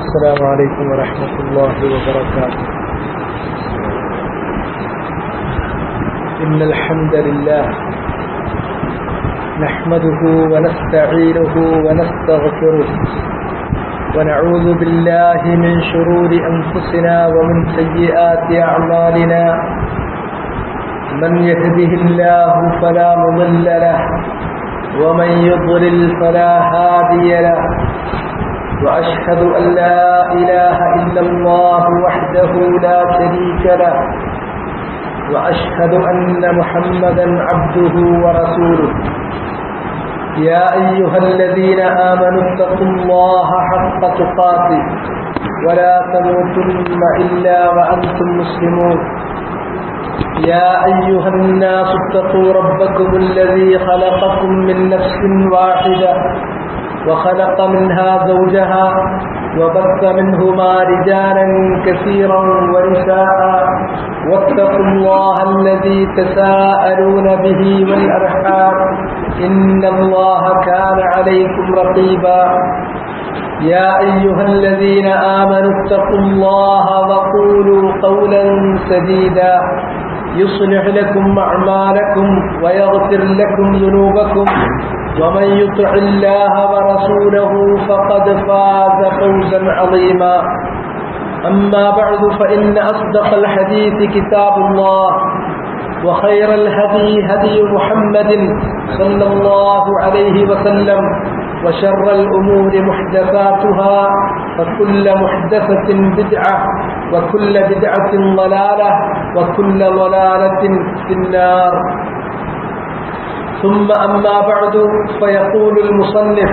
السلام عليكم ورحمة الله وبركاته. إن الحمد لله نحمده ونستعينه ونستغفره ونعوذ بالله من شرور أنفسنا ومن سيئات أعمالنا. من يهده الله فلا مضل له ومن يضلل فلا هادي له. وأشهد أن لا إله إلا الله وحده لا شريك له وأشهد أن محمدا عبده ورسوله. يا أيها الذين آمنوا اتقوا الله حق تقاته ولا تموتن إلا وأنتم مسلمون. يا أيها الناس اتقوا ربكم الذي خلقكم من نفس واحدة وخلق منها زوجها وبث منهما رجالا كثيرا ونساء. واتقوا الله الذي تساءلون به والأرحام إن الله كان عليكم رقيبا. يا أيها الذين آمنوا اتقوا الله وقولوا قولا سديدا يصلح لكم أعمالكم ويغفر لكم ذنوبكم ومن يطع الله ورسوله فقد فاز فوزا عظيما. أما بعد فإن أصدق الحديث كتاب الله وخير الهدي هدي محمد صلى الله عليه وسلم وشر الأمور محدثاتها وكل محدثة بدعة وكل بدعة ضلالة وكل ضلالة في النار. ثم أما بعد فيقول المصنف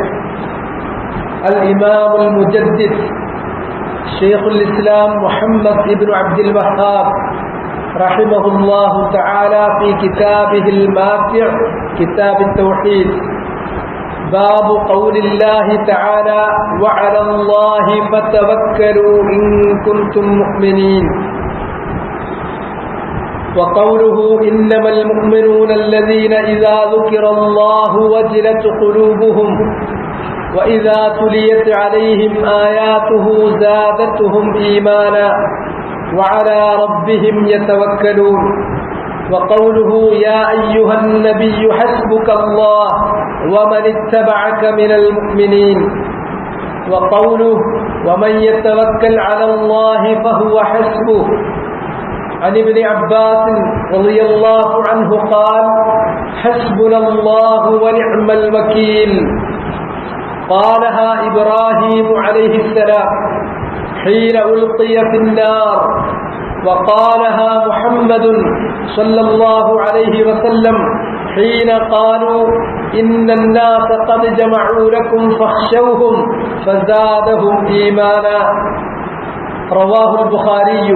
الإمام المجدد شيخ الإسلام محمد بن عبد الوهاب رحمه الله تعالى في كتابه الماتع كتاب التوحيد: باب قول الله تعالى وعلى الله فتوكلوا إن كنتم مؤمنين. وقوله إنما المؤمنون الذين إذا ذكر الله وجلت قلوبهم وإذا تليت عليهم آياته زادتهم إيمانا وعلى ربهم يتوكلون. وقوله يا أيها النبي حسبك الله ومن اتبعك من المؤمنين. وقوله ومن يتوكل على الله فهو حسبه. عن ابن عباس رضي الله عنه قال حسبنا الله ونعم الوكيل. قالها إبراهيم عليه السلام حين ألقي في النار، وقالها محمد صلى الله عليه وسلم حين قالوا إن الناس قد جمعوا لكم فاخشوهم فزادهم إيمانا. رواه البخاري.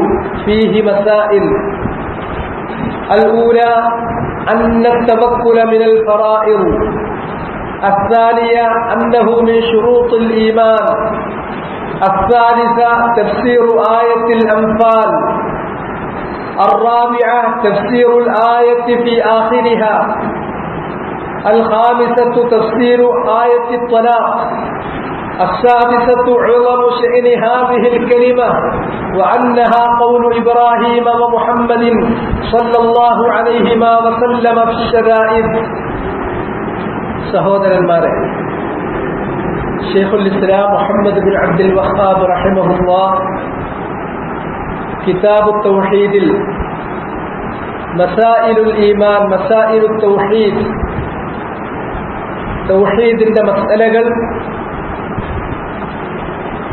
فيه مسائل: الأولى أن التوكل من الفرائض. الثانية أنه من شروط الإيمان. الثالثة تفسير آية الأنفال. الرابعة تفسير الآية في آخرها. الخامسة تفسير آية الطلاق. السادسة عظم شأن هذه الكلمة وأنها قول إبراهيم ومحمد صلى الله عليهما وسلم في الشدائد. സഹോദരന്മാരെ, ഷെയ്ഖുൽ ഇസ്ലാം Muhammad bin Abdul Wahab റഹിമഹുല്ലാഹ് കിതാബു തൗഹീദിൽ മസായിലുൽ ഈമാൻ, മസായിലുൽ തൗഹീദ്, തൗഹീദിന്റെ മസ്അലകൾ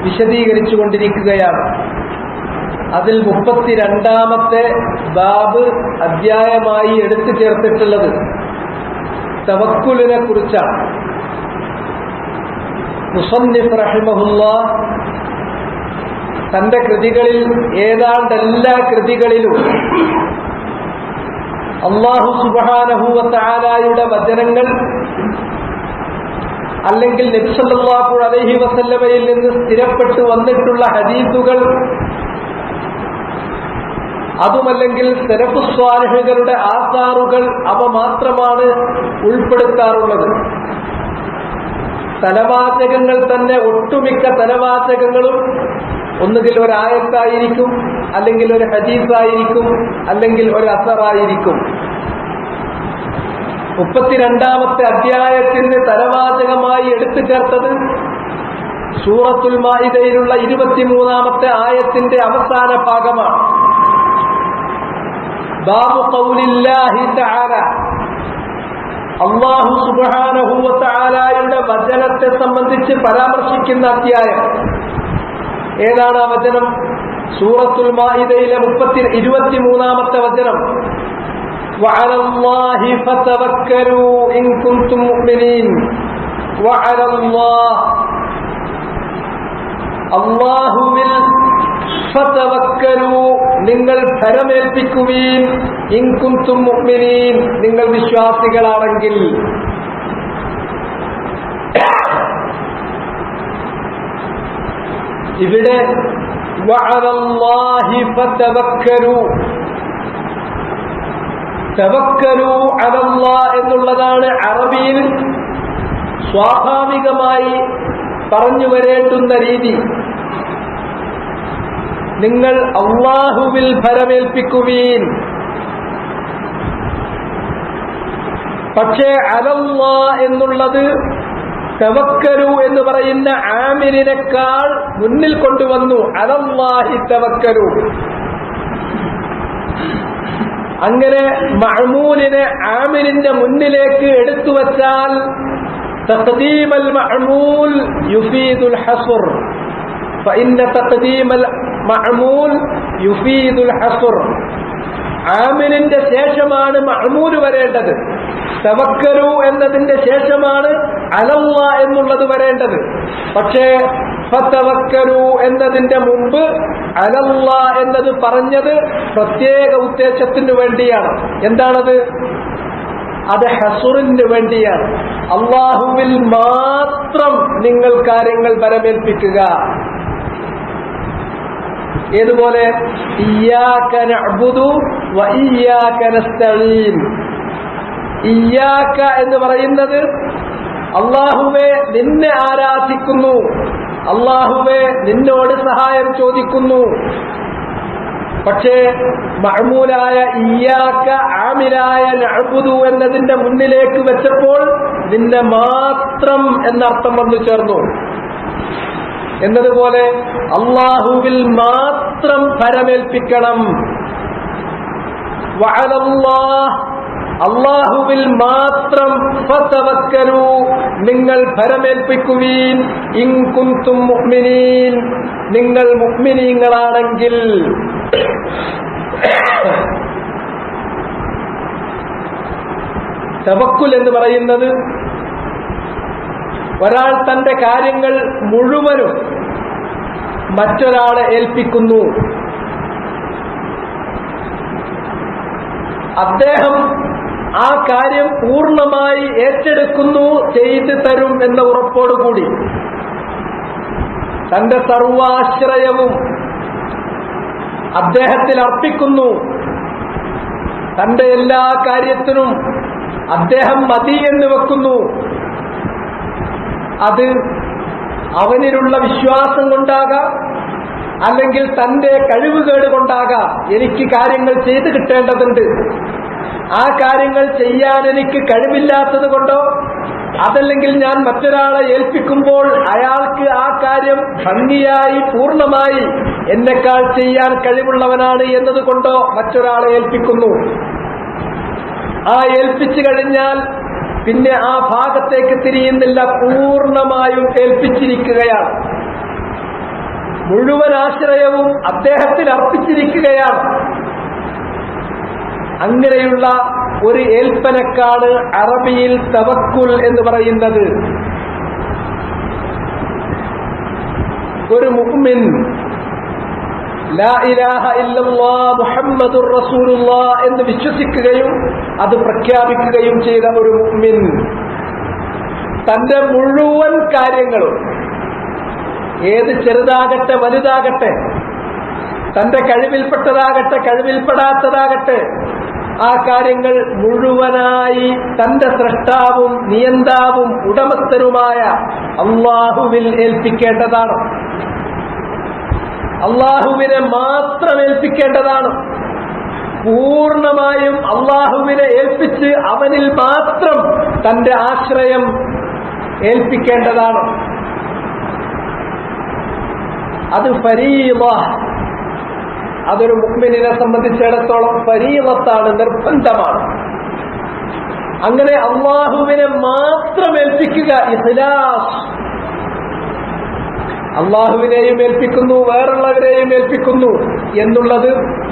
വിശദീകരിച്ചു കൊണ്ടിരിക്കുകയാണ്. അതിൽ 32ാമത്തെ ബാബ് അധ്യായമായി എടുത്തു ചേർത്തിട്ടുള്ളത് തവക്കുലിനെ കുറിച്ചാണ്. മുസന്നിഫ് റഹിമഹുല്ലാഹ് തന്റെ കൃതികളിൽ ഏതാണ്ട് എല്ലാ കൃതികളിലും അല്ലാഹു സുബ്ഹാനഹു വ തആലയുടെ വചനങ്ങൾ അല്ലെങ്കിൽ നബി സല്ലല്ലാഹു അലൈഹി വസല്ലമയിൽ നിന്ന് സ്ഥിരപ്പെട്ടു വന്നിട്ടുള്ള ഹദീസുകൾ, അതുമല്ലെങ്കിൽ സലഫു സ്വാലിഹുകളുടെ ആസാറുകൾ, അവ മാത്രമാണ് ഉൾപ്പെടുത്താറുള്ളത്. തലവാചകങ്ങൾ തന്നെ ഒട്ടുമിക്ക തലവാചകങ്ങളും ഒന്നുകിൽ ഒരു ആയത്തായിരിക്കും, അല്ലെങ്കിൽ ഒരു ഹദീസായിരിക്കും, അല്ലെങ്കിൽ ഒരു അസറായിരിക്കും. 32-ാമത്തെ അധ്യായത്തിന് തലവാചകമായി എടുത്തു ചേർത്തത് സൂറത്തുൽ മാഇദയിലുള്ള 23-ാമത്തെ ആയത്തിന്റെ അവസാന ഭാഗമാണ്. ബാബു ഖൗലില്ലാഹി തആല, അല്ലാഹു സുബ്ഹാനഹു വ തആലയുടെ വചനത്തെ സംബന്ധിച്ച് പരാമർശിക്കുന്ന അധ്യായം. ഏതാണ് ആ വചനം? സൂറത്തുൽ മാഇദയിലെ 23-ാമത്തെ വചനം. വഅലല്ലാഹി ഫതവക്കലൂ ഇൻ കുൻതും മുഅ്മിനീൻ. വഅലല്ലാഹ്, അല്ലാഹുവിൽ ഫതവക്കലൂ, നിങ്ങൾ ഭരമേൽപ്പിക്കുവീൻ, ഇൻ കുൻതും മുഅ്മിനീൻ, നിങ്ങൾ വിശ്വാസികളാണെങ്കിൽ. ഇവിടെ വഅലല്ലാഹി ഫതവക്കലൂ, തവക്കലൂ അലല്ലാഹ് എന്നുള്ളതാണ് അറബിയിൽ സ്വാഭാവികമായി പറഞ്ഞു വരേണ്ടുന്ന രീതി. നിങ്ങൾ അല്ലാഹുവിൽ ഭരമേൽപ്പിക്കുവീൻ. പക്ഷേ അലല്ലാഹ് എന്നുള്ളത് തവക്കലു എന്ന് പറയുന്ന ആമിലിനേക്കാൾ മുന്നിൽ കൊണ്ടുവന്നു. അലല്ലാഹി തവക്കലു. അങ്ങനെ മഅ്മൂലിനെ ആമിലിന്റെ മുന്നിലേക്ക് എടുത്തു വച്ചാൽ തഖ്ദീമൽ മഅ്മൂൽ യുഫീദുൽ ഹസ്ർ, ഫഇന്ന തഖ്ദീമൽ മഅ്മൂൽ യുഫീദുൽ ഹസ്ർ. ആമിലിന്റെ ശേഷമാണ് മഅ്മൂല് വരേണ്ടത്. തവക്കലു എന്നതിന്റെ ശേഷമാണ് അലല്ലാഹ് എന്നുള്ളത് വരേണ്ടത്. പക്ഷേ ഫതവക്കലു എന്നതിന്റെ മുമ്പ് അലല്ലാഹ് എന്നത് പറഞ്ഞത് പ്രത്യേക ഉദ്ദേശത്തിന് വേണ്ടിയാണ്. എന്താണത്? അത് ഹസ്റിന് വേണ്ടിയാണ്. അല്ലാഹുവിൽ മാത്രം നിങ്ങൾ കാര്യങ്ങൾ ഭരമേൽപ്പിക്കുക. ഏതുപോലെ ഇയ്യാക നഅ്ബുദു വ ഇയ്യാക നസ്തഈൻ. ഇയ്യാക എന്ന് പറയുന്നത് അല്ലാഹുവേ നിന്നെ ആരാധിക്കുന്നു, അല്ലാഹുവേ നിന്നോട് സഹായം ചോദിക്കുന്നു. പക്ഷേ മഅ്മൂലായ ഇയ്യാക ആമിലായ നഅ്ബുദു എന്നതിന്റെ മുന്നിലേക്ക് വെച്ചപ്പോൾ നിന്നെ മാത്രം എന്നർത്ഥം വന്നു ചേർന്നു. എന്നതുപോലെ അല്ലാഹുവിൽ മാത്രം ഭരമേൽപ്പിക്കണം. വഅലല്ലാഹ്, അല്ലാഹുവിൽ മാത്രം ഫതവക്കലൂ, നിങ്ങൾ ഭരമേൽപ്പിക്കുവീൻ. ഇൻ കുൻതും മുഅ്മിനീൻ, നിങ്ങൾ മുഅ്മിനീങ്ങളാണെങ്കിൽ. തവക്കുൽ എന്ന് പറയുന്നത് ഒരാൾ തന്റെ കാര്യങ്ങൾ മുഴുവനും മറ്റൊരാളെ ഏൽപ്പിക്കുന്നു. അദ്ദേഹം ആ കാര്യം പൂർണ്ണമായി ഏറ്റെടുക്കുന്നു, ചെയ്തു തരും എന്ന ഉറപ്പോടുകൂടി തന്റെ സർവാശ്രയവും അദ്ദേഹത്തിൽ അർപ്പിക്കുന്നു. തന്റെ എല്ലാ കാര്യത്തിനും അദ്ദേഹം മതി എന്ന് വെക്കുന്നു. അത് അവനിലുള്ള വിശ്വാസം കൊണ്ടാകാം, അല്ലെങ്കിൽ തന്റെ കഴിവുകേട് കൊണ്ടാകാം. എനിക്ക് കാര്യങ്ങൾ ചെയ്തു കിട്ടേണ്ടതുണ്ട്, ആ കാര്യങ്ങൾ ചെയ്യാൻ എനിക്ക് കഴിവില്ലാത്തത് കൊണ്ടോ, അതല്ലെങ്കിൽ ഞാൻ മറ്റൊരാളെ ഏൽപ്പിക്കുമ്പോൾ അയാൾക്ക് ആ കാര്യം ഭംഗിയായി പൂർണ്ണമായി എന്നെക്കാൾ ചെയ്യാൻ കഴിവുള്ളവനാണ് എന്നതുകൊണ്ടോ മറ്റൊരാളെ ഏൽപ്പിക്കുന്നു. ആ ഏൽപ്പിച്ചു കഴിഞ്ഞാൽ പിന്നെ ആ ഭാഗത്തേക്ക് തിരിയുന്നില്ല, പൂർണ്ണമായും ഏൽപ്പിച്ചിരിക്കുകയാണ്. മുഴുവൻ ആശ്രയവും അദ്ദേഹത്തിൽ അർപ്പിച്ചിരിക്കുകയാണ്. അങ്ങനെയുള്ള ഒരു ഏൽപ്പനക്കാണ് അറബിയിൽ തവക്കുൽ എന്ന് പറയുന്നത്. ഒരു മുഅ്മിൻ ലാ ഇലാഹ ഇല്ലല്ലാഹ് മുഹമ്മദുർ റസൂലുള്ളാഹ് എന്ന് വിശ്വസിക്കുകയും അത് പ്രഖ്യാപിക്കുകയും ചെയ്ത ഒരു മുഅ്മിൻ തന്റെ മുഴുവൻ കാര്യങ്ങളും, ഏത് ചെറുതാകട്ടെ വലുതാകട്ടെ, തന്റെ കഴിവിൽപ്പെട്ടതാകട്ടെ കഴിവിൽപ്പെടാത്തതാകട്ടെ, ആ കാര്യങ്ങൾ മുഴുവനായി തന്റെ സ്രഷ്ടാവും നിയന്താവും ഉടമസ്ഥനുമായ അള്ളാഹുവിൽ ഏൽപ്പിക്കേണ്ടതാണ്. അള്ളാഹുവിനെ മാത്രം ഏൽപ്പിക്കേണ്ടതാണ്. പൂർണ്ണമായും അള്ളാഹുവിനെ ഏൽപ്പിച്ച് അവനിൽ മാത്രം തന്റെ ആശ്രയം ഏൽപ്പിക്കേണ്ടതാണ്. അത് ഫരീള, അതൊരു മുഅ്മിനിനെ സംബന്ധിച്ചിടത്തോളം ഫരീളത്താണ്, നിർബന്ധമാണ്. അങ്ങനെ അള്ളാഹുവിനെ മാത്രം ഏൽപ്പിക്കുക ഇഖ്ലാസ്. അള്ളാഹുവിനെയും ഏൽപ്പിക്കുന്നു, വേറുള്ളവരെയും ഏൽപ്പിക്കുന്നു എന്നുള്ളത്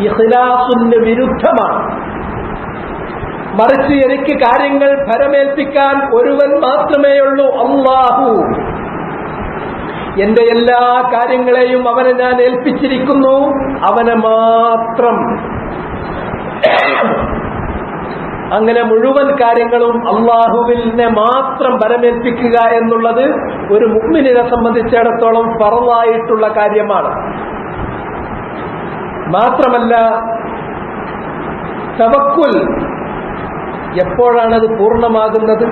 ഇഖ്ലാസിന് വിരുദ്ധമാണ്. മറിച്ച് എനിക്ക് കാര്യങ്ങൾ ഫലമേൽപ്പിക്കാൻ ഒരുവൻ മാത്രമേയുള്ളൂ, അള്ളാഹു. എന്റെ എല്ലാ കാര്യങ്ങളെയും അവനെ ഞാൻ ഏൽപ്പിച്ചിരിക്കുന്നു, അവനെ മാത്രം. അങ്ങനെ മുഴുവൻ കാര്യങ്ങളും അള്ളാഹുവിനെ മാത്രം ഫലമേൽപ്പിക്കുക എന്നുള്ളത് ഒരു മുഅ്മിനിനെ സംബന്ധിച്ചിടത്തോളം ഫർളായിട്ടുള്ള കാര്യമാണ്. മാത്രമല്ല, തവക്കുൽ എപ്പോഴാണത് പൂർണ്ണമാകുന്നത്?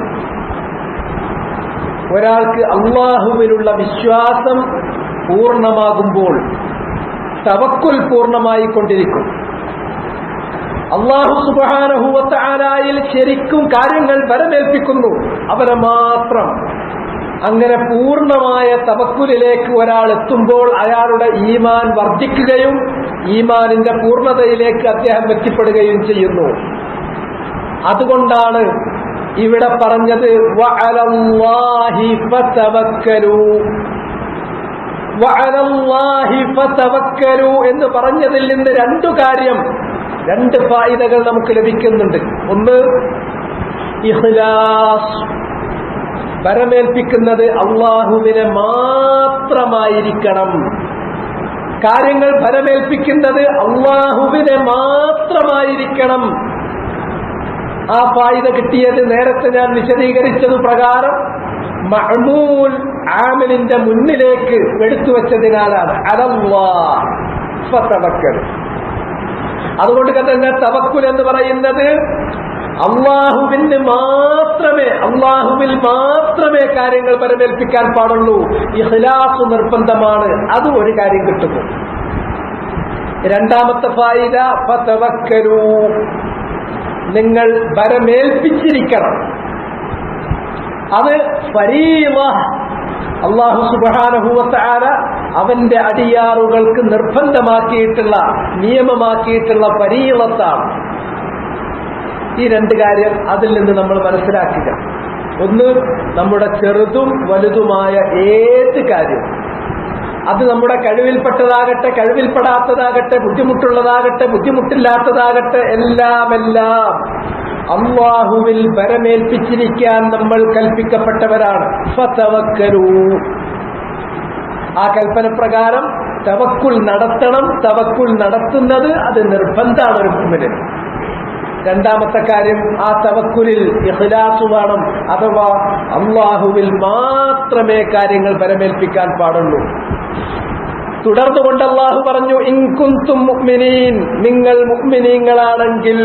ഒരാൾക്ക് അള്ളാഹുവിലുള്ള വിശ്വാസം പൂർണ്ണമാകുമ്പോൾ തവക്കുൽ പൂർണ്ണമായി കൊണ്ടിരിക്കും. അല്ലാഹു സുബ്ഹാനഹു വ തആലയിൽ ശരിക്കും കാര്യങ്ങൾ ഫലമേൽപ്പിക്കുന്നു, അവനെ മാത്രം. അങ്ങനെ പൂർണ്ണമായ തവക്കുലിലേക്ക് ഒരാൾ എത്തുമ്പോൾ അയാളുടെ ഈമാൻ വർദ്ധിക്കുകയും ഈമാനിന്റെ പൂർണ്ണതയിലേക്ക് അദ്ദേഹം എത്തിപ്പെടുകയും ചെയ്യുന്നു. അതുകൊണ്ടാണ് ഇവിടെ പറഞ്ഞത് വഅലല്ലാഹി ഫതവക്കലു, വഅലല്ലാഹി ഫതവക്കലു എന്ന് പറഞ്ഞതിൽ നിന്ന് രണ്ട് ഫായിദകൾ നമുക്ക് ലഭിക്കുന്നുണ്ട്. ഒന്ന്, ഇഖ്ലാസ്, ഫലമേൽപ്പിക്കുന്നത് അള്ളാഹുവിനെ മാത്രമായിരിക്കണം. കാര്യങ്ങൾ ഫലമേൽപ്പിക്കുന്നത് അള്ളാഹുവിനെ മാത്രമായിരിക്കണം. ആ ഫായിദ കിട്ടിയത് നേരത്തെ ഞാൻ വിശദീകരിച്ചത് പ്രകാരം മഅ്മൂൽ ആമിലിന്റെ മുന്നിലേക്ക് എടുത്തുവെച്ചതിനാലാണ്. അലല്ലാഹ് ഫതവക്കൽ. അതുകൊണ്ട് തന്നെ തവക്കുൽ എന്ന് പറയുന്നത് അള്ളാഹുവിൽ മാത്രമേ കാര്യങ്ങൾ ഫലമേൽപ്പിക്കാൻ പാടുള്ളൂ. ഇഖ്ലാസ് നിർബന്ധമാണ്. അത് ഒരു കാര്യം കിട്ടുന്നു. രണ്ടാമത്തെ ഫായിദ ഫതവക്കലു, നിങ്ങൾ ഫലമേൽപ്പിച്ചിരിക്കണം. അത് ഫരീള, അല്ലാഹു സുബ്ഹാനഹു വ തആല അവന്റെ അടിയാറുകൾക്ക് നിർബന്ധമാക്കിയിട്ടുള്ള, നിയമമാക്കിയിട്ടുള്ള ഫരീളത്താണ്. ഈ രണ്ട് കാര്യം അതിൽ നിന്ന് നമ്മൾ മനസ്സിലാക്കുക. ഒന്ന്, നമ്മുടെ ചെറുതും വലുതുമായ ഏത് കാര്യം, അത് നമ്മുടെ കഴിവിൽപ്പെട്ടതാകട്ടെ കഴിവിൽപ്പെടാത്തതാകട്ടെ, ബുദ്ധിമുട്ടുള്ളതാകട്ടെ ബുദ്ധിമുട്ടില്ലാത്തതാകട്ടെ, എല്ലാം അല്ലാഹുവിൽ ഫലമേൽപ്പിച്ചിരിക്കാൻ നമ്മൾ കൽപ്പിക്കപ്പെട്ടവരാണ്. ഫതവക്കലു, ആ കൽപ്പന പ്രകാരം തവക്കുൽ നടത്തണം. തവക്കുൽ നടത്തുന്നത് അത് നിർബന്ധമാണ് ഒരു മുഅ്മിന്. രണ്ടാമത്തെ കാര്യം, ആ തവക്കുലിൽ ഇഖ്ലാസ് വേണം. അഥവാ അല്ലാഹുവിൽ മാത്രമേ കാര്യങ്ങൾ ഫലമേൽപ്പിക്കാൻ പാടുള്ളൂ. തുടർന്നുകൊണ്ട് അല്ലാഹു പറഞ്ഞു, ഇൻ കുൻതും മുഅ്മിനീൻ, നിങ്ങൾ മുഅ്മിനീങ്ങളാണെങ്കിൽ.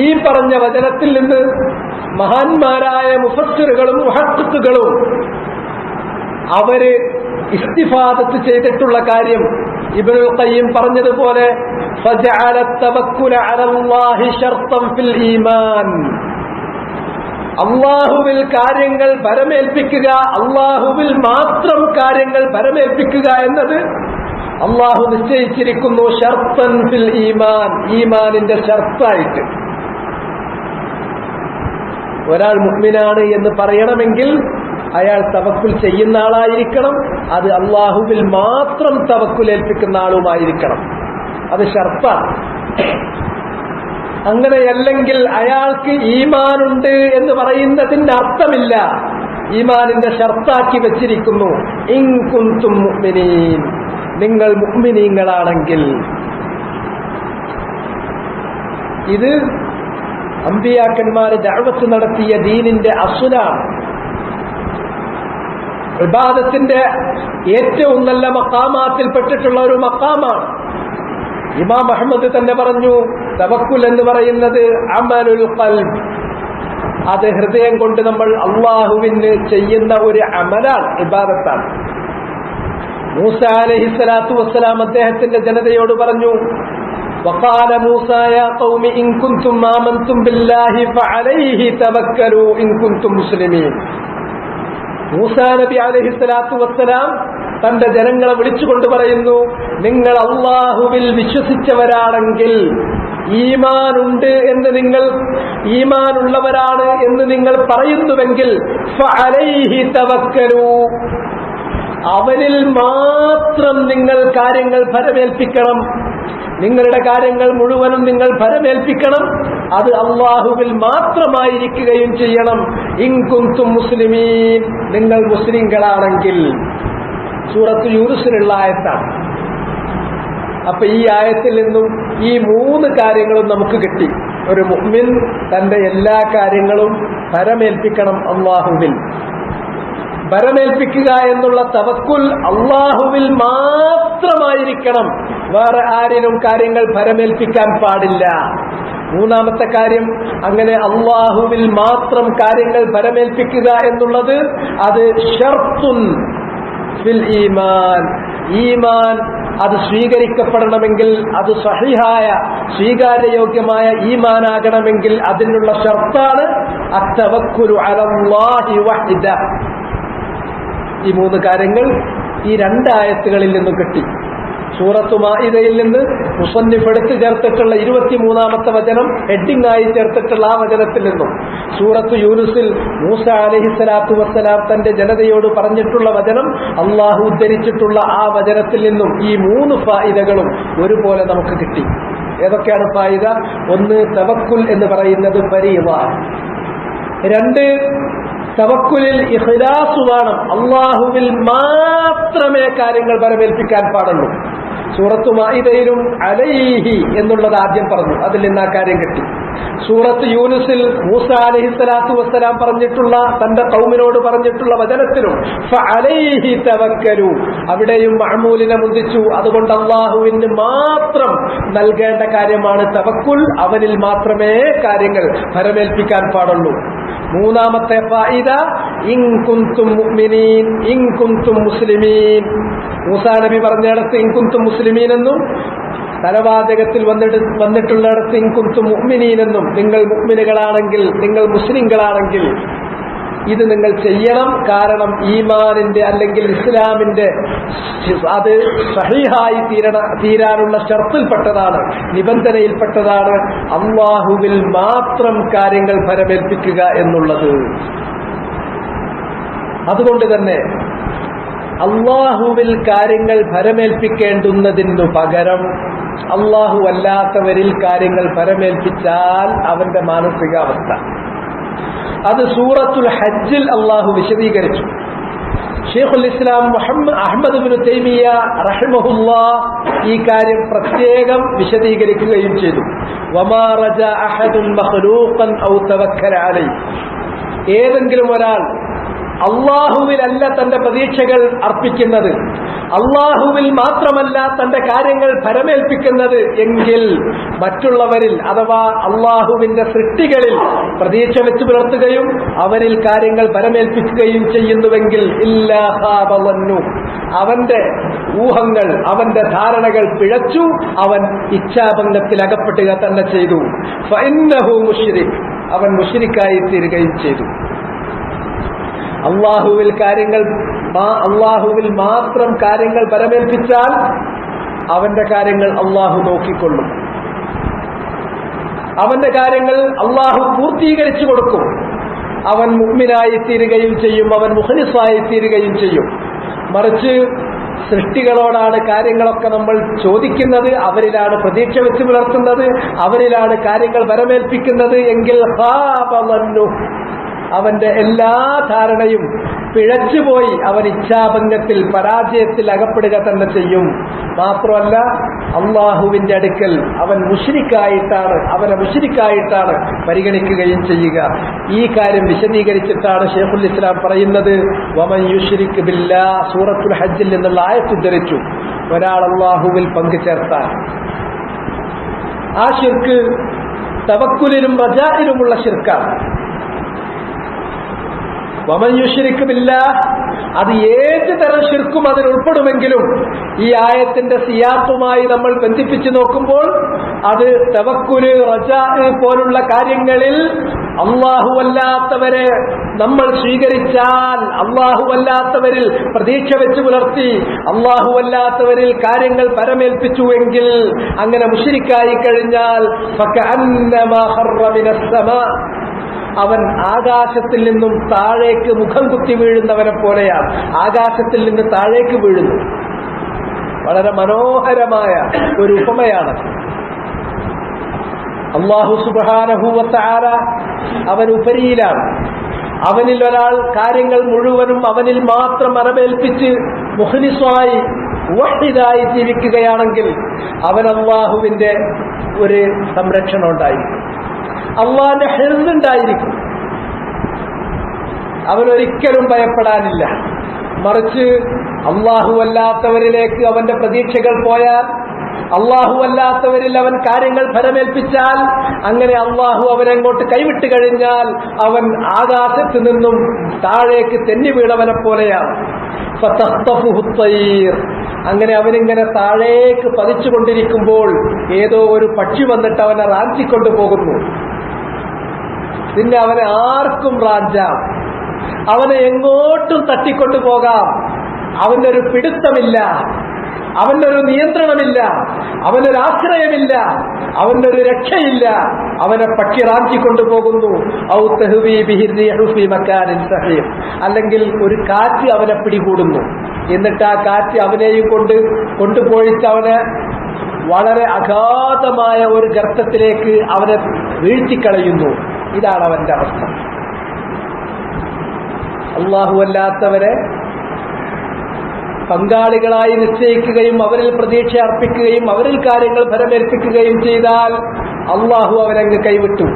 ഈ പറഞ്ഞ വചനത്തിൽ നിന്ന് മഹാന്മാരായ മുഫസ്സിറുകളും മുഹദ്ദിസുകളും അവര് ഇസ്തിഫാദത്ത് ചെയ്തിട്ടുള്ള കാര്യം ഇബ്നുൽ ഖയ്യിം പറഞ്ഞതുപോലെ ഫജഅല തവക്കുല അലല്ലാഹി ശർത്തൻ ഫിൽ ഈമാൻ, അല്ലാഹുവിൽ കാര്യങ്ങൾ ഫലമേൽപ്പിക്കുക, അല്ലാഹുവിൽ മാത്രം കാര്യങ്ങൾ ഫലമേൽപ്പിക്കുക എന്നത് അല്ലാഹു നിശ്ചയിച്ചിരിക്കുന്നു ശർത്തൻ ഫിൽ ഈമാൻ, ഈമാനിന്റെ ഷർത്തായിട്ട്. ഒരാൾ മുഅ്മിനാണ് എന്ന് പറയണമെങ്കിൽ അയാൾ തവക്കുൽ ചെയ്യുന്ന ആളായിരിക്കണം. അത് അല്ലാഹുവിൽ മാത്രം തവക്കുൽ ഏൽപ്പിക്കുന്ന ആളുമായിരിക്കണം. അത് ഷർത്താണ്. അങ്ങനെയല്ലെങ്കിൽ അയാൾക്ക് ഈമാനുണ്ട് എന്ന് പറയുന്നതിന് അർത്ഥമില്ല. ഈമാനിന്റെ ഷർത്താക്കി വെച്ചിരിക്കുന്നു. ഇൻ കുൻതും മുഅ്മിനീൻ, നിങ്ങൾ മുഅ്മിനീങ്ങളാണെങ്കിൽ. ഇത് അമ്പിയാക്കന്മാര് ദഅവത്ത് നടത്തിയ ദീനിന്റെ അസ്ലാണ്. ഇബാദത്തിന്റെ ഏറ്റവും നല്ല മഖാമാത്തിൽപ്പെട്ടിട്ടുള്ള ഒരു മഖാമാണ്. ഇമാം അഹ്മദ് തന്നെ പറഞ്ഞു, തവക്കുൽ എന്ന് പറയുന്നത് അമലുൽ ഖൽബ്, അത് ഹൃദയം കൊണ്ട് നമ്മൾ അള്ളാഹുവിന് ചെയ്യുന്ന ഒരു അമലാണ്, ഇബാദത്താണ്. മൂസ അലൈഹിസ്സലാത്തു വസ്സലാം അദ്ദേഹത്തിന്റെ ജനതയോട് പറഞ്ഞു, വഖാല മൂസ യാ ഖൗമി ഇൻ കുൻതും ആമൻതും ബില്ലാഹി ഫഅലൈഹി തവക്കലൂ ഇൻ കുൻതും മുസ്ലിമീൻ. മൂസ നബി അലൈഹിസ്സലാത്തു വസ്സലാം തന്റെ ജനങ്ങളെ വിളിച്ചുകൊണ്ട് പറയുന്നു, നിങ്ങൾ അള്ളാഹുവിൽ വിശ്വസിച്ചവരാണെങ്കിൽ, ഈമാനുണ്ട് എന്ന് നിങ്ങൾ, ഈമാനുള്ളവരാണ് എന്ന് നിങ്ങൾ പറയുന്നുവെങ്കിൽ ഫഅലൈഹി തവക്കലൂ, അവനിൽ മാത്രം നിങ്ങൾ കാര്യങ്ങൾ ഫലമേൽപ്പിക്കണം. നിങ്ങളുടെ കാര്യങ്ങൾ മുഴുവനും നിങ്ങൾ ഫലമേൽപ്പിക്കണം. അത് അള്ളാഹുവിൽ മാത്രമായിരിക്കുകയും ചെയ്യണം. ഇൻ കുൻതും മുസ്ലിമീൻ, നിങ്ങൾ മുസ്ലിങ്ങളാണെങ്കിൽ. സൂറത്ത് യൂനുസിലുള്ള ആയത്താണ്. അപ്പൊ ഈ ആയത്തിൽ നിന്നും ഈ 3 കാര്യങ്ങളും നമുക്ക് കിട്ടി. ഒരു മുഅ്മിൻ തന്റെ എല്ലാ കാര്യങ്ങളും ഫലമേൽപ്പിക്കണം അള്ളാഹുവിൽ. ഭരമേൽപ്പിക്കുക എന്നുള്ള തവക്കുൽ അള്ളാഹുവിൽ മാത്രമായിരിക്കണം. വേറെ ആരിലും കാര്യങ്ങൾ ഭരമേൽപ്പിക്കാൻ പാടില്ല. 3ാമത്തെ കാര്യം, അങ്ങനെ അള്ളാഹുവിൽ മാത്രം കാര്യങ്ങൾ ഭരമേൽപ്പിക്കുക എന്നുള്ളത് അത് ഷർത്തുൻ ഫിൽ ഈമാൻ. ഈമാൻ അത് സ്വീകരിക്കപ്പെടണമെങ്കിൽ, അത് സഹിഹായ സ്വീകാര്യയോഗ്യമായ ഈമാനാകണമെങ്കിൽ അതിനുള്ള ഷർത്താണ് അത്തവക്കുലു അലല്ലാഹി വഹ്ദ. ഈ 3 കാര്യങ്ങൾ ഈ 2 ആയത്തുകളിൽ നിന്നും കിട്ടി. സൂറത്തു മാഇദയിൽ നിന്ന് മുസന്നിഫ് എടുത്ത് ചേർത്തിട്ടുള്ള 23ാമത്തെ വചനം ഹെഡിംഗ് ആയി ചേർത്തിട്ടുള്ള ആ വചനത്തിൽ നിന്നും, സൂറത്തു യൂനുസിൽ മൂസ അലൈഹിസ്സലാത്തു വസ്സലാം തന്റെ ജനതയോട് പറഞ്ഞിട്ടുള്ള വചനം അള്ളാഹു ഉദ്ധരിച്ചിട്ടുള്ള ആ വചനത്തിൽ നിന്നും ഈ 3 ഫായിദകളും ഒരുപോലെ നമുക്ക് കിട്ടി. ഏതൊക്കെയാണ് ഫായിദ? 1, തവക്കുൽ എന്ന് പറയുന്നത് ഫരീള. 2, തവക്കുലിൽ ഇഖ്ലാസ് വേണം. അള്ളാഹുവിൽ മാത്രമേ കാര്യങ്ങൾ വരവേൽപ്പിക്കാൻ പാടുള്ളൂ. സൂറത്തു മാഇദയിലും അലൈഹി എന്നുള്ളത് ആദ്യം പറഞ്ഞു, അതിൽ നിന്ന് ആ കാര്യം കിട്ടി. സൂറത്ത് യൂനുസിൽ മൂസ അലൈഹിസ്സലാത്തു വസ്സലാം പറഞ്ഞിട്ടുള്ള, തന്റെ ഖൗമിനോട് പറഞ്ഞിട്ടുള്ള വചനത്തിലും ഫഅലൈഹി തവക്കലു, അവിടെയും മഅമൂലിനെ മുന്തിച്ചു. അതുകൊണ്ട് അള്ളാഹുവിന് മാത്രം നൽകേണ്ട കാര്യമാണ് തവക്കുൽ. അവനിൽ മാത്രമേ കാര്യങ്ങൾ ഫലമേൽപ്പിക്കാൻ പാടുള്ളൂ. 3ാമത്തെ ഫായിദ, ഇൻ കുൻതും മുഅ്മിനീൻ ഇൻ കുൻതും മുസ്ലിമീൻ. മൂസാ നബി പറഞ്ഞിടത്ത് ഇൻ കുൻതും മുസ്ലിമീൻ എന്നും, തലവാചകത്തിൽ വന്നിട്ടുള്ളിടത്ത് ഇൻ കുൻതും മുഅ്മിനീൻ എന്നും, നിങ്ങൾ മുഅ്മിനുകളാണെങ്കിൽ, നിങ്ങൾ മുസ്ലിങ്ങളാണെങ്കിൽ ഇത് നിങ്ങൾ ചെയ്യണം. കാരണം ഈമാനിന്റെ അല്ലെങ്കിൽ ഇസ്ലാമിന്റെ അത് സഹീഹായി തീരാനുള്ള ഷർത്തിൽപ്പെട്ടതാണ്, നിബന്ധനയിൽപ്പെട്ടതാണ് അള്ളാഹുവിൽ മാത്രം കാര്യങ്ങൾ ഫലമേൽപ്പിക്കുക എന്നുള്ളത്. അതുകൊണ്ട് തന്നെ അള്ളാഹുവിൽ കാര്യങ്ങൾ ഫലമേൽപ്പിക്കേണ്ടുന്നതിനു പകരം അള്ളാഹു അല്ലാത്തവരിൽ കാര്യങ്ങൾ ഫലമേൽപ്പിച്ചാൽ അവന്റെ മാനസികാവസ്ഥ, അത് സൂറത്തുൽ ഹജ്ജിൽ അള്ളാഹു വിശദീകരിച്ചു. ഷെയ്ഖുൽ ഇസ്ലാം അഹ്മദ് ഇബ്നു തൈമിയ്യ റഹിമഹുല്ലാഹ് ഈ കാര്യം പ്രത്യേകം വിശദീകരിക്കുകയും ചെയ്തു. വമാ റജാ അഹദുൻ മഖ്ലൂഖൻ ഔ തവക്കല അലൈഹി, ഏതെങ്കിലും ഒരാൾ അള്ളാഹുവിലല്ല തന്റെ പ്രതീക്ഷകൾ അർപ്പിക്കുന്നത്, അള്ളാഹുവിൽ മാത്രമല്ല തന്റെ കാര്യങ്ങൾ ഫലമേൽപ്പിക്കുന്നത് എങ്കിൽ മറ്റുള്ളവരിൽ അഥവാ അള്ളാഹുവിന്റെ സൃഷ്ടികളിൽ പ്രതീക്ഷ വെച്ച് പുലർത്തുകയും അവരിൽ കാര്യങ്ങൾ ഫലമേൽപ്പിക്കുകയും ചെയ്യുന്നുവെങ്കിൽ ഇല്ലാ ഖാബ വന്നു, അവന്റെ ഊഹങ്ങൾ, അവന്റെ ധാരണകൾ പിഴച്ചു, അവൻ ഇച്ഛാഭംഗത്തിൽ അകപ്പെടുക തന്നെ ചെയ്തു. ഫഇന്നഹു മുശ്രിക്, അവൻ മുശ്രിക്കായി തീരുകയും ചെയ്തു. അള്ളാഹുവിൽ മാത്രം കാര്യങ്ങൾ ഫലമേൽപ്പിച്ചാൽ അവന്റെ കാര്യങ്ങൾ അള്ളാഹു നോക്കിക്കൊള്ളും, അവന്റെ കാര്യങ്ങൾ അള്ളാഹു പൂർത്തീകരിച്ചു കൊടുക്കും. അവൻ മുഅ്മിനായി തീരുകയും ചെയ്യും, അവൻ മുഖ്ലിസായി തീരുകയും ചെയ്യും. മറിച്ച് സൃഷ്ടികളോടാണ് കാര്യങ്ങളൊക്കെ നമ്മൾ ചോദിക്കുന്നത്, അവരിലാണ് പ്രതീക്ഷ വെച്ച് പുലർത്തുന്നത്, അവരിലാണ് കാര്യങ്ങൾ ഫലമേൽപ്പിക്കുന്നത് എങ്കിൽ അവന്റെ എല്ലാ ധാരണയും പിഴച്ചുപോയി, അവൻ ഇച്ഛാഭംഗത്തിൽ പരാജയത്തിൽ അകപ്പെടുക തന്നെ ചെയ്യും. മാത്രമല്ല അള്ളാഹുവിന്റെ അടുക്കൽ അവൻ മുശ്രിക്കായിട്ടാണ്, അവനെ മുശ്രിക്കായിട്ടാണ് പരിഗണിക്കുകയും ചെയ്യുക. ഈ കാര്യം വിശദീകരിച്ചിട്ടാണ് ഷെയ്ഖുൽ ഇസ്ലാം പറയുന്നത്, വമൻ യുശ്രിക് ബില്ലാഹ്, സൂറത്തുൽ ഹജ്ജിൽ നിന്നുള്ള ആയത്ത് ഉദ്ധരിച്ചു. ഒരാൾ അള്ളാഹുവിൽ പങ്കു ചേർത്താൽ ആ ശിർക്ക് തവക്കുലിലും റജാഇലുമുള്ള ശിർക്കാണ്. വമൻ യുശ്രിക് ബില്ലാഹ്, അത് ഏത് തരം ശിർക്കും അതിൽ ഉൾപ്പെടുമെങ്കിലും ഈ ആയത്തിന്റെ സിയാഖുമായി നമ്മൾ ബന്ധിപ്പിച്ചു നോക്കുമ്പോൾ അത് തവക്കുല്, റജാ പോലുള്ള കാര്യങ്ങളിൽ അല്ലാഹുവല്ലാത്തവരെ നമ്മൾ സ്വീകരിച്ചാൽ, അല്ലാഹുവല്ലാത്തവരിൽ പ്രതീക്ഷ വെച്ച് പുലർത്തി അല്ലാഹുവല്ലാത്തവരിൽ കാര്യങ്ങൾ പരമേൽപ്പിച്ചുവെങ്കിൽ, അങ്ങനെ മുശ്രിക്കായി കഴിഞ്ഞാൽ ഫകഅന്നമാ ഖറ മിനസ് സമാ, അവൻ ആകാശത്തിൽ നിന്നും താഴേക്ക് മുഖം കുത്തി വീഴുന്നവനെ പോലെയാണ്. ആകാശത്തിൽ നിന്ന് താഴേക്ക് വീഴുന്നു. വളരെ മനോഹരമായ ഒരു ഉപമയാണ്. അല്ലാഹു സുബ്ഹാനഹു വ തആല അവൻ ഉപരിയിലാണ്. അവനിൽ ഒരാൾ കാര്യങ്ങൾ മുഴുവനും അവനിൽ മാത്രം അറബേൽപ്പിച്ച് മുഖ്ലിസായി വഹീദായി ജീവിക്കുകയാണെങ്കിൽ അവൻ അല്ലാഹുവിന്റെ ഒരു സംരക്ഷണം ഉണ്ടായിരിക്കും, അള്ളാന്റെ ഹിർസ് ഉണ്ടായിരിക്കും. അവനൊരിക്കലും ഭയപ്പെടാനില്ല. മറിച്ച് അള്ളാഹു അല്ലാത്തവരിലേക്ക് അവന്റെ പ്രതീക്ഷകൾ പോയാൽ, അള്ളാഹു അല്ലാത്തവരിൽ അവൻ കാര്യങ്ങൾ ഫലമേൽപ്പിച്ചാൽ, അങ്ങനെ അള്ളാഹു അവനങ്ങോട്ട് കൈവിട്ട് കഴിഞ്ഞാൽ അവൻ ആകാശത്ത് നിന്നും താഴേക്ക് തെന്നി വീണവനെ പോലെയാണ്. അങ്ങനെ അവനിങ്ങനെ താഴേക്ക് പതിച്ചുകൊണ്ടിരിക്കുമ്പോൾ ഏതോ ഒരു പക്ഷി വന്നിട്ട് അവനെ റാഞ്ചിക്കൊണ്ടു പോകുന്നു. പിന്നെ അവനെ ആർക്കും റാഞ്ചാം, അവനെ എങ്ങോട്ടും തട്ടിക്കൊണ്ടു പോകാം. അവനൊരു പിടുത്തമില്ല, അവനൊരു നിയന്ത്രണമില്ല, അവനൊരു ആശ്രയമില്ല, അവനൊരു രക്ഷയില്ല. അവനെ പക്ഷി റാഞ്ചിക്കൊണ്ടുപോകുന്നു. അല്ലെങ്കിൽ ഒരു കാറ്റ് അവനെ പിടികൂടുന്നു. എന്നിട്ട് ആ കാറ്റ് അവനെയും കൊണ്ടുപോയിട്ട് അവനെ വളരെ അഗാധമായ ഒരു ഗർത്തത്തിലേക്ക് അവനെ വീഴ്ത്തിക്കളയുന്നു. ഇതാണ് അവന്റെ അവസ്ഥ. അല്ലാഹു അല്ലാത്തവരെ പങ്കാളികളായി നിശ്ചയിക്കുകയും അവരിൽ പ്രതീക്ഷ അർപ്പിക്കുകയും അവരിൽ കാര്യങ്ങൾ ഫലമേൽപ്പിക്കുകയും ചെയ്താൽ അള്ളാഹു അവനങ്ങ് കൈവിട്ടു.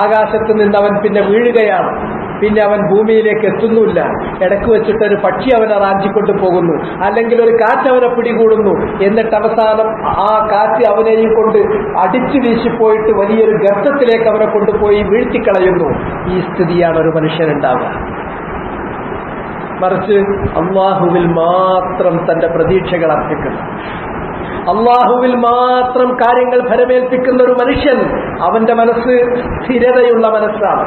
ആകാശത്ത് നിന്ന് അവൻ പിന്നെ വീഴുകയാണ്. പിന്നെ അവൻ ഭൂമിയിലേക്ക് എത്തുന്നില്ല. ഇടയ്ക്ക് വെച്ചിട്ടൊരു പക്ഷി അവനെ റാഞ്ചിക്കൊണ്ടു പോകുന്നു, അല്ലെങ്കിൽ ഒരു കാറ്റ് അവനെ പിടികൂടുന്നു. എന്നിട്ട് അവസാനം ആ കാറ്റ് അവനെയും കൊണ്ട് അടിച്ചു വീശിപ്പോയിട്ട് വലിയൊരു ഗർത്തത്തിലേക്ക് അവനെ കൊണ്ടുപോയി വീഴ്ത്തിക്കളയുന്നു. ഈ സ്ഥിതിയാണ് ഒരു മനുഷ്യനുണ്ടാവുക. മറിച്ച് അള്ളാഹുവിൽ മാത്രം തന്റെ പ്രതീക്ഷകൾ അർപ്പിക്കുന്നു, അള്ളാഹുവിൽ മാത്രം കാര്യങ്ങൾ ഫലമേൽപ്പിക്കുന്ന ഒരു മനുഷ്യൻ, അവന്റെ മനസ്സ് സ്ഥിരതയുള്ള മനസ്സാണ്.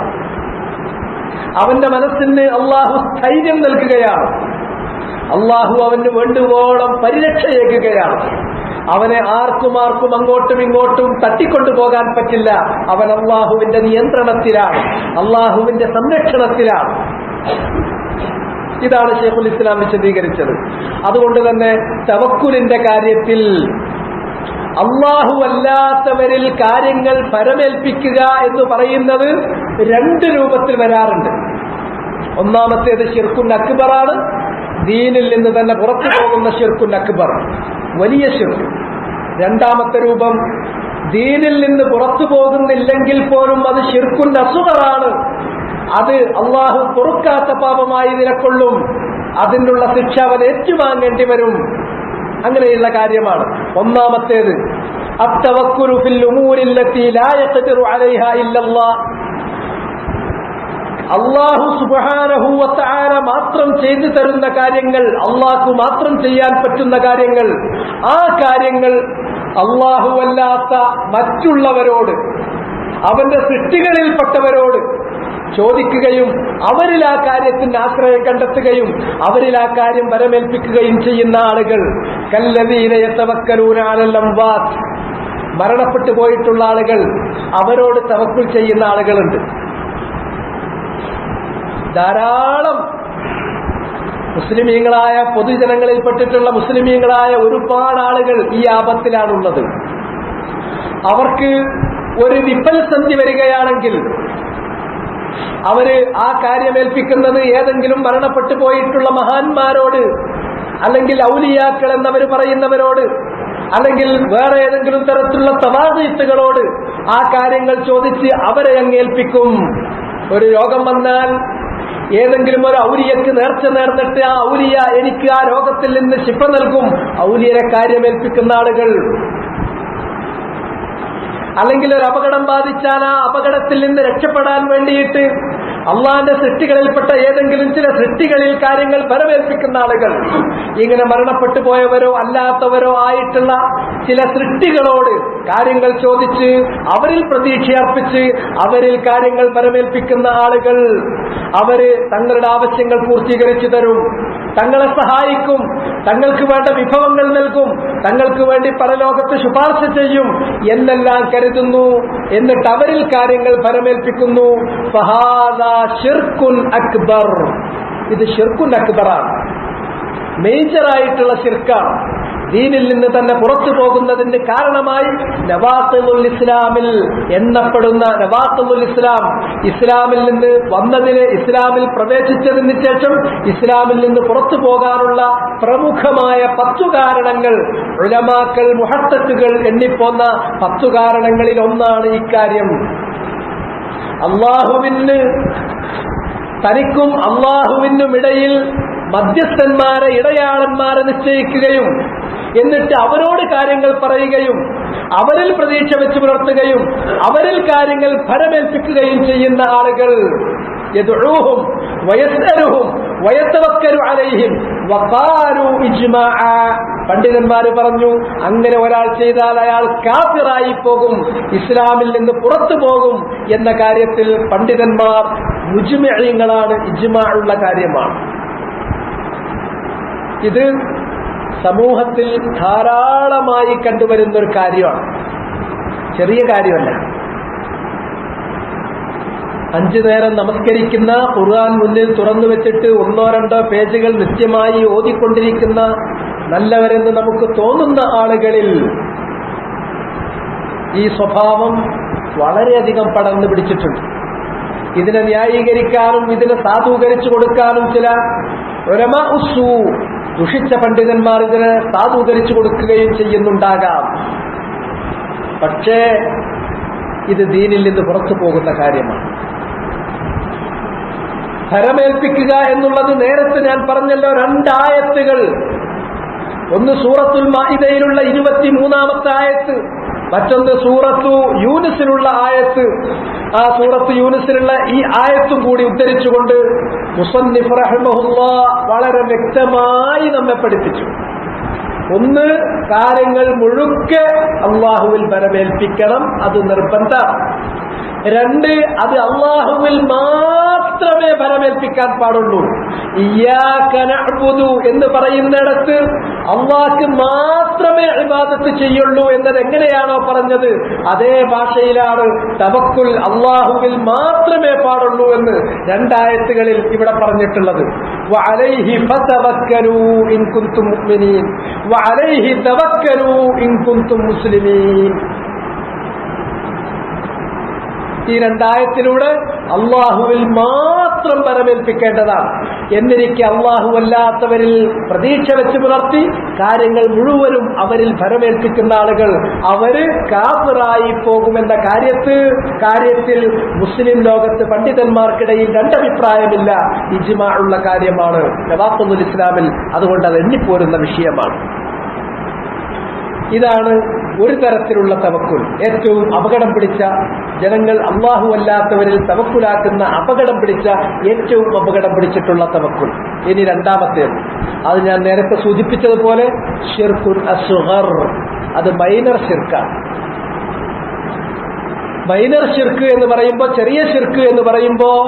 അവന്റെ മനസ്സിന് അള്ളാഹു സ്ഥൈര്യം നൽകുകയാണ്. അള്ളാഹു അവന് വേണ്ടുവോളം പരിരക്ഷയേകുകയാണ്. അവനെ ആർക്കും അങ്ങോട്ടും ഇങ്ങോട്ടും തട്ടിക്കൊണ്ടുപോകാൻ പറ്റില്ല. അവൻ അള്ളാഹുവിന്റെ നിയന്ത്രണത്തിലാണ്, അള്ളാഹുവിന്റെ സംരക്ഷണത്തിലാണ്. ഇതാണ് ശൈഖുൽ ഇസ്ലാം വിശദീകരിച്ചത്. അതുകൊണ്ട് തന്നെ തവക്കുലിന്റെ കാര്യത്തിൽ അള്ളാഹു അല്ലാത്തവരിൽ കാര്യങ്ങൾ പരമേൽപ്പിക്കുക എന്ന് പറയുന്നത് രണ്ട് രൂപത്തിൽ വരാറുണ്ട്. ഒന്നാമത്തേത് ശിർക്കുൻ അക്ബറാണ്, ദീനിൽ നിന്ന് തന്നെ പുറത്തു പോകുന്ന ശിർക്കുൻ അക്ബർ, വലിയ ശിർക്ക്. രണ്ടാമത്തെ രൂപം ദീനിൽ നിന്ന് പുറത്തു പോകുന്നില്ലെങ്കിൽ പോലും അത് ശിർക്കുൻ അസ്ഗറാണ്, അത് അള്ളാഹു പൊറുക്കാത്ത പാപമായി നിലകൊള്ളും, അതിനുള്ള ശിക്ഷ അവൻ ഏറ്റുവാങ്ങേണ്ടി വരും. അങ്ങനെയുള്ള കാര്യമാണ്. ഒന്നാമത്തേത് അത്തവക്കുലു ഫിൽ ഉമൂരില്ലത്തി ലാ യഖ്ദിറു അലൈഹാ ഇല്ലല്ലാഹ്, അല്ലാഹു സുബ്ഹാനഹു വ തആല മാത്രം ചെയ്തു തരുന്ന കാര്യങ്ങൾ, അല്ലാഹു മാത്രം ചെയ്യാൻ പറ്റുന്ന കാര്യങ്ങൾ, ആ കാര്യങ്ങൾ അല്ലാഹു അല്ലാത്ത മറ്റുള്ളവരോട്, അവന്റെ സൃഷ്ടികളിൽപ്പെട്ടവരോട് ചോദിക്കുകയും അവരിൽ ആ കാര്യത്തിന് ആശ്രയം കണ്ടെത്തുകയും അവരിൽ ആ കാര്യം വരമേൽപ്പിക്കുകയും ചെയ്യുന്ന ആളുകൾ, കല്ലദീന യതവക്കലൂന അലൽ അംവാത്ത്, മരണപ്പെട്ടു പോയിട്ടുള്ള ആളുകൾ, അവരോട് തവക്കുൽ ചെയ്യുന്ന ആളുകളുണ്ട് ധാരാളം. മുസ്ലിമീങ്ങളായ പൊതുജനങ്ങളിൽപ്പെട്ടിട്ടുള്ള മുസ്ലിമീങ്ങളായ ഒരുപാട് ആളുകൾ ഈ ആപത്തിലാണുള്ളത്. അവർക്ക് ഒരു വിഫലസന്ധി വരികയാണെങ്കിൽ അവര് ആ കാര്യമേൽപ്പിക്കുന്നത് ഏതെങ്കിലും മരണപ്പെട്ടു പോയിട്ടുള്ള മഹാന്മാരോട്, അല്ലെങ്കിൽ ഔലിയാക്കൾ എന്നവർ പറയുന്നവരോട്, അല്ലെങ്കിൽ വേറെ ഏതെങ്കിലും തരത്തിലുള്ള തവാഗീത്തുകളോട് ആ കാര്യങ്ങൾ ചോദിച്ച് അവരെ അങ്ങേൽപ്പിക്കും. ഒരു രോഗം വന്നാൽ ഏതെങ്കിലും ഒരു ഔലിയക്ക് നേർച്ച നേർന്നിട്ട് ആ ഔലിയ എനിക്ക് ആ രോഗത്തിൽ നിന്ന് ശിഫ നൽകും, ഔലിയരെ കാര്യമേൽപ്പിക്കുന്ന ആളുകൾ. അല്ലെങ്കിൽ ഒരു അപകടം ബാധിച്ചാൽ ആ അപകടത്തിൽ നിന്ന് രക്ഷപ്പെടാൻ വേണ്ടിയിട്ട് അള്ളാന്റെ സൃഷ്ടികളിൽപ്പെട്ട ഏതെങ്കിലും ചില സൃഷ്ടികളിൽ കാര്യങ്ങൾ ഫലമേൽപ്പിക്കുന്ന ആളുകൾ, ഇങ്ങനെ മരണപ്പെട്ടു പോയവരോ അല്ലാത്തവരോ ആയിട്ടുള്ള ചില സൃഷ്ടികളോട് കാര്യങ്ങൾ ചോദിച്ച് അവരിൽ പ്രതീക്ഷയർപ്പിച്ച് അവരിൽ കാര്യങ്ങൾ ഫലമേൽപ്പിക്കുന്ന ആളുകൾ, അവര് തങ്ങളുടെ ആവശ്യങ്ങൾ പൂർത്തീകരിച്ചു തരും, തങ്ങളെ സഹായിക്കും, തങ്ങൾക്ക് വേണ്ട വിഭവങ്ങൾ നൽകും, തങ്ങൾക്ക് വേണ്ടി പരലോകത്ത് ശുപാർശ ചെയ്യും എന്നെല്ലാം കരുതുന്നു. എന്നിട്ട് അവരിൽ കാര്യങ്ങൾ ഫലമേൽപ്പിക്കുന്നു. ഫഹാദാ ശിർക്കുൻ അക്ബർ. ഇത് ശിർക്കുൻ അക്ബറാണ്, മേജറായിട്ടുള്ള ശിർക്കാണ്. ദീനിൽ നിന്ന് തന്നെ പുറത്തു പോകുന്നതിന് കാരണമായി നവാഖിദുൽ ഇസ്ലാമിൽ എണ്ണപ്പെടുന്ന നവാഖിദുൽ ഇസ്ലാം, ഇസ്ലാമിൽ നിന്ന് വന്നതിന്, ഇസ്ലാമിൽ പ്രവേശിച്ചതിന് ശേഷം ഇസ്ലാമിൽ നിന്ന് പുറത്തു പോകാനുള്ള പ്രമുഖമായ 10 കാരണങ്ങൾ ഉലമാക്കൾ മുഹദ്ദിസുകൾ എണ്ണിപ്പോന്ന 10 കാരണങ്ങളിൽ ഒന്നാണ് ഇക്കാര്യം. അള്ളാഹുവിന് തനിക്കും അള്ളാഹുവിനും ഇടയിൽ മധ്യസ്ഥന്മാരെ, ഇടയാളന്മാരെ നിശ്ചയിക്കുകയും എന്നിട്ട് അവരോട് കാര്യങ്ങൾ പറയുകയും അവരിൽ പ്രതീക്ഷ വെച്ച് പുലർത്തുകയും അവരിൽ കാര്യങ്ങൾ ഫലമേൽപ്പിക്കുകയും ചെയ്യുന്ന ആളുകൾ. യദ്ഉഹും വയസ്അലുഹും വയതവക്കലു അലൈഹിം വഖാലു ഇജ്മാഅ. പണ്ഡിതന്മാര് പറഞ്ഞു, അങ്ങനെ ഒരാൾ ചെയ്താൽ അയാൾ കാഫിറായി പോകും, ഇസ്ലാമിൽ നിന്ന് പുറത്തു പോകും എന്ന കാര്യത്തിൽ പണ്ഡിതന്മാർ മുജ്മഈങ്ങളാണ്, ഇജ്മാ ഉള്ള കാര്യമാണ്. ഇത് സമൂഹത്തിൽ ധാരാളമായി കണ്ടുവരുന്ന ഒരു കാര്യമാണ്, ചെറിയ കാര്യമല്ല. 5 നേരം നമസ്കരിക്കുന്ന, ഖുർആൻ മുന്നിൽ തുറന്നു വെച്ചിട്ട് 1-2 പേജുകൾ നിത്യമായി ഓതിക്കൊണ്ടിരിക്കുന്ന നല്ലവരെന്ന് നമുക്ക് തോന്നുന്ന ആളുകളിൽ ഈ സ്വഭാവം വളരെയധികം പടർന്നു പിടിച്ചിട്ടുണ്ട്. ഇതിനെ ന്യായീകരിക്കാനും ഇതിനെ സാധൂകരിച്ചു കൊടുക്കാനും ചില ഉലമാ ഉസ്സൂ, ദുഷിച്ച പണ്ഡിതന്മാർ ഇതിനെ സാധൂകരിച്ചു കൊടുക്കുകയും ചെയ്യുന്നുണ്ടാകാം. പക്ഷേ ഇത് ദീനിൽ നിന്ന് പുറത്തു പോകുന്ന കാര്യമാണ്. ഫലമേൽപ്പിക്കുക എന്നുള്ളത് നേരത്തെ ഞാൻ പറഞ്ഞല്ലോ, 2 ആയത്തുകൾ. ഒന്ന് സൂറത്തുൽ മാഇദയിലുള്ള 23-ാമത്തെ ആയത്ത്, മറ്റൊന്ന് സൂറത്തു യൂനുസിലുള്ള ആയത്ത്. ആ സൂറത്ത് യൂനുസിലുള്ള ഈ ആയത്തും കൂടി ഉദ്ധരിച്ചുകൊണ്ട് മുസന്നിഫ് റഹിമഹുല്ലാഹ് വളരെ വ്യക്തമായി നമ്മെ പഠിപ്പിച്ചു. ഒന്ന്, കാര്യങ്ങൾ മുഴുക്കെ അള്ളാഹുവിൽ ഫലമേൽപ്പിക്കണം, അത് നിർബന്ധം. 2, അത് അള്ളാഹുവിൽ മാത്രമേ ഫലമേൽപ്പിക്കാൻ പാടുള്ളൂ. ഇയ്യാക നഅ്ബുദു എന്ന് പറയുന്നിടത്ത് അള്ളാഹ്ക്ക് മാത്രമേ ഇബാദത്ത് ചെയ്യുള്ളൂ എന്നത് എങ്ങനെയാണോ പറഞ്ഞത്, അതേ ഭാഷയിലാണ് തവക്കുൽ അള്ളാഹുവിൽ മാത്രമേ പാടുള്ളൂ എന്ന് 2 ആയത്തുകളിൽ ഇവിടെ പറഞ്ഞിട്ടുള്ളത്. വഅലൈഹി ഫതവക്കലൂ ഇൻ കുൻതും മുഅ്മിനീൻ വഅലൈഹി തവക്കലൂ ഇൻ കുൻതും മുസ്ലിമീൻ. ഈ 2 ആയത്തിലൂടെ അള്ളാഹുവിൽ മാത്രം ഫലമേൽപ്പിക്കേണ്ടതാണ്. എന്നിരിക്കെ അള്ളാഹു അല്ലാത്തവരിൽ പ്രതീക്ഷ വെച്ച് പുലർത്തി കാര്യങ്ങൾ മുഴുവനും അവരിൽ ഫലമേൽപ്പിക്കുന്ന ആളുകൾ അവര് കാഫിറായി പോകുമെന്ന കാര്യത്തിൽ മുസ്ലിം ലോകത്ത് പണ്ഡിതന്മാർക്കിടയിൽ 2 അഭിപ്രായമില്ല, ഇജ്മാ ഉള്ള കാര്യമാണ് നവാഖിദുൽ ഇസ്ലാമിൽ. അതുകൊണ്ട് അത് എണ്ണിപ്പോരുന്ന വിഷയമാണ്. ഇതാണ് ഒരു തരത്തിലുള്ള തവക്കുൽ. ഏറ്റവും അപകടം പിടിച്ച, ജനങ്ങൾ അള്ളാഹു അല്ലാത്തവരിൽ തവക്കുലാക്കുന്ന അപകടം പിടിച്ച, ഏറ്റവും അപകടം പിടിച്ചിട്ടുള്ള തവക്കുൽ. ഇനി 2ാമത്തേത്, അത് ഞാൻ നേരത്തെ സൂചിപ്പിച്ചതുപോലെ ശിർക്കുൻ അസ്ഗർ, അത് മൈനർ ശിർക്കാണ്. മൈനർ ശിർക്ക് എന്ന് പറയുമ്പോൾ, ചെറിയ ശിർക്ക് എന്ന് പറയുമ്പോൾ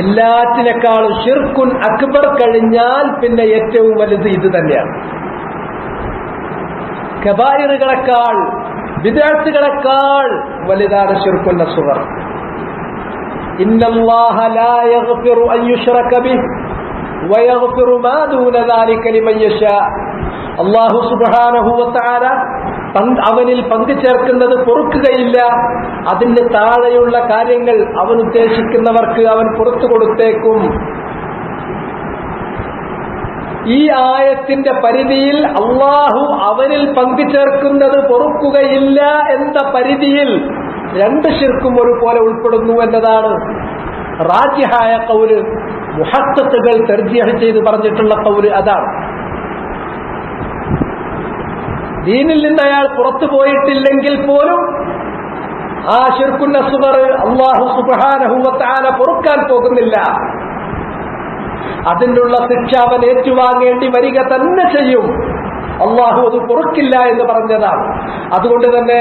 എല്ലാറ്റിനേക്കാളും ശിർക്കുൻ അക്ബർ കഴിഞ്ഞാൽ പിന്നെ ഏറ്റവും വലുത് ഇത് തന്നെയാണ്. കബായിറുകളെക്കാൾ, ബിദ്അത്തുകളെക്കാൾ വലുതാണ് ശിർക്കുൻ അസ്ഗർ. ഇന്നല്ലാഹ ലാ യഗ്ഫിറു അൻ യുശ്റക ബിഹി വയഗ്ഫിറു മാ ദൂന ദാലിക ലിമൻ യശാ. അല്ലാഹു സുബ്ഹാനഹു വ തആല അവനിൽ പങ്കു ചേർക്കുന്നത് പൊറുക്കുകയില്ല, അതിന് താഴെയുള്ള കാര്യങ്ങൾ അവൻ ഉദ്ദേശിക്കുന്നവർക്ക് അവൻ പുറത്തു കൊടുത്തേക്കും. ഈ ആയത്തിന്റെ പരിധിയിൽ അള്ളാഹു അവനിൽ പങ്കു ചേർക്കുന്നത് പൊറുക്കുകയില്ല എന്ന പരിധിയിൽ 2 ശിർക്കും ഒരുപോലെ ഉൾപ്പെടുന്നു എന്നതാണ് റാജിഹായ ഖൗല്. മുഹദ്ദിസുകൾ തർജീഹ് ചെയ്ത് പറഞ്ഞിട്ടുള്ള ഖൗല് അതാണ്. ദീനിൽ നിന്ന് അയാൾ പുറത്തു പോയിട്ടില്ലെങ്കിൽ പോലും ആ ശിർക്കുൻ അസ്ഗർ അല്ലാഹു സുബ്ഹാനഹു വ തആല പൊറുക്കാൻ പോകുന്നില്ല. അതിനുള്ള ശിക്ഷ അവൻ ഏറ്റുവാങ്ങേണ്ടി വരിക തന്നെ ചെയ്യും. അല്ലാഹു അത് പൊറുക്കില്ല എന്ന് പറഞ്ഞതാണ്. അതുകൊണ്ട് തന്നെ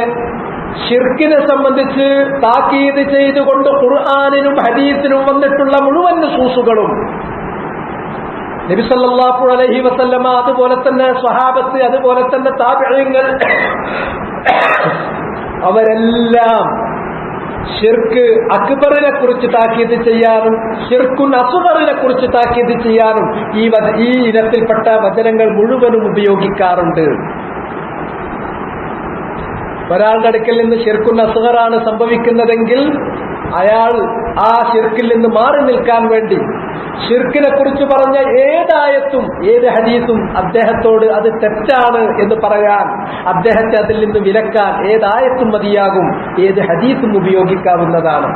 ശിർക്കിനെ സംബന്ധിച്ച് താക്കീത് ചെയ്തുകൊണ്ട് ഖുർആനിനും ഹദീസിനും വന്നിട്ടുള്ള മുഴുവൻ നുസൂസുകളും നബി സല്ലല്ലാഹു അലൈഹി വസല്ലമ, അതുപോലെ തന്നെ സ്വഹാബത്ത്, അതുപോലെ തന്നെ താബിഈങ്ങൾ, അവരെല്ലാം ശിർക്ക് അക്ബറിനെ കുറിച്ച് താക്കീത് ചെയ്യാനും ശിർക്കുൻ അസ്ഗറിനെ കുറിച്ച് താക്കീത് ചെയ്യാനും ഈ ഇനത്തിൽപ്പെട്ട വചനങ്ങൾ മുഴുവനും ഉപയോഗിക്കാറുണ്ട്. ഒരാളുടെ അടുക്കൽ നിന്ന് ശിർക്കുൻ അസ്ഗറാണ് സംഭവിക്കുന്നതെങ്കിൽ അയാൾ ആ ശിർക്കിൽ നിന്ന് മാറി നിൽക്കാൻ വേണ്ടി ശിർക്കിനെ കുറിച്ച് പറഞ്ഞ ഏതായത്തും ഏത് ഹദീസും അദ്ദേഹത്തോട് അത് തെറ്റാണ് എന്ന് പറയാൻ, അദ്ദേഹത്തെ അതിൽ നിന്ന് വിലക്കാൻ ഏതായത്തും മതിയാകും, ഏത് ഹദീസും ഉപയോഗിക്കാവുന്നതാണ്.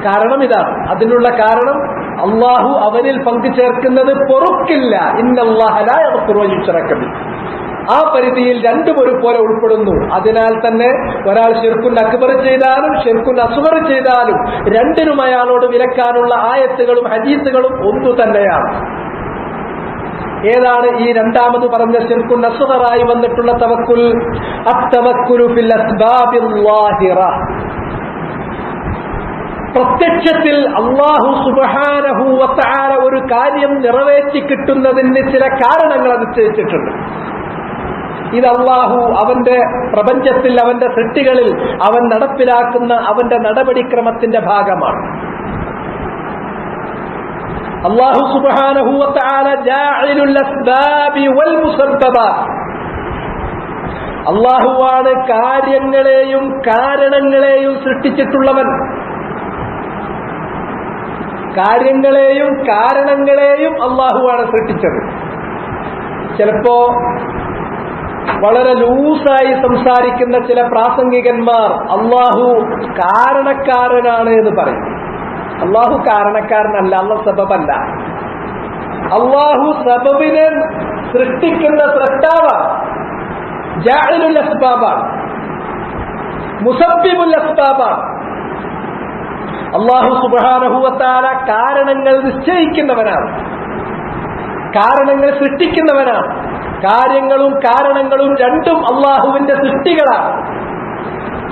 കാരണം ഇതാണ്. അതിനുള്ള കാരണം അള്ളാഹു അവനിൽ പങ്കുചേർക്കുന്നത് പൊറുക്കില്ല. ഇന്നല്ലാഹ ലാ യഗ്ഫിറു അൻ യുശ്റക ബിഹി. ആ പരിധിയിൽ രണ്ടും ഒരുപോലെ ഉൾപ്പെടുന്നു. അതിനാൽ തന്നെ ഒരാൾ ശിർക്കുൻ അക്ബർ ചെയ്താലും ശിർക്കുൻ അസ്ഗർ ചെയ്താലും രണ്ടിനും അയാളോട് വിലക്കാനുള്ള ആയത്തുകളും ഹദീസുകളും ഒന്നു തന്നെയാണ്. ഏതാണ് ഈ രണ്ടാമത് പറഞ്ഞ ശിർക്കുൻ അസ്ഗറായി വന്നിട്ടുള്ള തവക്കുൽ? അത്തവക്കുലു ഫിൽ അസ്ബാബിൽ ളാഹിറ. പ്രത്യക്ഷത്തിൽ അല്ലാഹു സുബ്ഹാനഹു വ തആല ഒരു കാര്യം നിറവേറ്റി കിട്ടുന്നതിന് ചില കാരണങ്ങൾ നിശ്ചയിച്ചിട്ടുണ്ട്. ഇത് അല്ലാഹു അവന്റെ പ്രപഞ്ചത്തിൽ, അവന്റെ സൃഷ്ടികളിൽ അവൻ നടപ്പിലാക്കുന്ന അവന്റെ നടപടിക്രമത്തിന്റെ ഭാഗമാണ്. അല്ലാഹു സുബ്ഹാനഹു വ തആല ജാഇലുൽ അസ്ബാബി വൽ മുസബ്ബബാത്ത്. അല്ലാഹുവാണ് കാര്യങ്ങളെയും കാരണങ്ങളെയും സൃഷ്ടിച്ചിട്ടുള്ളവൻ. കാര്യങ്ങളെയും കാരണങ്ങളെയും അല്ലാഹുവാണ് സൃഷ്ടിച്ചത്. ചിലപ്പോ വളരെ ലൂസായി സംസാരിക്കുന്ന ചില പ്രാസംഗികന്മാർ അല്ലാഹു കാരണക്കാരനാണ് എന്ന് പറയും. അല്ലാഹു കാരണക്കാരനല്ല, അല്ലാഹു സബബല്ല. അല്ലാഹു സബബിനെ സൃഷ്ടിക്കുന്ന സൃഷ്ടാവാണ്. ജാഇലുൽ അസ്ബാബാണ്, മുസബ്ബിബുൽ അസ്ബാബാണ്. അല്ലാഹു സുബ്ഹാനഹു വ തആല കാരണങ്ങൾ നിശ്ചയിക്കുന്നവനാണ്, കാരണങ്ങൾ സൃഷ്ടിക്കുന്നവനാണ്. കാര്യങ്ങളും കാരണങ്ങളും രണ്ടും അള്ളാഹുവിന്റെ സൃഷ്ടികളാണ്.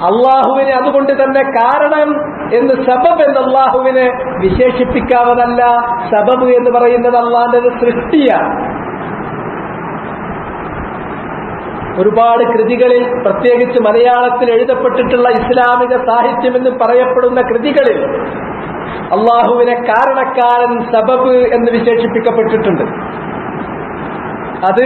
അള്ളാഹുവിനെ അതുകൊണ്ട് തന്നെ കാരണം എന്ന് സബബ് എന്ന് അള്ളാഹുവിനെ വിശേഷിപ്പിക്കാവതല്ല. സബബ് എന്ന് പറയുന്നത് അള്ളാഹിന്റെ സൃഷ്ടിയാണ്. ഒരുപാട് കൃതികളിൽ, പ്രത്യേകിച്ച് മലയാളത്തിൽ എഴുതപ്പെട്ടിട്ടുള്ള ഇസ്ലാമിക സാഹിത്യം എന്ന് പറയപ്പെടുന്ന കൃതികളിൽ അള്ളാഹുവിനെ കാരണക്കാരൻ, സബബ് എന്ന് വിശേഷിപ്പിക്കപ്പെട്ടിട്ടുണ്ട്. അത്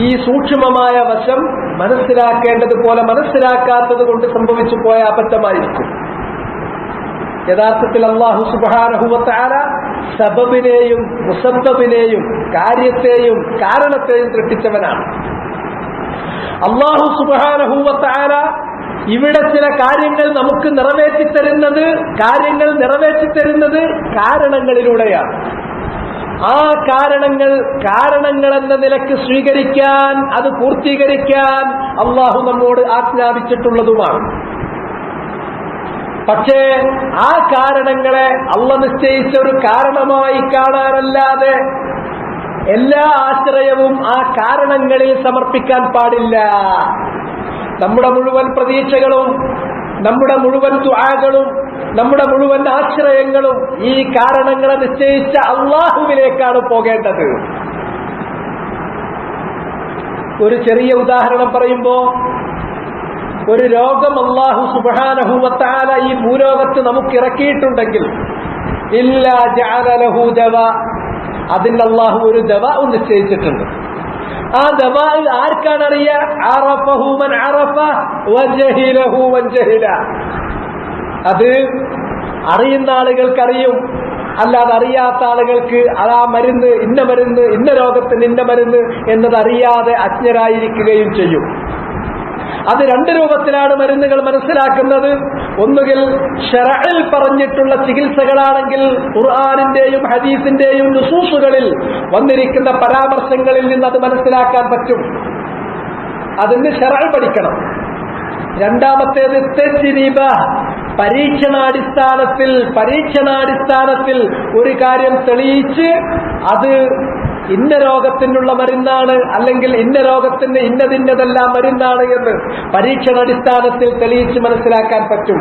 ഈ സൂക്ഷ്മമായ വശം മനസ്സിലാക്കേണ്ടതുപോലെ മനസ്സിലാക്കാത്തത് കൊണ്ട് സംഭവിച്ചു പോയ അബദ്ധമായിരിക്കും. യഥാർത്ഥത്തിൽ അല്ലാഹു സുബ്ഹാനഹു വ തആല സബബിനെയും മുസബ്ബബിനെയും കാര്യത്തെയും കാരണത്തെയും സൃഷ്ടിച്ചവനാണ്. അല്ലാഹു സുബ്ഹാനഹു വ തആല ഇവിടെ ചില കാര്യങ്ങൾ നമുക്ക് നിറവേറ്റിത്തരുന്നത് കാരണങ്ങളിലൂടെയാണ്. ആ കാരണങ്ങൾ എന്ന നിലക്ക് സ്വീകരിക്കാൻ, അത് പൂർത്തീകരിക്കാൻ അള്ളാഹു നമ്മോട് ആജ്ഞാപിച്ചിട്ടുള്ളതുമാണ്. പക്ഷേ ആ കാരണങ്ങളെ അള്ളാഹ് നിശ്ചയിച്ച ഒരു കാരണമായി കാണാനല്ലാതെ എല്ലാ ആശ്രയവും ആ കാരണങ്ങളിൽ സമർപ്പിക്കാൻ പാടില്ല. നമ്മുടെ മുഴുവൻ പ്രതീക്ഷകളും, നമ്മുടെ മുഴുവൻ ദുആകളും, നമ്മുടെ മുഴുവൻ ആശ്രയങ്ങളും ഈ കാരണങ്ങളെ നിശ്ചയിച്ച അള്ളാഹുവിലേക്കാണ് പോകേണ്ടത്. ഒരു ചെറിയ ഉദാഹരണം പറയുമ്പോ, ഒരു രോഗം അല്ലാഹു സുബ്ഹാനഹു വ തആല ഈ ഭൂലോകത്ത് നമുക്ക് ഇറക്കിയിട്ടുണ്ടെങ്കിൽ ഇല്ലാ ജഅല ലഹു ദവാ, അതിന് അല്ലാഹു ഒരു ദവാ നിശ്ചയിച്ചിട്ടുണ്ട്. ആ ദവാ ആർക്കാണ് അറിയുക? അറഫഹു മൻ അറഫ വജഹിലഹു മൻ ജഹില. അത് അറിയുന്ന ആളുകൾക്കറിയും, അല്ലാതെ അറിയാത്ത ആളുകൾക്ക് ആ മരുന്ന്, ഇന്ന രോഗത്തിന് ഇന്ന മരുന്ന് എന്നത് അറിയാതെ അജ്ഞരായിരിക്കുകയും ചെയ്യും. അത് രണ്ട് രൂപത്തിലാണ് മരുന്നുകൾ മനസ്സിലാക്കുന്നത്. ഒന്നുകിൽ ശറഇൽ പറഞ്ഞിട്ടുള്ള ചികിത്സകളാണെങ്കിൽ ഖുർആനിന്റെയും ഹദീസിന്റെയും നുസൂസുകളിൽ വന്നിരിക്കുന്ന പരാമർശങ്ങളിൽ നിന്ന് അത് മനസ്സിലാക്കാൻ പറ്റും. അതിന് ശറഅ് പഠിക്കണം. രണ്ടാമത്തേത് തജ്രിബ, പരീക്ഷണാടിസ്ഥാനത്തിൽ ഒരു കാര്യം തെളിയിച്ച് അത് ഇന്ന രോഗത്തിനുള്ള മരുന്നാണ്, അല്ലെങ്കിൽ ഇന്ന രോഗത്തിന് ഇന്നതിന്നതെല്ലാം മരുന്നാണ് എന്ന് പരീക്ഷണാടിസ്ഥാനത്തിൽ തെളിയിച്ച് മനസ്സിലാക്കാൻ പറ്റും.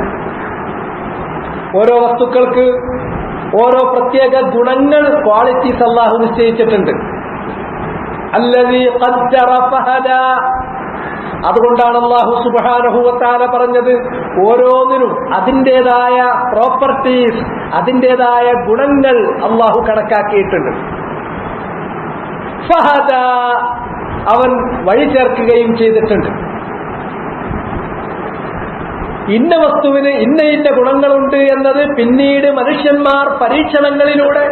ഓരോ വസ്തുക്കൾക്ക് ഓരോ പ്രത്യേക ഗുണങ്ങൾ, ക്വാളിറ്റീസ് അല്ലാഹു നിശ്ചയിച്ചിട്ടുണ്ട്. അല്ലദീ ഖദ്ദറ ഫഹദാ. അതുകൊണ്ടാണ് അല്ലാഹു സുബ്ഹാനഹു വ തആല പറഞ്ഞത് ഓരോന്നിനും അതിൻ്റെതായ പ്രോപ്പർട്ടീസ്, അതിൻ്റെതായ ഗുണങ്ങൾ അല്ലാഹു കണക്കാക്കിയിട്ടുണ്ട്. ഫഹദാ, അവൻ വഴി ചേർക്കുകയും ചെയ്തിട്ടുണ്ട്. ഇന്ന വസ്തുവിന് ഇന്ന ഗുണങ്ങളുണ്ട് എന്നത് പിന്നീട് മനുഷ്യന്മാർ പരീക്ഷണങ്ങളിലൂടെ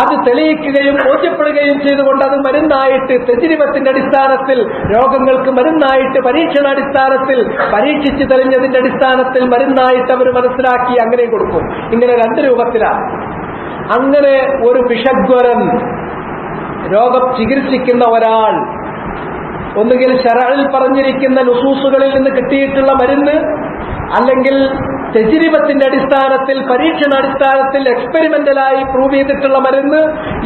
അത് തെളിയിക്കുകയും ബോധ്യപ്പെടുകയും ചെയ്തുകൊണ്ട് അത് മരുന്നായിട്ട്, തജ്രിബത്തിന്റെ അടിസ്ഥാനത്തിൽ രോഗങ്ങൾക്ക് മരുന്നായിട്ട്, പരീക്ഷണാടിസ്ഥാനത്തിൽ പരീക്ഷിച്ച് തെളിഞ്ഞതിന്റെ അടിസ്ഥാനത്തിൽ മരുന്നായിട്ട് അവർ മനസ്സിലാക്കി അങ്ങനെ കൊടുക്കും. ഇങ്ങനെ രണ്ട് രൂപത്തിലാണ്. അങ്ങനെ ഒരു വിഷഗ്വരൻ, രോഗം ചികിത്സിക്കുന്ന ഒരാൾ ഒന്നുകിൽ ശറഅിൽ പറഞ്ഞിരിക്കുന്ന നുസൂസുകളിൽ നിന്ന് കിട്ടിയിട്ടുള്ള മരുന്ന്, അല്ലെങ്കിൽ തജ്രിബത്തിന്റെ അടിസ്ഥാനത്തിൽ, പരീക്ഷണാടിസ്ഥാനത്തിൽ എക്സ്പെരിമെന്റലായി പ്രൂവ് ചെയ്തിട്ടുള്ള മരുന്ന്,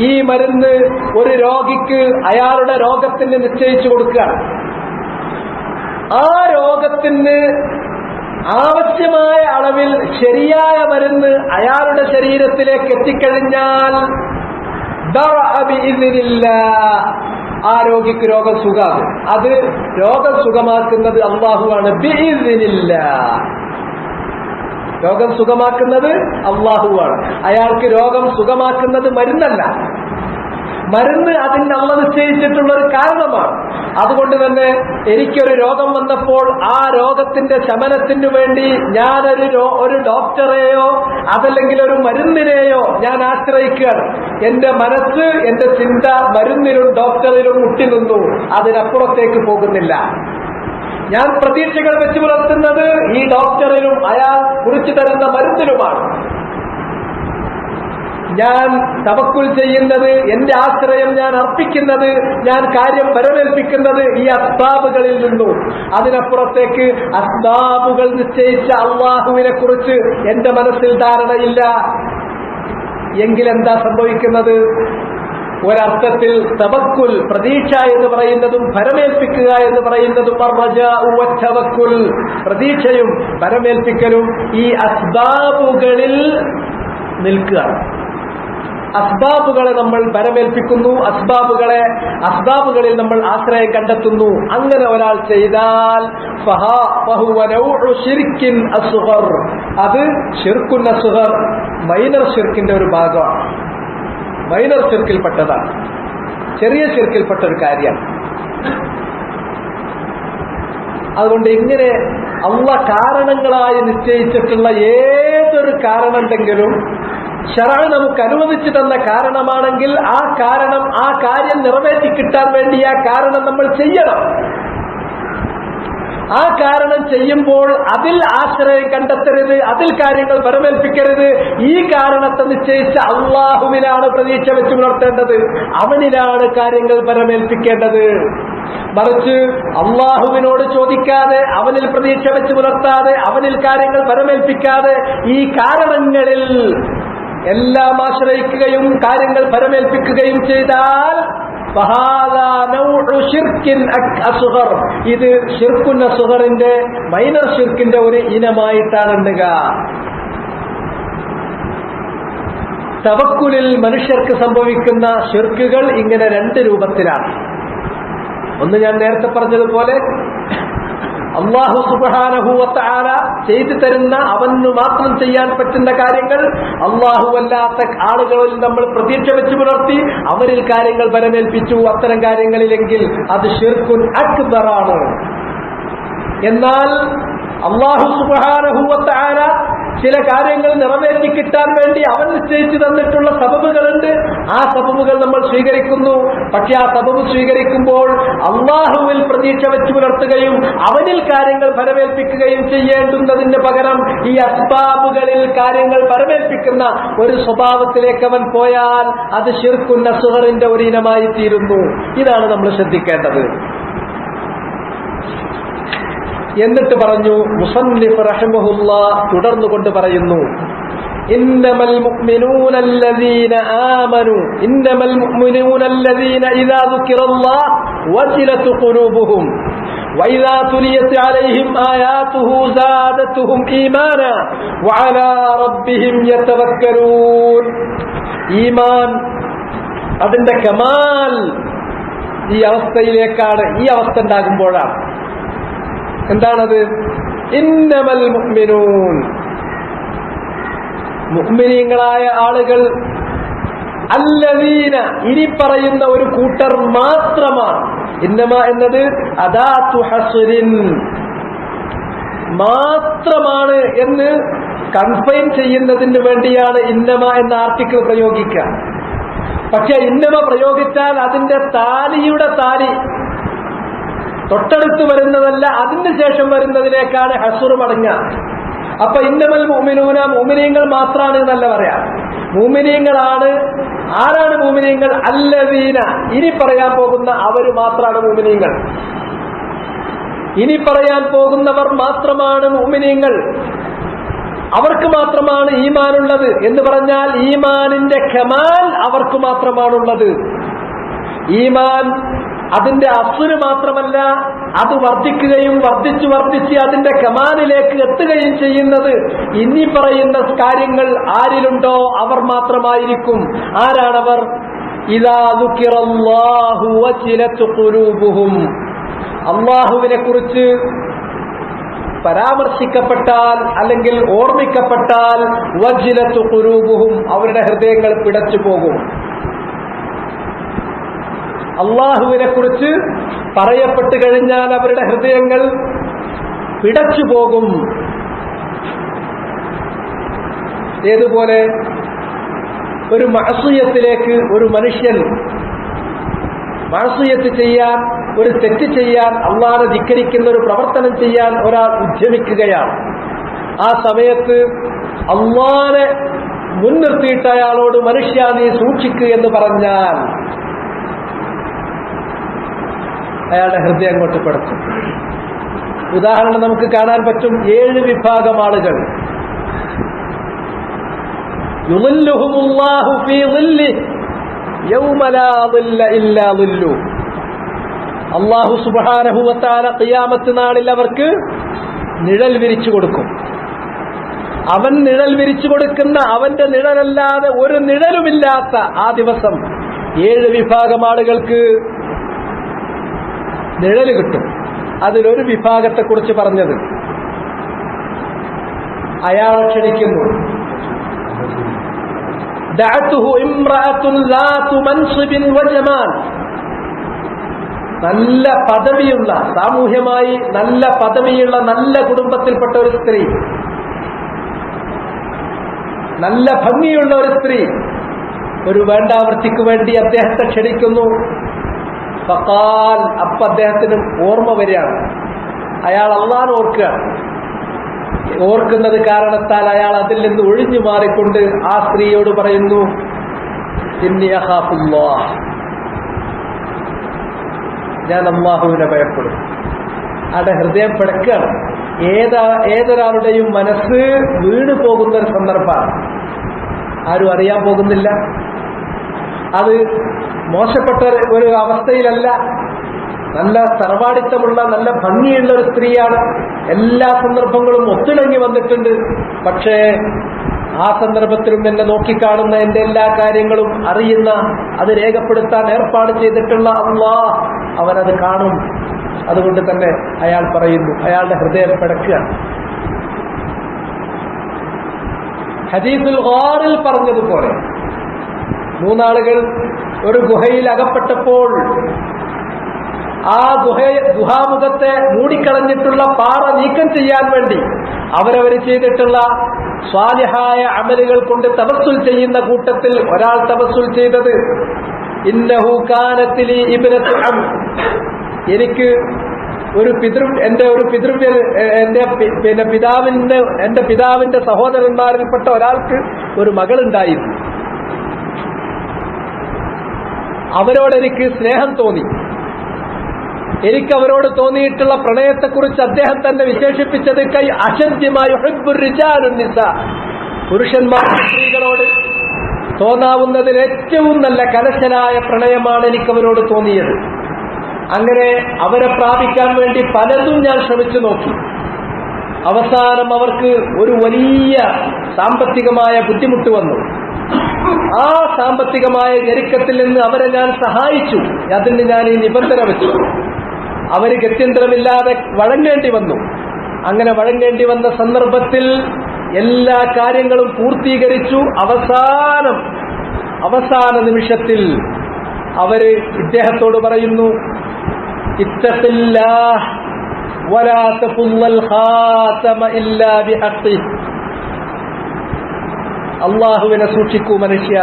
ഈ മരുന്ന് ഒരു രോഗിക്ക് അയാളുടെ രോഗത്തിന് നിശ്ചയിച്ചു കൊടുക്കുകയാണ്. ആ രോഗത്തിന് ആവശ്യമായ അളവിൽ ശരിയായ മരുന്ന് അയാളുടെ ശരീരത്തിലേക്ക് എത്തിക്കഴിഞ്ഞാൽ ആ രോഗിക്ക് രോഗം സുഖമാകും. അത് രോഗം സുഖമാക്കുന്നത് അല്ലാഹുവാണ്. രോഗം സുഖമാക്കുന്നത് അല്ലാഹുവാണ്. അയാൾക്ക് രോഗം സുഖമാക്കുന്നത് മരുന്നല്ല. മരുന്ന് അതിന് അള്ള നിശ്ചയിച്ചിട്ടുള്ള ഒരു കാരണമാണ്. അതുകൊണ്ട് തന്നെ എനിക്കൊരു രോഗം വന്നപ്പോൾ ആ രോഗത്തിന്റെ ശമനത്തിനു വേണ്ടി ഞാനൊരു ഡോക്ടറെയോ അതല്ലെങ്കിൽ ഒരു മരുന്നിനെയോ ഞാൻ ആശ്രയിക്കുകയാണ്. എന്റെ മനസ്സ്, എന്റെ ചിന്ത മരുന്നിലും ഡോക്ടറിലും മുട്ടിനിന്നു, അതിനപ്പുറത്തേക്ക് പോകുന്നില്ല. ഞാൻ പ്രതീക്ഷകൾ വെച്ച് പുലർത്തുന്നത് ഈ ഡോക്ടറിലും അയാൾ കുറിച്ചു തരുന്ന മരുന്നിലുമാണ്. ഞാൻ തവക്കുൽ ചെയ്യുന്നത്, എന്റെ ആശ്രയം ഞാൻ അർപ്പിക്കുന്നത്, ഞാൻ കാര്യം പരമേൽപ്പിക്കുന്നത് ഈ അസ്ബാബുകളിൽ നിന്നും. അതിനപ്പുറത്തേക്ക് അസ്ബാബുകൾ നിശ്ചയിച്ച അള്ളാഹുവിനെ കുറിച്ച് എന്റെ മനസ്സിൽ ധാരണയില്ല. എങ്കിലെന്താ സംഭവിക്കുന്നത്? ഒരർത്ഥത്തിൽ തവക്കുൽ, പ്രതീക്ഷ എന്ന് പറയുന്നതും പരമേൽപ്പിക്കുക എന്ന് പറയുന്നതും പ്രതീക്ഷയും പരമേൽപ്പിക്കലും ഈ അസ്ബാബുകളിൽ നിൽക്കുക. അസ്ബാബുകളെ നമ്മൾ പരമേൽപ്പിക്കുന്നു, അസ്ബാബുകളിൽ നമ്മൾ ആശ്രയം കണ്ടെത്തുന്നു. അങ്ങനെ ഒരാൾ ചെയ്താൽ അത് ശിർക്കുൻ അസ്ഗർ, മൈനർ ശിർക്കിന്റെ ഒരു ഭാഗമാണ്. മൈനർ ശിർക്കിൽപ്പെട്ടതാണ്, ചെറിയ ശിർക്കിൽപ്പെട്ട ഒരു കാര്യമാണ്. അതുകൊണ്ട് ഇങ്ങനെ അല്ലാഹ് കാരണങ്ങളായി നിശ്ചയിച്ചിട്ടുള്ള ഏതൊരു കാരണമുണ്ടെങ്കിലും ശറഅ് നമുക്ക് അനുവദിച്ചു തന്ന കാരണമാണെങ്കിൽ ആ കാര്യം നിറവേറ്റി കിട്ടാൻ വേണ്ടി ആ കാരണം നമ്മൾ ചെയ്യണം. ആ കാരണം ചെയ്യുമ്പോൾ അതിൽ ആശ്രയം കണ്ടെത്തരുത്, അതിൽ കാര്യങ്ങൾ പരമേൽപ്പിക്കരുത്. ഈ കാരണത്തെ നിശ്ചയിച്ച അള്ളാഹുവിനാണ് പ്രതീക്ഷ വെച്ച് പുലർത്തേണ്ടത്, അവനിലാണ് കാര്യങ്ങൾ പരമേൽപ്പിക്കേണ്ടത്. മറിച്ച് അള്ളാഹുവിനോട് ചോദിക്കാതെ, അവനിൽ പ്രതീക്ഷ വെച്ച് പുലർത്താതെ, അവനിൽ കാര്യങ്ങൾ പരമേൽപ്പിക്കാതെ ഈ കാരണങ്ങളിൽ എല്ലാം ആശ്രയിക്കുകയും കാര്യങ്ങൾ പരമേൽപ്പിക്കുകയും ചെയ്താൽ ഇത് ശിർക്കുൻ അസ്ഗറിന്റെ, മൈനർ ശിർക്കിന്റെ ഒരു ഇനമായിട്ടാണ് എണ്ണുക. തവക്കുലിൽ മനുഷ്യർക്ക് സംഭവിക്കുന്ന ശിർക്കുകൾ ഇങ്ങനെ രണ്ട് രൂപത്തിലാണ്. ഒന്ന് ഞാൻ നേരത്തെ പറഞ്ഞതുപോലെ അല്ലാഹു സുബ്ഹാനഹു വ തആല ചെയ്തു തരുന്ന, അവന് മാത്രം ചെയ്യാൻ പറ്റുന്ന കാര്യങ്ങൾ അല്ലാഹു അല്ലാത്ത ആളുകളിൽ നമ്മൾ പ്രതീക്ഷ വെച്ച് പുലർത്തി അവരിൽ കാര്യങ്ങൾ പരമേൽപ്പിച്ചു. അത്തരം കാര്യങ്ങളിലെങ്കിൽ അത് ശിർക്കുൻ അക്ബറാണ്. എന്നാൽ അല്ലാഹു സുബ്ഹാനഹു വ തആല ചില കാര്യങ്ങൾ നിറവേറ്റി കിട്ടാൻ വേണ്ടി അവൻ നിശ്ചയിച്ചു തന്നിട്ടുള്ള സബബുകളുണ്ട്. ആ സബബുകൾ നമ്മൾ സ്വീകരിക്കുന്നു. പക്ഷെ ആ സബബ് സ്വീകരിക്കുമ്പോൾ അള്ളാഹുവിൽ പ്രതീക്ഷ വെച്ചു പുലർത്തുകയും അവനിൽ കാര്യങ്ങൾ പരമേൽപ്പിക്കുകയും ചെയ്യേണ്ടുന്നതിന് പകരം ഈ അസ്ബാബുകളിൽ കാര്യങ്ങൾ പരമേൽപ്പിക്കുന്ന ഒരു സ്വഭാവത്തിലേക്ക് അവൻ പോയാൽ അത് ശിർക്കുൻ അസ്ഗറിന്റെ ഒരു ഇനമായി തീരുന്നു. ഇതാണ് നമ്മൾ ശ്രദ്ധിക്കേണ്ടത്. എന്നിട്ട് പറഞ്ഞു മുസന്നിഫ് റഹിമഹുല്ലാഹ് തുടർന്നുകൊണ്ട് പറയുന്നു, ഇന്നമൽ മുഅ്മിനൂനല്ലദീന ആമനു ഇന്നമൽ മുഅ്മിനൂനല്ലദീന ഇദാ ദുകിറല്ലാഹ് വജിലത് ഖുലൂബുഹും വഇദാ തുലിയത് അലൈഹിം ആയാതുഹു സാദതുഹും ഈമാനാ വഅലാ റബ്ബിഹിം യതവക്കലൂൻ. ഈമാൻ അതിന്റെ കമാൽ ഈ അവസ്ഥയിലേക്കാണ്, ഈ അവസ്ഥ ഉണ്ടാകുമ്പോഴാണ്. എന്താണത്? ഇന്നമൽ മുഅ്മിനൂൻ, മുഅ്മിനീങ്ങളായ ആളുകൾ, അല്ലദീന ഇനി പറയുന്ന ഒരു കൂട്ടർ മാത്രമാണ്. ഇന്നമ എന്നത് അദാതു ഹസ്രിൻ, മാത്രമാണ് എന്ന് കൺഫൈൻ ചെയ്യുന്നതിന് വേണ്ടിയാണ് ഇന്നമ എന്ന ആർട്ടിക്കിൾ പ്രയോഗിക്കുക. പക്ഷെ ഇന്നമ പ്രയോഗിച്ചാൽ അതിന്റെ താലിയുടെ താലി തൊട്ടടുത്ത് വരുന്നതല്ല, അതിന് ശേഷം വരുന്നതിനേക്കാണ് ഹസ്ർ മടങ്ങുക. അപ്പൊ ഇന്നമൽ മുഅ്മിനൂന, മുഅ്മിനീങ്ങൾ മാത്രമാണ് എന്നല്ല പറയാം, മുഅ്മിനീങ്ങളാണ്. ആരാണ് മുഅ്മിനീങ്ങൾ? അല്ലദീന, ഇനി പറയാൻ പോകുന്ന അവര് മാത്രമാണ് മുഅ്മിനീങ്ങൾ. ഇനി പറയാൻ പോകുന്നവർ മാത്രമാണ് മുഅ്മിനീങ്ങൾ, അവർക്ക് മാത്രമാണ് ഈമാനുള്ളത് എന്ന് പറഞ്ഞാൽ ഈമാനിന്റെ കമാൽ അവർക്ക് മാത്രമാണുള്ളത്. ഈമാൻ അതിന്റെ അസ്റ് മാത്രമല്ല, അത് വർദ്ധിക്കുകയും വർദ്ധിച്ച് അതിന്റെ കമാലിലേക്ക് എത്തുകയും ചെയ്യുന്നത് ഇനി പറയുന്ന കാര്യങ്ങൾ ആരിലുണ്ടോ അവർ മാത്രമായിരിക്കും. ആരാണവർ? ഇദാ ദുകിറല്ലാഹു വജിലത് ഖുലൂബുഹും, അല്ലാഹുവിനെ കുറിച്ച് പരാമർശിക്കപ്പെട്ടാൽ അല്ലെങ്കിൽ ഓർമ്മിക്കപ്പെട്ടാൽ വജിലത് ഖുലൂബുഹും, അവരുടെ ഹൃദയങ്ങൾ പിടച്ചു പോകും. അള്ളാഹുവിനെ കുറിച്ച് പറയപ്പെട്ടു കഴിഞ്ഞാൽ അവരുടെ ഹൃദയങ്ങൾ പിടച്ചു പോകും. ഏതുപോലെ? ഒരു മഅസിയത്തിലേക്ക് ഒരു മനുഷ്യൻ മഅസിയത്ത് ചെയ്യാൻ, ഒരു തെറ്റ് ചെയ്യാൻ, അള്ളാഹനെ ധിക്കരിക്കുന്ന ഒരു പ്രവർത്തനം ചെയ്യാൻ ഒരാൾ ഉദ്യമിക്കുകയാണ്. ആ സമയത്ത് അള്ളാഹനെ മുൻനിർത്തിയിട്ട് അയാളോട് മനുഷ്യ നീ സൂക്ഷിക്കുക എന്ന് പറഞ്ഞാൽ അയാളുടെ ഹൃദയം അങ്ങോട്ട് പിടച്ചു. ഉദാഹരണം നമുക്ക് കാണാൻ പറ്റും. 7 വിഭാഗം ആളുകൾ. യുളില്ലുഹുമുല്ലാഹു ഫീ ളില്ലിഹി യൗമ ലാ ളില്ല ഇല്ലാ ളില്ലു. അല്ലാഹു സുബ്ഹാനഹു വ തആല ഖിയാമത്ത് നാളിൽ അവർക്ക് നിഴൽ വിരിച്ചു കൊടുക്കും. അവൻ നിഴൽ വിരിച്ചു കൊടുക്കുന്ന, അവന്റെ നിഴലല്ലാതെ ഒരു നിഴലുമില്ലാത്ത ആ ദിവസം 7 വിഭാഗം ആളുകൾക്ക് നിഴല് കിട്ടും. അതിലൊരു വിഭാഗത്തെക്കുറിച്ച് പറഞ്ഞത്, അയാൾ ക്ഷണിക്കുന്നു, ദഅതുഹു ഇംറഅത്തുൻ ദാതു മൻസിബിൻ വജമാൽ, നല്ല പദവിയുള്ള, സാമൂഹ്യമായി നല്ല പദവിയുള്ള, നല്ല കുടുംബത്തിൽപ്പെട്ട ഒരു സ്ത്രീ, നല്ല ഭംഗിയുള്ള ഒരു സ്ത്രീ ഒരു വേണ്ടാവൃത്തിക്ക് വേണ്ടി അദ്ദേഹത്തെ ക്ഷണിക്കുന്നു. ഫഖാൽ, അപ്പൊ അദ്ദേഹത്തിന് ഓർമ്മ വരികയാണ്, അയാൾ അല്ലാഹനെ ഓർക്കുകയാണ്. ഓർക്കുന്നത് കാരണത്താൽ അയാൾ അതിൽ നിന്ന് ഒഴിഞ്ഞു മാറിക്കൊണ്ട് ആ സ്ത്രീയോട് പറയുന്നു, ഇന്നി അഖാഫുല്ലാഹ്, ഞാൻ അല്ലാഹുവിനെ ഭയപ്പെടും. അവിടെ ഹൃദയം പിടക്കുകയാണ്. ഏതൊരാളുടെയും മനസ്സ് വീണു പോകുന്ന ഒരു സന്ദർഭമാണ്. ആരും അറിയാൻ പോകുന്നില്ല. അത് മോശപ്പെട്ട ഒരു അവസ്ഥയിലല്ല, നല്ല തറവാടിത്തമുള്ള, നല്ല ഭംഗിയുള്ള ഒരു സ്ത്രീയാണ്. എല്ലാ സന്ദർഭങ്ങളും ഒത്തിണങ്ങി വന്നിട്ടുണ്ട്. പക്ഷേ ആ സന്ദർഭത്തിലും എന്നെ നോക്കിക്കാണുന്ന, എന്റെ എല്ലാ കാര്യങ്ങളും അറിയുന്ന, അത് രേഖപ്പെടുത്താൻ ഏർപ്പാട് ചെയ്തിട്ടുള്ള അല്ലാഹ് അവനത് കാണും. അതുകൊണ്ട് തന്നെ അയാൾ പറയുന്നു, അയാളുടെ ഹൃദയം പിടക്കുകയാണ്. ഹദീസുൽ ഗാറിൽ പറഞ്ഞതുപോലെ 3 ആളുകൾ ഒരു ഗുഹയിൽ അകപ്പെട്ടപ്പോൾ ആ ഗുഹാമുഖത്തെ മൂടിക്കളഞ്ഞിട്ടുള്ള പാറ നീക്കം ചെയ്യാൻ വേണ്ടി അവരവർ ചെയ്തിട്ടുള്ള സ്വാലിഹായ അമലുകൾ കൊണ്ട് തവസ്സുൽ ചെയ്യുന്ന കൂട്ടത്തിൽ ഒരാൾ തവസ്സുൽ ചെയ്തത്, ഇന്നഹു കാനത് ലി ഇബ്നത്തു അം, എനിക്ക് എന്റെ പിതാവിന്റെ സഹോദരന്മാരിൽപ്പെട്ട ഒരാൾക്ക് ഒരു മകളുണ്ടായിരുന്നു. അവരോടെനിക്ക് സ്നേഹം തോന്നി. എനിക്ക് അവരോട് തോന്നിയിട്ടുള്ള പ്രണയത്തെക്കുറിച്ച് അദ്ദേഹം തന്നെ വിശേഷിപ്പിച്ചത് കൈ അശദ്യമായ പുരുഷന്മാർ സ്ത്രീകളോട് തോന്നാവുന്നതിൽ ഏറ്റവും നല്ല കലശലായ പ്രണയമാണ് എനിക്ക് അവരോട് തോന്നിയത്. അങ്ങനെ അവരെ പ്രാപിക്കാൻ വേണ്ടി പലതും ഞാൻ ശ്രമിച്ചു നോക്കി. അവസാനം അവർക്ക് ഒരു വലിയ സാമ്പത്തികമായ ബുദ്ധിമുട്ട് വന്നു. ആ സാമ്പത്തികമായ ഞെരുക്കത്തിൽ നിന്ന് അവരെ ഞാൻ സഹായിച്ചു. അതിന് ഞാൻ ഈ നിബന്ധന വെച്ചു. അവര് ഗത്യന്തരമില്ലാതെ വഴങ്ങേണ്ടി വന്നു. അങ്ങനെ വഴങ്ങേണ്ടി വന്ന സന്ദർഭത്തിൽ എല്ലാ കാര്യങ്ങളും പൂർത്തീകരിച്ചു. അവസാന നിമിഷത്തിൽ അവര് ഇദ്ദേഹത്തോട് പറയുന്നു, ഇത്തഖില്ലാഹ് വലാ തഫുല്ലൽ ഖാതമ ഇല്ലാ ബിഹഖ്ഖി. അല്ലാഹുവിനെ സൂക്ഷിക്കൂ മനുഷ്യ,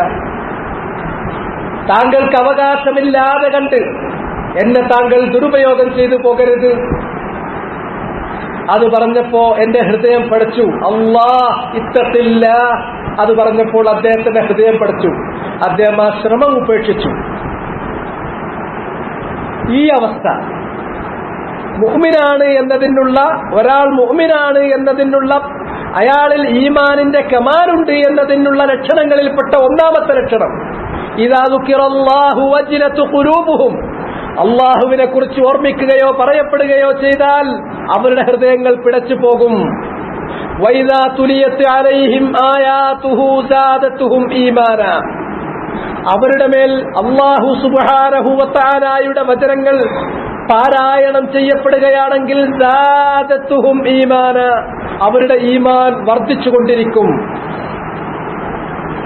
താങ്കൾക്ക് അവകാശമില്ലാതെ കണ്ട് എന്നെ താങ്കൾ ദുരുപയോഗം ചെയ്തു പോകരുത്. അത് പറഞ്ഞപ്പോ എന്റെ ഹൃദയം പടച്ചു. അല്ലാഹ് ഇത്തഖില്ലാഹ് അത് പറഞ്ഞപ്പോൾ അദ്ദേഹത്തിന്റെ ഹൃദയം പടച്ചു. അദ്ദേഹം ആ ശ്രമം ഉപേക്ഷിച്ചു. ഈ അവസ്ഥ മുഅ്മിനാണ് എന്നതിനുള്ള, ഒരാൾ മുഅ്മിനാണ് എന്നതിനുള്ള, അയാളിൽ ഈമാനിന്റെ കമാലുണ്ട് എന്നതിനുള്ള ലക്ഷണങ്ങളിൽപ്പെട്ട ഒന്നാമത്തെ ലക്ഷണം, ഇദാ ദുക്കിറല്ലാഹു വജിലതു ഖുലൂബുഹും, അള്ളാഹുവിനെ കുറിച്ച് ഓർമ്മിക്കുകയോ പറയപ്പെടുകയോ ചെയ്താൽ അവരുടെ ഹൃദയങ്ങൾ പിടച്ചു പോകും. വൈദാ തുലിയത് അലൈഹിം ആയാതുഹു സാദതുഹും ഈമാന, അവരുടെ മേൽ അല്ലാഹു സുബ്ഹാനഹു വ തആലയുടെ വചനങ്ങൾ പാരായണം ചെയ്യപ്പെടുകയാണെങ്കിൽ സാദതുഹും ഈമാന, അവരുടെ ഈമാൻ വർദ്ധിച്ചുകൊണ്ടിരിക്കും.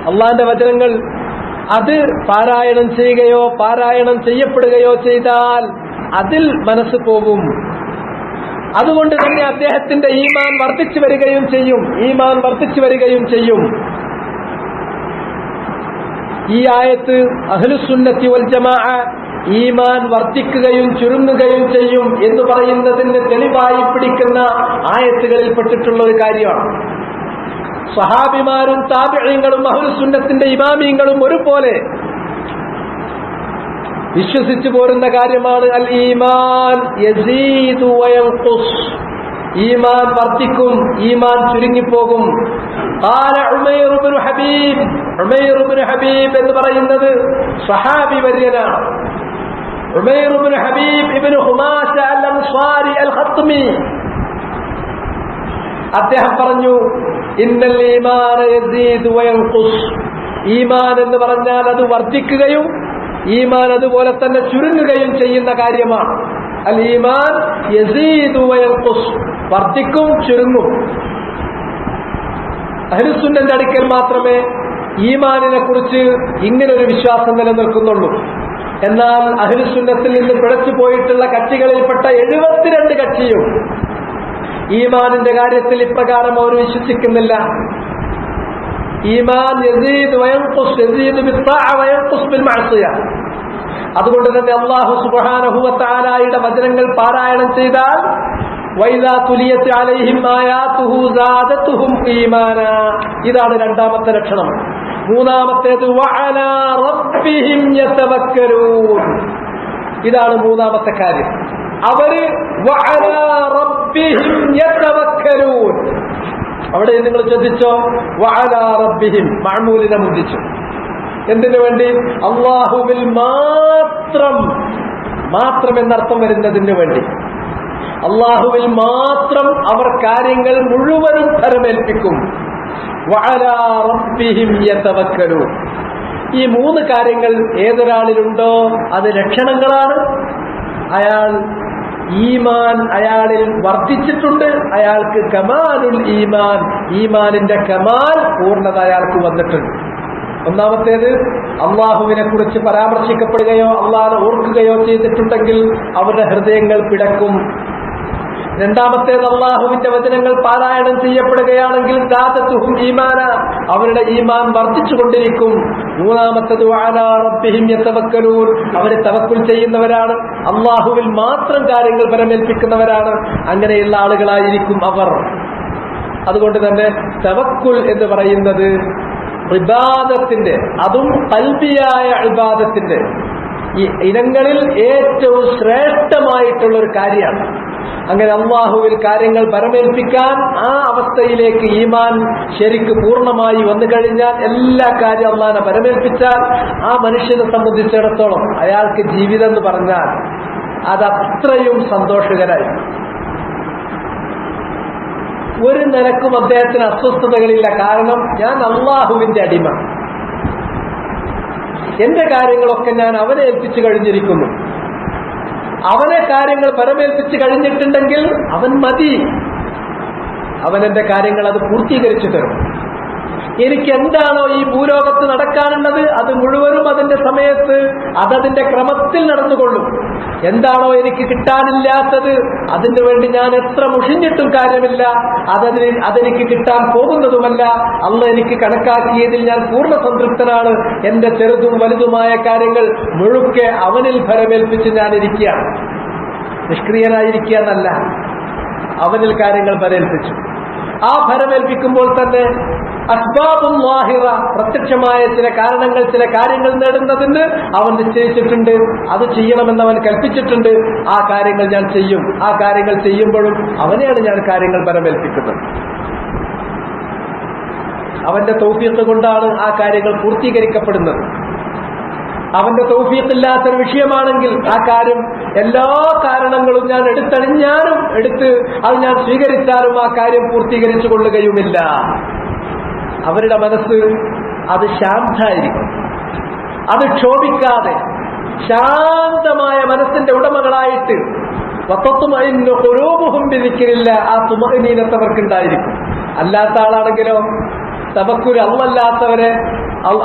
അള്ളാന്റെ വചനങ്ങൾ അത് പാരായണം ചെയ്യുകയോ പാരായണം ചെയ്യപ്പെടുകയോ ചെയ്താൽ അതിൽ മനസ്സ് പോകും. അതുകൊണ്ട് തന്നെ അദ്ദേഹത്തിന്റെ ഈമാൻ വർദ്ധിച്ചു വരികയും ചെയ്യും. ഈ ആയത്ത് അഹ്ലുസുന്നത്തി വൽ ജമാഅ ഈമാൻ വർദ്ധിക്കുകയും ചുരുങ്ങുകയും ചെയ്യും എന്ന് പറയുന്നതിന് തെളിവായി പിടിക്കുന്ന ആയത്തുകളിൽ പെട്ടിട്ടുള്ള ഒരു കാര്യമാണ്. സ്വഹാബിമാരും താബിഈങ്ങളും അഹ്ലുസുന്നത്തിന്റെ ഇമാമീങ്ങളും ഒരുപോലെ വിശ്വസിച്ചു പോരുന്ന കാര്യമാണ് അൽ ഈമാൻ യസീദു വയൻഖുസ്, ഈമാൻ വർദ്ധിക്കും, ഈമാൻ ചുരുങ്ങിപ്പോകും. ഖാല ഉമൈർ ഇബ്നു ഹബീബ് എന്ന് പറയുന്നത് സ്വഹാബി വര്യനാണ്. ഉമൈർ ഇബ്നു ഹബീബ് ഇബ്നു ഹുമാസ അൽ അൻസാരി അൽ ഖത്മി, അദ്ദേഹം പറഞ്ഞു, ഇന്നൽ ഈമാന യസീദു വയൻഖുസ്, ഈമാൻ എന്ന് പറഞ്ഞാൽ അത് വർദ്ധിക്കുകയും ഈമാൻ അതുപോലെ തന്നെ ചുരുങ്ങുകയും ചെയ്യുന്ന കാര്യമാണ്. അൽ ഈമാൻ യസീദു വയൻഖുസ്, വർദ്ധിക്കും ചുരുങ്ങും. അഹ്ലുസുന്നത്തിന്റെ അടുക്കൽ മാത്രമേ ഈമാനിനെ കുറിച്ച് ഇങ്ങനൊരു വിശ്വാസം നിലനിൽക്കുന്നുള്ളൂ. എന്നാൽ അഹ്ലുസുന്നത്തിൽ നിന്ന് പിഴച്ചു പോയിട്ടുള്ള കക്ഷികളിൽപ്പെട്ട 72 കക്ഷിയും ഈമാനിന്റെ കാര്യത്തിൽ ഇപ്രകാരം അവർ വിശ്വസിക്കുന്നില്ല. ഈമാൻ യസീദ് വയൻഖുസ്, യസീദ് ബിത്ത്വാഅ വയൻഖുസ് ബിൽ മഅസിയ. അതുകൊണ്ട് തന്നെ അല്ലാഹു സുബ്ഹാനഹു വ തആലയുടെ വചനങ്ങൾ പാരായണം ചെയ്താൽ വൈദാ തുലിയത് അലൈഹിം ആയാതുഹു സാദതുഹും ഈമാന, ഇതാണ് രണ്ടാമത്തെ ലക്ഷണം. മൂന്നാമത്തേത് വഅലാ റബ്ബിഹിം യതവക്കലൂൻ, ഇതാണ് മൂന്നാമത്തെ കാര്യം. അവര് വഅലാ റബ്ബിഹിം യതവക്കലൂൻ, അവിടെ നിങ്ങൾ ശ്രദ്ധിച്ചോ, വഅലാ റബ്ബിഹിം മഅമൂലിനെ മുദ്ദിച്ചു. എന്തിനു വേണ്ടി? അല്ലാഹുവിൽ മാത്രം എന്നർത്ഥം വരുന്നതിന് വേണ്ടി. അല്ലാഹുവിൽ മാത്രം അവർ കാര്യങ്ങൾ മുഴുവനും ഫലമേൽപ്പിക്കും. വഅലാ റബ്ബിഹിം യതവക്കലൂൻ, ഈ 3 കാര്യങ്ങൾ ഏതൊരാളിലുണ്ടോ അത് ലക്ഷണങ്ങളാണ്. അയാൾ ഈമാൻ അയാളിൽ വർദ്ധിച്ചിട്ടുണ്ട്, അയാൾക്ക് കമാലുൽ ഈമാൻ, ഈമാനിന്റെ കമാൽ പൂർണ്ണത അയാൾക്ക് വന്നിട്ടുണ്ട്. ഒന്നാമത്തേത്, അള്ളാഹുവിനെ കുറിച്ച് പരാമർശിക്കപ്പെടുകയോ അള്ളാഹനെ ഓർക്കുകയോ ചെയ്തിട്ടുണ്ടെങ്കിൽ അവരുടെ ഹൃദയങ്ങൾ പിടക്കും. രണ്ടാമത്തേത്, അള്ളാഹുവിന്റെ വചനങ്ങൾ പാരായണം ചെയ്യപ്പെടുകയാണെങ്കിൽ സാദതുഹും ഈമാന, അവരുടെ ഈമാൻ വർദ്ധിച്ചുകൊണ്ടിരിക്കും. മൂന്നാമത്തേത്, വഅലാ റബ്ബിഹിം യതവക്കലൂൻ, അവരെ തവക്കുൽ ചെയ്യുന്നവരാണ്, അള്ളാഹുവിൽ മാത്രം കാര്യങ്ങൾ പരമേൽപ്പിക്കുന്നവരാണ്. അങ്ങനെയുള്ള ആളുകളായിരിക്കും അവർ. അതുകൊണ്ട് തന്നെ തവക്കുൽ എന്ന് പറയുന്നത് ഇബാദത്തിന്റെ, അതും ഖൽബിയായ ഇബാദത്തിന്റെ, ഈ ഇനങ്ങളിൽ ഏറ്റവും ശ്രേഷ്ഠമായിട്ടുള്ള ഒരു കാര്യമാണ്. അങ്ങനെ അള്ളാഹുവിൽ കാര്യങ്ങൾ പരമേൽപ്പിക്കാൻ ആ അവസ്ഥയിലേക്ക് ഈമാൻ ശരിക്ക് പൂർണ്ണമായി വന്നു കഴിഞ്ഞാൽ, എല്ലാ കാര്യം അള്ളാഹിനെ പരമേൽപ്പിച്ചാൽ ആ മനുഷ്യനെ സംബന്ധിച്ചിടത്തോളം അയാൾക്ക് ജീവിതം എന്ന് പറഞ്ഞാൽ അതത്രയും സന്തോഷകരായി. ഒരു നിലക്കും അദ്ദേഹത്തിന് അസ്വസ്ഥതകളില്ല. കാരണം ഞാൻ അള്ളാഹുവിന്റെ അടിമ, എന്റെ കാര്യങ്ങളൊക്കെ ഞാൻ അവനെ ഏൽപ്പിച്ചു കഴിഞ്ഞിരിക്കുന്നു. അവനെ കാര്യങ്ങൾ പരമേൽപ്പിച്ച് കഴിഞ്ഞിട്ടുണ്ടെങ്കിൽ അവൻ മതി, അവൻ എന്റെ കാര്യങ്ങൾ അത് പൂർത്തീകരിച്ചു തരും. എനിക്ക് എന്താണോ ഈ ഭൂലോകത്ത് നടക്കാനുള്ളത് അത് മുഴുവനും അതിന്റെ സമയത്ത് അതതിന്റെ ക്രമത്തിൽ നടന്നുകൊള്ളും. എന്താണോ എനിക്ക് കിട്ടാനില്ലാത്തത് അതിനു വേണ്ടി ഞാൻ എത്ര മുഷിഞ്ഞിട്ടും കാര്യമില്ല, അതെനിക്ക് കിട്ടാൻ പോകുന്നതുമല്ല. അള്ളാഹ് എനിക്ക് കണക്കാക്കിയതിൽ ഞാൻ പൂർണ്ണ സംതൃപ്തനാണ്. എന്റെ ചെറുതും വലുതുമായ കാര്യങ്ങൾ മുഴുക്കെ അവനിൽ ഫലമേൽപ്പിച്ച് ഞാൻ ഇരിക്കുകയാണ്. നിഷ്ക്രിയനായിരിക്കുക എന്നല്ല, അവനിൽ കാര്യങ്ങൾ ഫലമേൽപ്പിച്ചു. ആ ഫലമേൽപ്പിക്കുമ്പോൾ തന്നെ അസ്ബാബുൽ ലാഹിറ, പ്രത്യക്ഷമായ ചില കാരണങ്ങൾ, ചില കാര്യങ്ങൾ നേടുന്നതിന് അവൻ നിശ്ചയിച്ചിട്ടുണ്ട്. അത് ചെയ്യണമെന്ന് അവൻ കൽപ്പിച്ചിട്ടുണ്ട്. ആ കാര്യങ്ങൾ ഞാൻ ചെയ്യും. ആ കാര്യങ്ങൾ ചെയ്യുമ്പോഴും അവനെയാണ് ഞാൻ കാര്യങ്ങൾ പരമേൽപ്പിക്കുന്നത്. അവന്റെ തൗഫീഖ് കൊണ്ടാണ് ആ കാര്യങ്ങൾ പൂർത്തീകരിക്കപ്പെടുന്നത്. അവന്റെ തൗഫീഖില്ലാത്തൊരു വിഷയമാണെങ്കിൽ ആ കാര്യം എല്ലാ കാരണങ്ങളും ഞാൻ എടുത്തണിഞ്ഞാലും അത് ഞാൻ സ്വീകരിച്ചാലും ആ കാര്യം പൂർത്തീകരിച്ചു കൊള്ളുകയുമില്ല. അവരുടെ മനസ്സ് അത് ശാന്തമായിരിക്കും, അത് ക്ഷോഭിക്കാതെ ശാന്തമായ മനസ്സിന്റെ ഉടമകളായിട്ട് ആ തുമഅനീനത്തവർക്കുണ്ടായിരിക്കും. അല്ലാത്ത ആളാണെങ്കിലോ തവക്കുൽ, അല്ലാത്തവരെ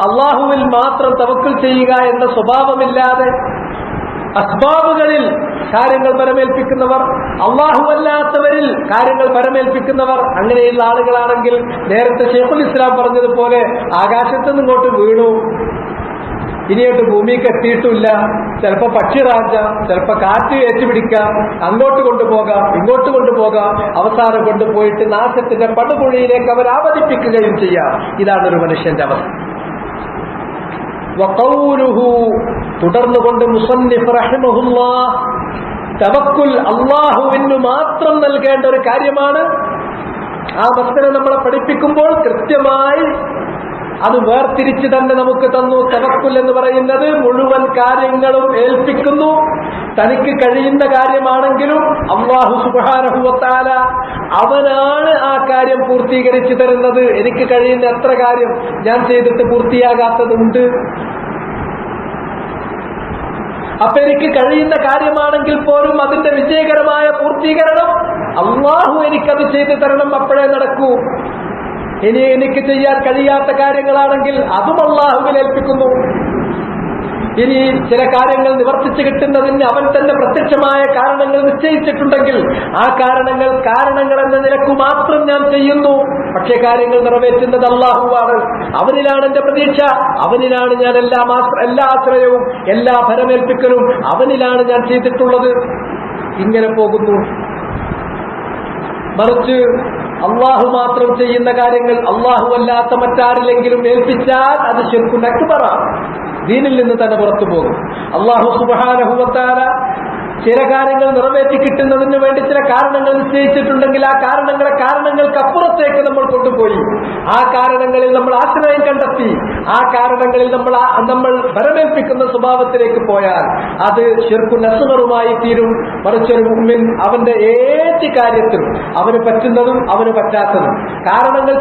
അള്ളാഹുവിൽ മാത്രം തവക്കുൽ ചെയ്യുക എന്ന സ്വഭാവമില്ലാതെ അസ്ബാബുകളിൽ കാര്യങ്ങൾ പരമേൽപ്പിക്കുന്നവർ, അല്ലാത്തവരിൽ കാര്യങ്ങൾ പരമേൽപ്പിക്കുന്നവർ, അങ്ങനെയുള്ള ആളുകളാണെങ്കിൽ നേരത്തെ ശൈഖുൽ ഇസ്ലാം പറഞ്ഞതുപോലെ ആകാശത്തുനിന്ന് ഇങ്ങോട്ട് വീണു, ഇനിയോട്ട് ഭൂമിക്ക് എത്തിയിട്ടില്ല, ചിലപ്പോ പക്ഷിറാഞ്ചാം, ചിലപ്പോ കാറ്റ് ഏറ്റുപിടിക്കാം, അങ്ങോട്ട് കൊണ്ടുപോകാം, ഇങ്ങോട്ട് കൊണ്ടുപോകാം, അവസാനം കൊണ്ടുപോയിട്ട് നാശത്തിന്റെ പടുകുഴിയിലേക്ക് അവർ ആവതിപ്പിക്കുകയും ചെയ്യാം. ഇതാണ് ഒരു മനുഷ്യന്റെ അവസ്ഥ. വഖൗലുഹു, തുടർന്നുകൊണ്ട് മുസന്നിഫ് റഹിമഹുല്ലാഹ് തവക്കുൽ അല്ലാഹുവിന് മാത്രം നൽകേണ്ട ഒരു കാര്യമാണ്. ആ മസ്അല നമ്മളെ പഠിപ്പിക്കുമ്പോൾ കൃത്യമായി അത് വേർതിരിച്ച് തന്നെ നമുക്ക് തന്നു. തവക്കുൽ എന്ന് പറയുന്നത് മുഴുവൻ കാര്യങ്ങളും ഏൽപ്പിക്കുന്നു. തനിക്ക് കഴിയുന്ന കാര്യമാണെങ്കിലും അല്ലാഹു സുബ്ഹാനഹു വ തആല അവനാണ് ആ കാര്യം പൂർത്തീകരിച്ചു തരുന്നത്. എനിക്ക് കഴിയുന്ന എത്ര കാര്യം ഞാൻ ചെയ്തിട്ട് പൂർത്തിയാകാത്തതുണ്ട്. അപ്പൊ എനിക്ക് കഴിയുന്ന കാര്യമാണെങ്കിൽ പോലും അതിന്റെ വിജയകരമായ പൂർത്തീകരണം അല്ലാഹു എനിക്കത് ചെയ്തു തരണം, അപ്പോഴേ നടക്കൂ. ഇനി എനിക്ക് ചെയ്യാൻ കഴിയാത്ത കാര്യങ്ങളാണെങ്കിൽ അതും അല്ലാഹുവിൽ ഏൽപ്പിക്കുന്നു. ഇനി ചില കാര്യങ്ങൾ നിവർത്തിച്ചു കിട്ടുന്നതിന് അവൻ തന്നെ പ്രത്യക്ഷമായ കാരണങ്ങൾ നിശ്ചയിച്ചിട്ടുണ്ടെങ്കിൽ ആ കാരണങ്ങൾ എന്ന നിലക്ക് മാത്രം ഞാൻ ചെയ്യുന്നു. പക്ഷേ കാര്യങ്ങൾ നിറവേറ്റുന്നത് അല്ലാഹുവാണ്. അവനിലാണ് എന്റെ പ്രതീക്ഷ, അവനിലാണ് ഞാൻ എല്ലാ ആശ്രയവും, എല്ലാ ഫലമേൽപ്പിക്കലും അവനിലാണ് ഞാൻ ചെയ്തിട്ടുള്ളത്. ഇങ്ങനെ പോകുന്നു. മറിച്ച് അള്ളാഹു മാത്രം ചെയ്യുന്ന കാര്യങ്ങൾ അള്ളാഹു അല്ലാത്ത മറ്റാരിലെങ്കിലും ഏൽപ്പിച്ചാൽ അത് ശിർക്കുൻ അക്ബറാണ്, ദീനിൽ നിന്ന് തന്നെ പുറത്തു പോകും. അള്ളാഹു സുബ്ഹാനഹു വ തആല ചില കാര്യങ്ങൾ നിറവേറ്റി കിട്ടുന്നതിന് വേണ്ടി ചില കാരണങ്ങൾ നിശ്ചയിച്ചിട്ടുണ്ടെങ്കിൽ ആ കാരണങ്ങൾക്ക് അപ്പുറത്തേക്ക് നമ്മൾ കൊണ്ടുപോയി ആ കാരണങ്ങളിൽ നമ്മൾ ആശ്രയം കണ്ടെത്തി ആ കാരണങ്ങളിൽ നമ്മൾ ഭരമേൽപ്പിക്കുന്ന സ്വഭാവത്തിലേക്ക് പോയാൽ അത് ശിർക്കുൻ അസ്ഗറുമായി തീരും. മറിച്ചൊരു മുഅ്മിൻ അവന്റെ ഏത് കാര്യത്തിലും അവന് പറ്റുന്നതും അവന് പറ്റാത്തതും കാരണങ്ങൾ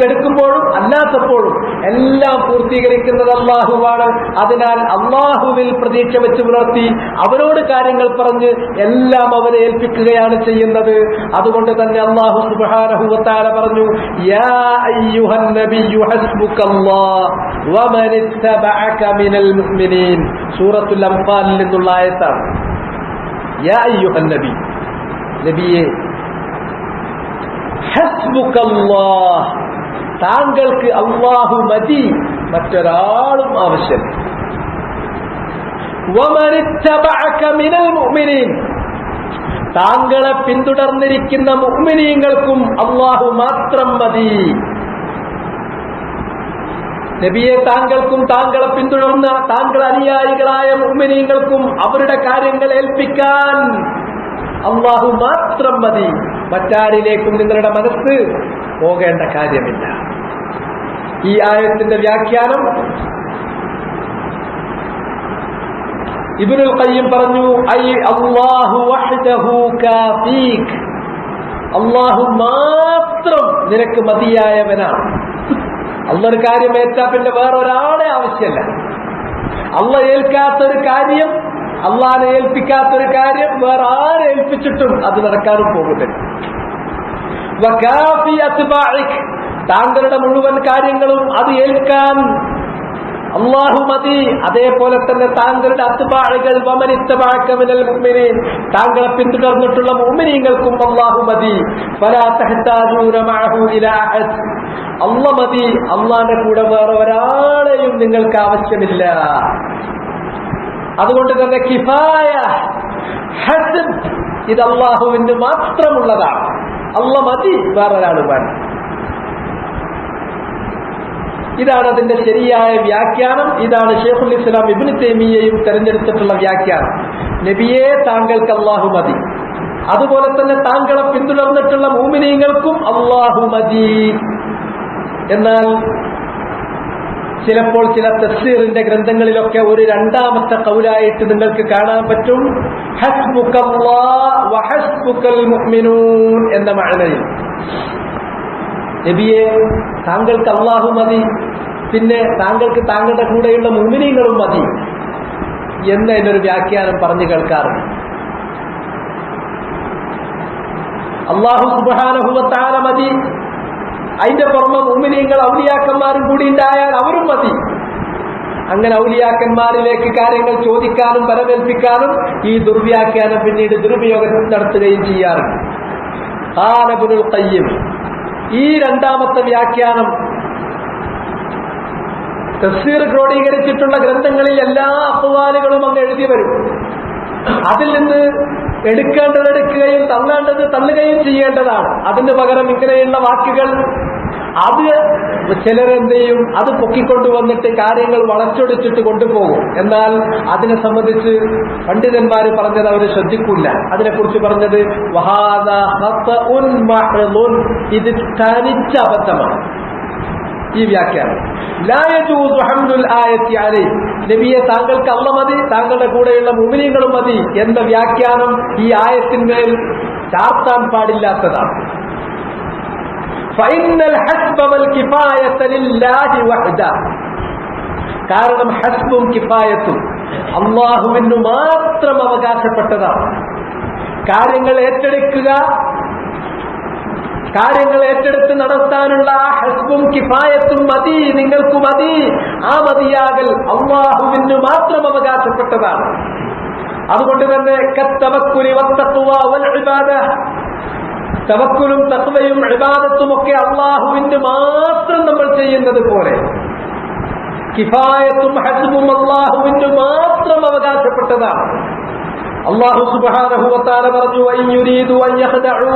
എടുക്കുമ്പോഴും അല്ലാത്തപ്പോഴും എല്ലാം പൂർത്തീകരിക്കുന്നത് അല്ലാഹുവാണ്. അതിനാൽ അല്ലാഹുവിൽ പ്രതീക്ഷ വെച്ച് പുലർത്തി അവനോട് കാര്യങ്ങൾ പറഞ്ഞ് എല്ലാം അവനെ ഏൽപ്പിക്കുകയാണ് ചെയ്യുന്നത്. അതുകൊണ്ട് തന്നെ അല്ലാഹു സുബ്ഹാനഹു വ തആല പറഞ്ഞു, യാ അയ്യുഹൻ നബിയ്യു ഹസ്ബുകല്ലാഹ് വമൻ ഇത്തബഅക മിനൽ മുഅ്മിനീൻ. സൂറത്തുൽ അൻഫാലിൽ നിന്നുള്ള ആയത്താണ്. യാ അയ്യുഹൻ നബി, നബിയേ, ഹസ്ബുകല്ലാഹ്, താങ്കൾക്ക് അല്ലാഹു മതി, മറ്റൊരാളും ആവശ്യം. വമൻ ഇത്തബഅക മിനൽ മുഅ്മിനീൻ, താങ്കളെ പിന്തുടർന്നിരിക്കുന്ന മുഅ്മിനീങ്ങൾക്കും അല്ലാഹു മാത്രം മതി. നബിയെ താങ്കൾക്കും താങ്കളെ പിന്തുടർന്ന താങ്കൾ അനുയായികളായ മുഅ്മിനീങ്ങൾക്കും അവരുടെ കാര്യങ്ങൾ ഏൽപ്പിക്കാൻ അല്ലാഹു മാത്രം മതി. മറ്റാരിലേക്കും നിങ്ങളുടെ മനസ്സ് പോകേണ്ട കാര്യമില്ല. ഈ ആയത്തിന്റെ വ്യാഖ്യാനം ഇബ്നുൽ ഖയ്യിം പറഞ്ഞു, ഐ അല്ലാഹു വഹ്ദഹു കാഫീക്, അല്ലാഹു മാത്രം നിനക്ക് മതിയായവനാണ്. അള്ളാഹ് ഒരു കാര്യം ഏറ്റാ പിന്നെ വേറൊരാളെ ആവശ്യമല്ല. അള്ളാഹ് ഏൽക്കാത്തൊരു കാര്യം, അള്ളാഹിനെ ഏൽപ്പിക്കാത്തൊരു കാര്യം വേറെ ആരെ ഏൽപ്പിച്ചിട്ടും അത് നടക്കാനും പോകുന്നില്ല. വകാഫി അത്ബാഇക്, താങ്കളുടെ മുഴുവൻ കാര്യങ്ങളും അത് ഏൽക്കാൻ അല്ലാഹു മതി. അതേപോലെ തന്നെ താങ്കളുടെ അത്ബാഇകൾ വമനിത്തബഅക മിനൽ മുഅ്മിനീൻ, താങ്കളെ പിന്തുടർന്നിട്ടുള്ള മുഅ്മിനീങ്ങൾക്കും അല്ലാഹു മതി. ഫലാ തഹ്താജൂന മഅഹു ഇലാ അഹദ്, അല്ലാഹു മതി, അല്ലാഹുവിന്റെ കൂടെ വേറെ ഒരാളെയും നിങ്ങൾക്ക് ആവശ്യമില്ല. അതുകൊണ്ട് തന്നെ കിഫായ, ഹസ്ബ്, ഇത് അല്ലാഹുവിന് മാത്രമുള്ളതാണ്. അല്ലാഹു മതി, വേറൊരാൾ വേണം. ഇതാണ് അതിന്റെ ശരിയായ വ്യാഖ്യാനം. ഇതാണ് ശൈഖുൽ ഇസ്ലാം ഇബ്നു തൈമിയ്യയും തെരഞ്ഞെടുത്തിട്ടുള്ള വ്യാഖ്യാനം. നബിയെ താങ്കൾക്ക് അല്ലാഹു മതി, അതുപോലെ തന്നെ താങ്കളെ പിന്തുടർന്നിട്ടുള്ള മുഅ്മിനീങ്ങൾക്കും അല്ലാഹു മതി. എന്നാൽ ചിലപ്പോൾ ചില തഫ്സീറിന്റെ ഗ്രന്ഥങ്ങളിലൊക്കെ ഒരു രണ്ടാമത്തെ ഖൗലായിട്ട് നിങ്ങൾക്ക് കാണാൻ പറ്റും, ഹസ്ബുകല്ലാഹ് വഹസ്ബുകൽ മുഅ്മിനൂൻ എന്ന മഅനയിൽ. നബിയെ താങ്കൾക്ക് അല്ലാഹു മതി, പിന്നെ താങ്കൾക്ക് താങ്കളുടെ കൂടെയുള്ള മുഅ്മിനീങ്ങളും മതി എന്നതിനൊരു വ്യാഖ്യാനം പറഞ്ഞു കേൾക്കാറുണ്ട്. അല്ലാഹു സുബ്ഹാനഹു വ തആല മതി, അതിന്റെ പുറമെ മുഅ്മിനീങ്ങൾ ഔലിയാക്കന്മാരും കൂടി ഉണ്ടായാൽ അവരും മതി. അങ്ങനെ ഔലിയാക്കന്മാരിലേക്ക് കാര്യങ്ങൾ ചോദിക്കാനും പരമേൽപ്പിക്കാനും ഈ ദുർവ്യാഖ്യാനം പിന്നീട് ദുരുപയോഗം നടത്തുകയും ചെയ്യാറുണ്ട്. ഖാല ഇബ്നുൽ ഖയ്യിം, ഈ രണ്ടാമത്തെ വ്യാഖ്യാനം തഫ്സീർ ക്രോഡീകരിച്ചിട്ടുള്ള ഗ്രന്ഥങ്ങളിൽ എല്ലാ അഖ്വാലുകളും അങ്ങ് എഴുതി വരും. അതിൽ നിന്ന് എടുക്കേണ്ടത് എടുക്കുകയും തള്ളേണ്ടത് തള്ളുകയും ചെയ്യേണ്ടതാണ്. അതിന് പകരം ഇങ്ങനെയുള്ള വാക്കുകൾ അത് ചിലരെന്ത് ചെയ്യും, അത് പൊക്കിക്കൊണ്ടുവന്നിട്ട് കാര്യങ്ങൾ വളച്ചൊടിച്ചിട്ട് കൊണ്ടുപോകും. എന്നാൽ അതിനെ സംബന്ധിച്ച് പണ്ഡിതന്മാർ പറഞ്ഞത് അവർ ശ്രദ്ധിക്കില്ല. അതിനെക്കുറിച്ച് പറഞ്ഞത് വഹാദാ ഖത്ഉൻ മഹ്ളുൻ, ഇത് തനിച്ച അബദ്ധമാണ്. ഈ വ്യാഖ്യാനം ലാ യജൂസു ഹംലുൽ ആയത്തി അലൈഹി, നബിയെ താങ്കൾക്ക് അല്ലാഹു മതി, താങ്കളുടെ കൂടെയുള്ള മുഅ്മിനീങ്ങളും മതി എന്ന വ്യാഖ്യാനം ഈ ആയത്തിന്മേൽ ചാർത്താൻ പാടില്ലാത്തതാണ്. ഫഇന്നൽ ഹസ്ബ വൽ കിഫായത ലില്ലാഹി വഹ്ദ, കാരണം ഹസ്ബും കിഫായത്തും അല്ലാഹുവിന് മാത്രം അവകാശപ്പെട്ടതാണ്. കാര്യങ്ങൾ ഏറ്റെടുക്കുക, കാര്യങ്ങൾ ഏറ്റെടുത്ത് നടത്താനുള്ള ഹസ്ബും കിഫായത്തും മതി, നിങ്ങൾക്ക് മതി. ആ മതിയാകൽ അല്ലാഹുവിന് മാത്രം അവകാശപ്പെട്ടതാണ്. അതുകൊണ്ട് തന്നെ കത്തവക്കുലി വത്തഖ്വ വൽ ഇബാദ, തവക്കുലും തഖ്വയും ഇബാദത്തും ഒക്കെ അല്ലാഹുവിന് മാത്രം നമ്മൾ ചെയ്യുന്നത് പോലെ കിഫായത്തും ഹസ്ബും അല്ലാഹുവിന് മാത്രം അവകാശപ്പെട്ടതാണ്. അല്ലാഹു സുബ്ഹാനഹു വ തആല പറഞ്ഞു, വഇൻ യുരീദു അൻ യഖ്ദഉക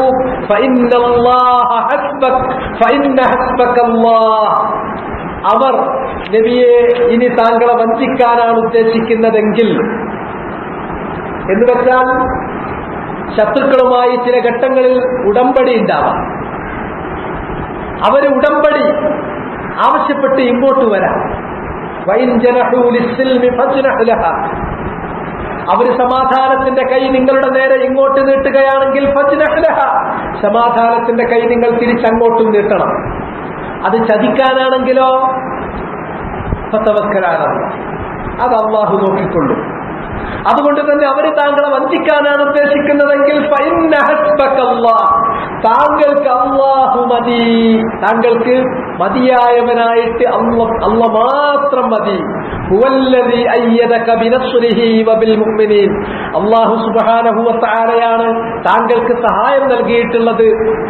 ഫഇന്നല്ലാഹ ഹസ്ബക ഫഇന്ന ഹസ്ബകല്ലാഹ്. അവർ നബിയെ ഇനി താങ്കളെ വഞ്ചിക്കാനാണ് ഉദ്ദേശിക്കുന്നതെങ്കിൽ, എന്ന് വെച്ചാൽ ശത്രുക്കളുമായി ചില ഘട്ടങ്ങളിൽ ഉടമ്പടി ഉണ്ടാവാം. അവര് ഉടമ്പടി ആവശ്യപ്പെട്ട് ഇങ്ങോട്ട് വരാം. വഇൻ ജനഹു ലിസ്സിൽമി ഫജ്നഹ് ലഹാ, അവര് സമാധാനത്തിന്റെ കൈ നിങ്ങളുടെ നേരെ ഇങ്ങോട്ട് നീട്ടുകയാണെങ്കിൽ ഫജ്നഹ് ലഹാ, സമാധാനത്തിന്റെ കൈ നിങ്ങൾ തിരിച്ചങ്ങോട്ടും നീട്ടണം. അത് ചതിക്കാനാണെങ്കിലോ ഫതവക്കൽ അലല്ലാഹ്, അത് അല്ലാഹു നോക്കിക്കൊള്ളും. അതുകൊണ്ട് തന്നെ അവര് താങ്കളെ വഞ്ചിക്കാനാണ് ഉദ്ദേശിക്കുന്നതെങ്കിൽ ഫഇന്ന ഹസ്ബകല്ലാഹ്, താങ്കൾക്ക് അല്ലാഹു മതി, താങ്കൾക്ക് മതിയായവനായിട്ട് അല്ലാഹു മാത്രം മതി. ഹുവല്ലദീ അയ്യദക ബിനസ്രിഹി വബിൽ മുഅ്മിനീൻ, അല്ലാഹു സുബ്ഹാനഹു വ തആലയാണ് താങ്കൾക്ക് സഹായം നൽകിയിട്ടുള്ളത്.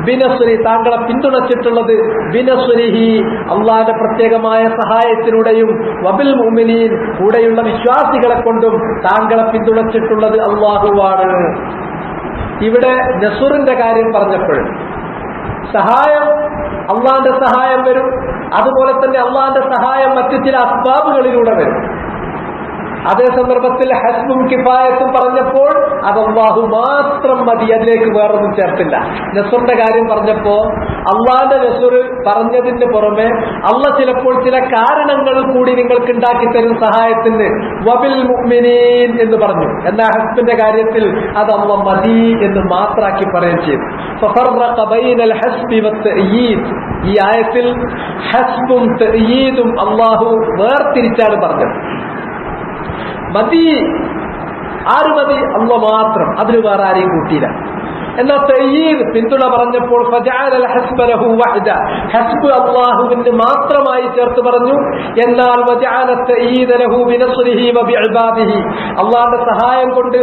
ബിനസ്രി, താങ്കളെ പിന്തുണച്ചിട്ടുള്ളത്. ബിനസ്രിഹി, അല്ലാഹുവിന്റെ പ്രത്യേകമായ സഹായത്തിലൂടെയും. വബിൽ മുഅ്മിനീൻ, കൂടെയുള്ള വിശ്വാസികളെ കൊണ്ടും താങ്കളെ പിന്തുണച്ചിട്ടുള്ളത് അല്ലാഹുവാണ്. ഇവിടെ നസുറിന്റെ കാര്യം പറഞ്ഞപ്പോൾ സഹായം അള്ളാന്റെ സഹായം വരും. അതുപോലെ തന്നെ അള്ളാന്റെ സഹായം മറ്റു ചില അസ്ബാബുകളിലൂടെ വരും. അതേ സന്ദർഭത്തിൽ ഹസ്ബും കിഫായത്തും പറഞ്ഞപ്പോൾ അത് അല്ലാഹു മാത്രം മതി, അതിലേക്ക് വേറൊന്നും ചേർത്തില്ല. നസ്റിന്റെ കാര്യം പറഞ്ഞപ്പോ അള്ളാന്റെ നസ്ർ പറഞ്ഞതിന് പുറമെ അള്ള ചിലപ്പോൾ ചില കാരണങ്ങൾ കൂടി നിങ്ങൾക്ക് ഉണ്ടാക്കി തരും സഹായത്തിന്. വബിൽ മുഅ്മിനീൻ എന്ന് പറഞ്ഞു. എന്നാൽ ഹസ്ബിന്റെ കാര്യത്തിൽ അത് അള്ള മതി എന്ന് മാത്രമാക്കി പറയുകയും ചെയ്തു. ഫഫറഖ ബൈനൽ ഹസ്ബി വത്തഅയീദ്, ഈ ആയത്തിൽ ഹസ്ബും തഅയീദും അള്ളാഹു വേർതിരിച്ചാണ് പറഞ്ഞത്. മതി, ആര് മതി? അള്ള മാത്രം, അതിന് വേറെ ആരെയും കൂട്ടിയില്ല. എന്നാൽ തഅയീദ് പിന്തുണ പറഞ്ഞപ്പോൾ ഫജഅലൽ ഹസ്ബ ലഹു വഹദ, ഹസ്ബ് അല്ലാഹുവിന് മാത്രമായി ചേർത്ത് പറഞ്ഞു. എന്നാൽ വജഅല തഅയീദ ലഹു ബിനസ്രിഹി വബിഇബാദിഹി, അല്ലാഹുവിന്റെ സഹായം കൊണ്ട്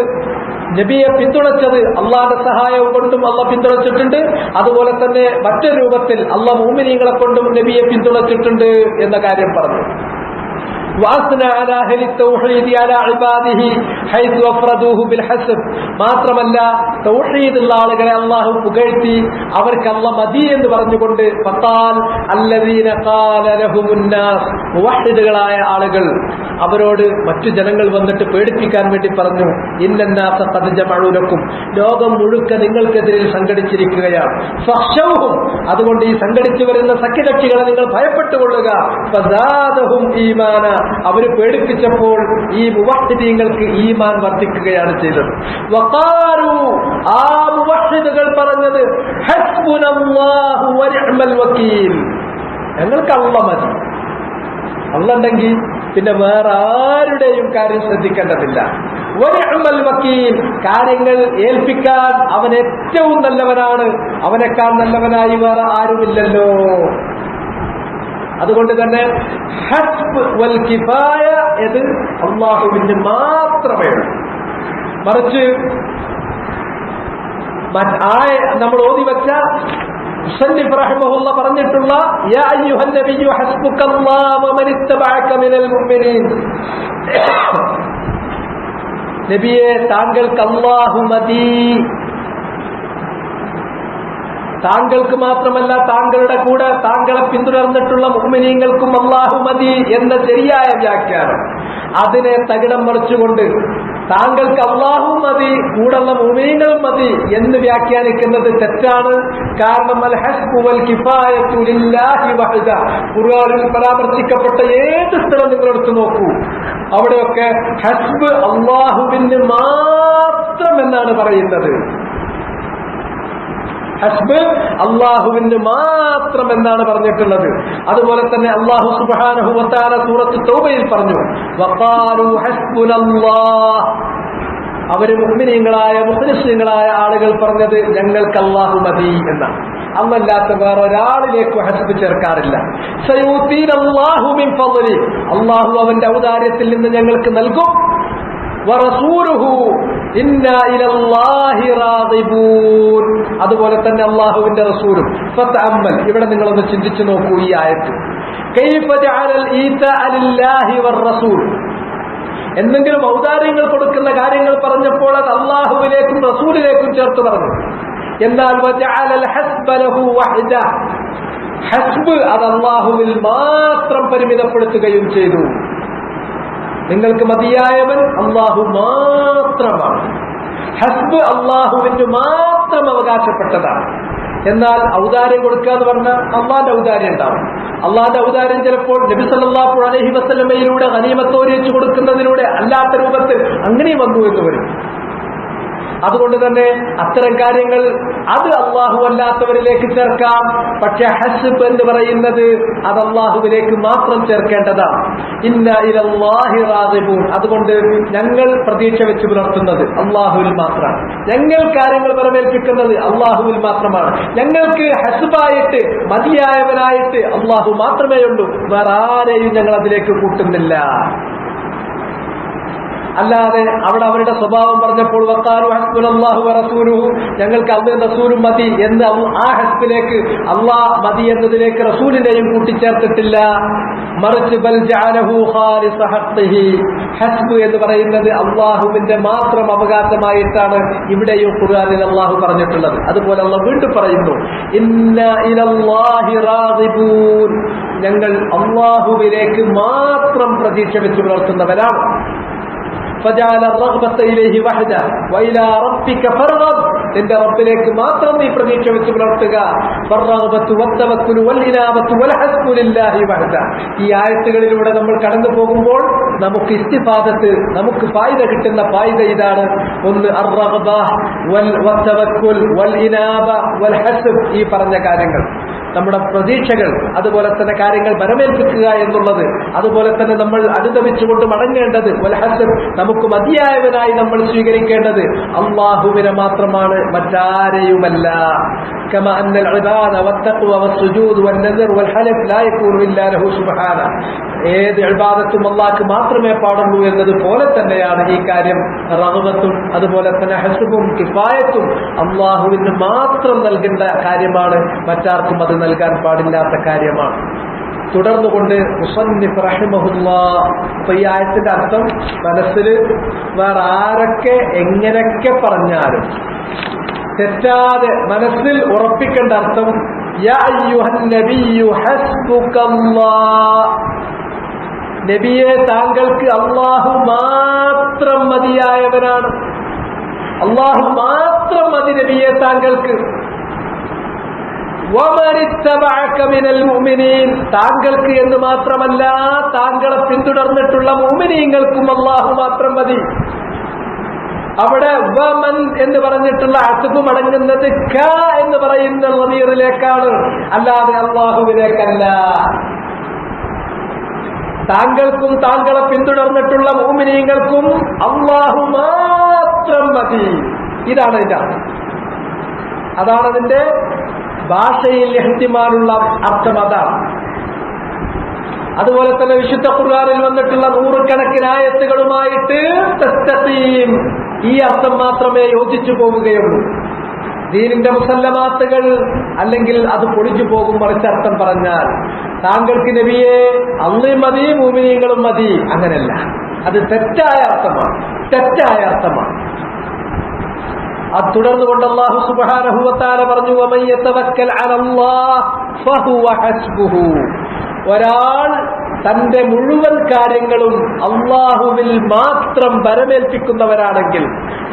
നബിയെ പിന്തുണച്ചത് അള്ളാന്റെ സഹായം കൊണ്ടും അള്ള പിന്തുണച്ചിട്ടുണ്ട്. അതുപോലെ തന്നെ മറ്റൊരു രൂപത്തിൽ അള്ള മുഅ്മിനീങ്ങളെ കൊണ്ടും നബിയെ പിന്തുണച്ചിട്ടുണ്ട് എന്ന കാര്യം പറഞ്ഞു. وأثنى على أهل التوحيد على عباده حيث أفردوه بالحسب, മാത്രമല്ല തൗഹീദുള്ള ആളുകളെ അല്ലാഹു പുകഴ്ത്തി അവർക്ക് അല്ല മതി എന്ന് പറഞ്ഞുകൊണ്ട് ഫഖാൽ അല്ലദീന ഖാല ലഹുമുന്നാസ്, മുവഹ്ഹിദുകളായ ആളുകൾ അവരോട് മറ്റു ജനങ്ങൾ വന്നിട്ട് പേടിപ്പിക്കാൻ വേണ്ടി പറഞ്ഞു, ഇന്നന്നാസ ഖദ് ജമഉ ലക്കും, ലോകം മുഴുക്ക നിങ്ങൾക്കെതിരെ സംഘടിച്ചിരിക്കുകയാണ്. ഫഖ്ശൗഹും, അതുകൊണ്ട് ഈ സംഘടിച്ചു വരുന്ന സഖ്യകക്ഷികളെ നിങ്ങൾ ഭയപ്പെട്ടുകൊള്ളുക. ഫസാദഹും ഈമാന, അവര് പേടിപ്പിച്ചപ്പോൾ ഈ മുവഹ്ഹിദീങ്ങൾക്ക് ഈമാൻ വർദ്ധിക്കുകയാണ് ചെയ്തത്. വഖാലു, ആ മുവഹ്ഹിദുകൾ പറഞ്ഞത് ഹസ്ബുനല്ലാഹു വനിഅ്മൽ വകീൽ, ഞങ്ങൾക്ക് അല്ലാഹ് മതി, അല്ലാഹ് ഉണ്ടെങ്കിൽ പിന്നെ വേറെ ആരുടെയും കാര്യം ശ്രദ്ധിക്കേണ്ടതില്ല. വനിഅ്മൽ വകീൽ, കാര്യങ്ങൾ ഏൽപ്പിക്കാൻ അവൻ ഏറ്റവും നല്ലവനാണ്, അവനേക്കാൾ നല്ലവനായി വേറെ ആരുമില്ലല്ലോ. അതുകൊണ്ട് തന്നെ ഹസ്ബ് വൽ കിഫായ ഇത് അല്ലാഹുവിന് മാത്രമേ ഉള്ളൂ. മറിച്ച് നമ്മൾ ഓതി വെച്ച മുസന്നിഫ് റഹിമഹുല്ലാഹ് പറഞ്ഞിട്ടുള്ള യാ അയ്യുഹൻ നബിയ്യു ഹസ്ബുകല്ലാഹു വമനിത്തബഅക മിനൽ മുഅ്മിനീൻ, നബിയെ താങ്കൾക്ക് അല്ലാഹു മതി, താങ്കൾക്ക് മാത്രമല്ല താങ്കളുടെ കൂടെ താങ്കളെ പിന്തുടർന്നിട്ടുള്ള മുഅ്മിനീങ്ങൾക്കും അല്ലാഹു മതി എന്ന ശരിയായ വ്യാഖ്യാനം അതിനെ തകിടം മറിച്ചുകൊണ്ട് താങ്കൾക്ക് അല്ലാഹു മതി കൂടെയുള്ള മുഅ്മിനീങ്ങളും മതി എന്ന് വ്യാഖ്യാനിക്കുന്നത് തെറ്റാണ്. കാരണം അൽ ഹസ്ബു വൽ കിഫായത്തു ലില്ലാഹി വഹദ, ഖുർആനിൽ പരാമർശിക്കപ്പെട്ട ഏത് സ്ഥലം നിങ്ങൾ എടുത്തു നോക്കൂ, അവിടെയൊക്കെ ഹസ്ബ് അല്ലാഹുവിന് മാത്രം എന്നാണ് പറയുന്നത്. ഹസ്ബ് അല്ലാഹുവിന് മാത്രം എന്നാണ് പറഞ്ഞിട്ടുള്ളത്. അതുപോലെ തന്നെ അല്ലാഹു സുബ്ഹാനഹു വ തആല സൂറത്ത് തൗബയിൽ പറഞ്ഞു, വഖാലു ഹസ്ബുനല്ലാഹ്, അവര് മുഅ്മിനീങ്ങളായ മുഖ്ലിസീങ്ങളായ ആളുകൾ പറഞ്ഞത് ഞങ്ങൾക്ക് അല്ലാഹു മതി എന്നാണ്. അല്ലാത്ത വേറെ ഒരാളിലേക്ക് ഹസ്ബ് ചേർക്കാറില്ല. സയൂതീനല്ലാഹു മിൻ ഫളലി, അല്ലാഹു അവന്റെ ഔദാര്യത്തിൽ നിന്ന് ഞങ്ങൾക്ക് നൽകും. വറസൂലുഹു ഇന്നാ ഇലല്ലാഹി റാഗിബൂൻ, അതുപോലെ തന്നെ അല്ലാഹുവിന്റെ റസൂലും. ഫതഅമ്മൽ, ഇവിടെ നിങ്ങളൊന്ന് ചിന്തിച്ചു നോക്കൂ ഈ ആയത്ത്. കൈഫ ജഅലൽ ഈതാഅ ലില്ലാഹി വറസൂൽ, എന്തെങ്കിലും ഔദാര്യങ്ങൾ കൊടുക്കുന്ന കാര്യങ്ങൾ പറഞ്ഞപ്പോൾ അത് അല്ലാഹുവിലേക്കും റസൂലിലേക്കും ചേർത്ത് പറഞ്ഞു. എന്നാൽ വജഅലൽ ഹസ്ബ ലഹു വഹദ, ഹസ്ബ് അത് അല്ലാഹുവിൽ മാത്രം പരിമിതപ്പെടുത്തുകയും ചെയ്തു. നിങ്ങൾക്ക് മതിയായവൻ അല്ലാഹു മാത്രമാണ്. ഹസ്ബ് അല്ലാഹുവിന് മാത്രം അവകാശപ്പെട്ടതാണ്. എന്നാൽ ഔദാര്യം കൊടുക്കുക എന്ന് പറഞ്ഞാൽ അള്ളാന്റെ ഔദാര്യം ഉണ്ടാവും. അള്ളാന്റെ ഔദാര്യം ചിലപ്പോൾ നബി സല്ലല്ലാഹു അലൈഹി വസല്ലമയിലൂടെ ഗനീമത്തോടെ വെച്ച് കൊടുക്കുന്നതിലൂടെ അല്ലാത്ത രൂപത്തിൽ അങ്ങനെയും വന്നു എന്ന് വരും. അതുകൊണ്ട് തന്നെ അത്തരം കാര്യങ്ങൾ അത് അള്ളാഹു അല്ലാത്തവരിലേക്ക് ചേർക്കാം. പക്ഷെ ഹസ്ബ് എന്ന് പറയുന്നത് അത് അള്ളാഹുവിലേക്ക് മാത്രം ചേർക്കേണ്ടതാണ്. ഇന്നാ ഇലല്ലാഹി റാഗിബൂൻ, അതുകൊണ്ട് ഞങ്ങൾ പ്രതീക്ഷ വെച്ച് പുലർത്തുന്നത് അള്ളാഹുവിൽ മാത്രമാണ്. ഞങ്ങൾ കാര്യങ്ങൾ വരവേൽപ്പിക്കുന്നത് അള്ളാഹുവിൽ മാത്രമാണ്. ഞങ്ങൾക്ക് ഹസ്ബായിട്ട് മതിയായവനായിട്ട് അള്ളാഹു മാത്രമേ ഉള്ളൂ, വേറെ ആരെയും ഞങ്ങൾ അതിലേക്ക് കൂട്ടുന്നില്ല. അല്ലാതെ അവിടെ അവരുടെ സ്വഭാവം പറഞ്ഞപ്പോൾ വഖാലു ഹസ്ബുനല്ലാഹു വറസൂലുഹു, ഞങ്ങൾക്ക് അല്ലാഹുവും റസൂലും മതി എന്ന് ആ ഹസ്ബിലേക്ക് അല്ലാഹ് മതി എന്നതിലേക്ക് റസൂലിനെയും കൂട്ടിച്ചേർത്തിട്ടില്ല. മറിച്ച് ബൽ ജഅലഹു ഖാലിസ ഹഖ്ഖിഹി, ഹസ്ബ് എന്ന് പറയുന്നത് അല്ലാഹുവിന്റെ മാത്രം അവകാശമായിട്ടാണ് ഇവിടെയും ഖുർആനിൽ അല്ലാഹു പറഞ്ഞിട്ടുള്ളത്. അതുപോലെ അല്ലാഹു വീണ്ടും പറയുന്നു, ഇന്നാ ഇലല്ലാഹി റാഗിബൂൻ, ഞങ്ങൾ അല്ലാഹുവിലേക്ക് മാത്രം പ്രതീക്ഷ വെച്ച് പുലർത്തുന്നവരാണ്. فجعل الرغبة إليه وحده وإلى ربك فارغب, നിന്റെ റബ്ബിലേക്ക് മാത്രം നീ പ്രതീക്ഷ വെച്ച് പുലർത്തുക. ഫർറഗ്ബത്തു വത്തവക്കുലു വൽഇനാബത്തു വൽഹസ്ബു ലില്ലാഹി വഹദ. ഈ ആയത്തുകളിലൂടെ നമ്മൾ കടന്നു പോകുമ്പോൾ നമുക്ക് ഇസ്തിഫാദത്ത്, നമുക്ക് ഫായിദ കിട്ടുന്ന ഫായിദ ഇതാണ്. ഒന്ന് അർറഗ്ബ വൽ വത്തവക്കുൽ വൽഇനാബ വൽഹസ്ബ്, ഈ പറഞ്ഞ കാര്യങ്ങൾ നമ്മുടെ പ്രതീക്ഷകൾ, അതുപോലെ തന്നെ കാര്യങ്ങൾ വരമേൽപ്പിക്കുക എന്നുള്ളത്, അതുപോലെ തന്നെ നമ്മൾ അനുദമിച്ചുകൊണ്ട് മടങ്ങേണ്ടത്, വൽഹസ്ബ് നമുക്ക് മതിയായവനായി നമ്മൾ സ്വീകരിക്കേണ്ടത് അല്ലാഹുവിനെ മാത്രമാണ്, മറ്റാരെയുമല്ല. كما أن العبادة والتقوى والسجود والنذر والحلف لا يكون إلا له سبحانه. ഏത് ഇബാദത്തും അല്ലാഹുവിന് മാത്രമേ പാടുള്ളൂ എന്നതുപോലെ തന്നെയാണ് ഈ കാര്യം. റഗ്ബത്തും അതുപോലെ തന്നെ ഹസ്ബും കിഫായത്തും അല്ലാഹുവിന് മാത്രം നൽകേണ്ട കാര്യമാണ്, മറ്റാർക്കും അത് നൽകാൻ പാടില്ലാത്ത കാര്യമാണ്. തുടർന്നുകൊണ്ട് മുസന്നിഫ് റഹിമഹുല്ലാഹ്, അപ്പൊ ഈ ആയത്തിന്റെ അർത്ഥം മനസ്സിൽ വേറെ ആരൊക്കെ എങ്ങനെയൊക്കെ പറഞ്ഞാലും തെറ്റാതെ മനസ്സിൽ ഉറപ്പിക്കേണ്ട അർത്ഥം യാ അയ്യുഹൻ നബിയ്യു ഹസ്ബുകല്ലാഹ്, നബിയെ താങ്കൾക്ക് അല്ലാഹു മാത്രം മതിയായവനാണ്, അല്ലാഹു മാത്രം മതി നബിയെ താങ്കൾക്ക്. വമനിത്തബഅക മിനൽ മുഅ്മിനീൻ, താങ്കൾക്ക് എന്ന് മാത്രമല്ല താങ്കളെ പിന്തുടർന്നിട്ടുള്ള മുഅ്മിനീങ്ങൾക്കും അല്ലാഹു മാത്രം മതി. അവിടെ വമൻ എന്ന് പറഞ്ഞിട്ടുള്ള അത്ബ് മടങ്ങുന്നത് ക എന്ന് പറയുന്ന ളമീറിലേക്കാണ്, അല്ലാതെ അല്ലാഹുവിലേക്കല്ല. താങ്കൾക്കും താങ്കളെ പിന്തുടർന്നിട്ടുള്ള മുഅ്മിനീങ്ങൾക്കും അല്ലാഹു മാത്രം മതി. ഇതാണ് ഇതിന്റെ അർത്ഥം. അതാണ് അതിന്റെ ഭാഷയിൽ ഇഹ്തിമാലുള്ള അർത്ഥം അതാണ്. അതുപോലെ തന്നെ വിശുദ്ധ ഖുർആനിൽ വന്നിട്ടുള്ള നൂറുകണക്കിന് ആയത്തുകളുമായിട്ട് തസ്തഖീം, ഈ അർത്ഥം മാത്രമേ യോജിച്ചു പോവുകയുള്ളൂ. ദീനിന്റെ മുസല്ലമാത്തുകൾ അല്ലെങ്കിൽ അത് പൊളിഞ്ഞു പോകും. മറിച്ച് അർത്ഥം പറഞ്ഞാൽ താങ്കൾക്ക് നബിയെ അള്ളയും മതി മുഅ്മിനീങ്ങളും മതി, അങ്ങനെയല്ല. അത് തെറ്റായ അർത്ഥമാണ്, തെറ്റായ അർത്ഥമാണ്. അത് തുടർന്നുകൊണ്ട് അല്ലാഹു സുബ്ഹാനഹു വ തആല പറഞ്ഞു, വമൻ യതവക്കൽ അലല്ലാഹ് ഫഹുവ ഹസ്ബുഹു, ഒരാൾ തന്റെ മുഴുവൻ കാര്യങ്ങളും അല്ലാഹുവിൽ മാത്രം വരമേൽപ്പിക്കുന്നവരാണെങ്കിൽ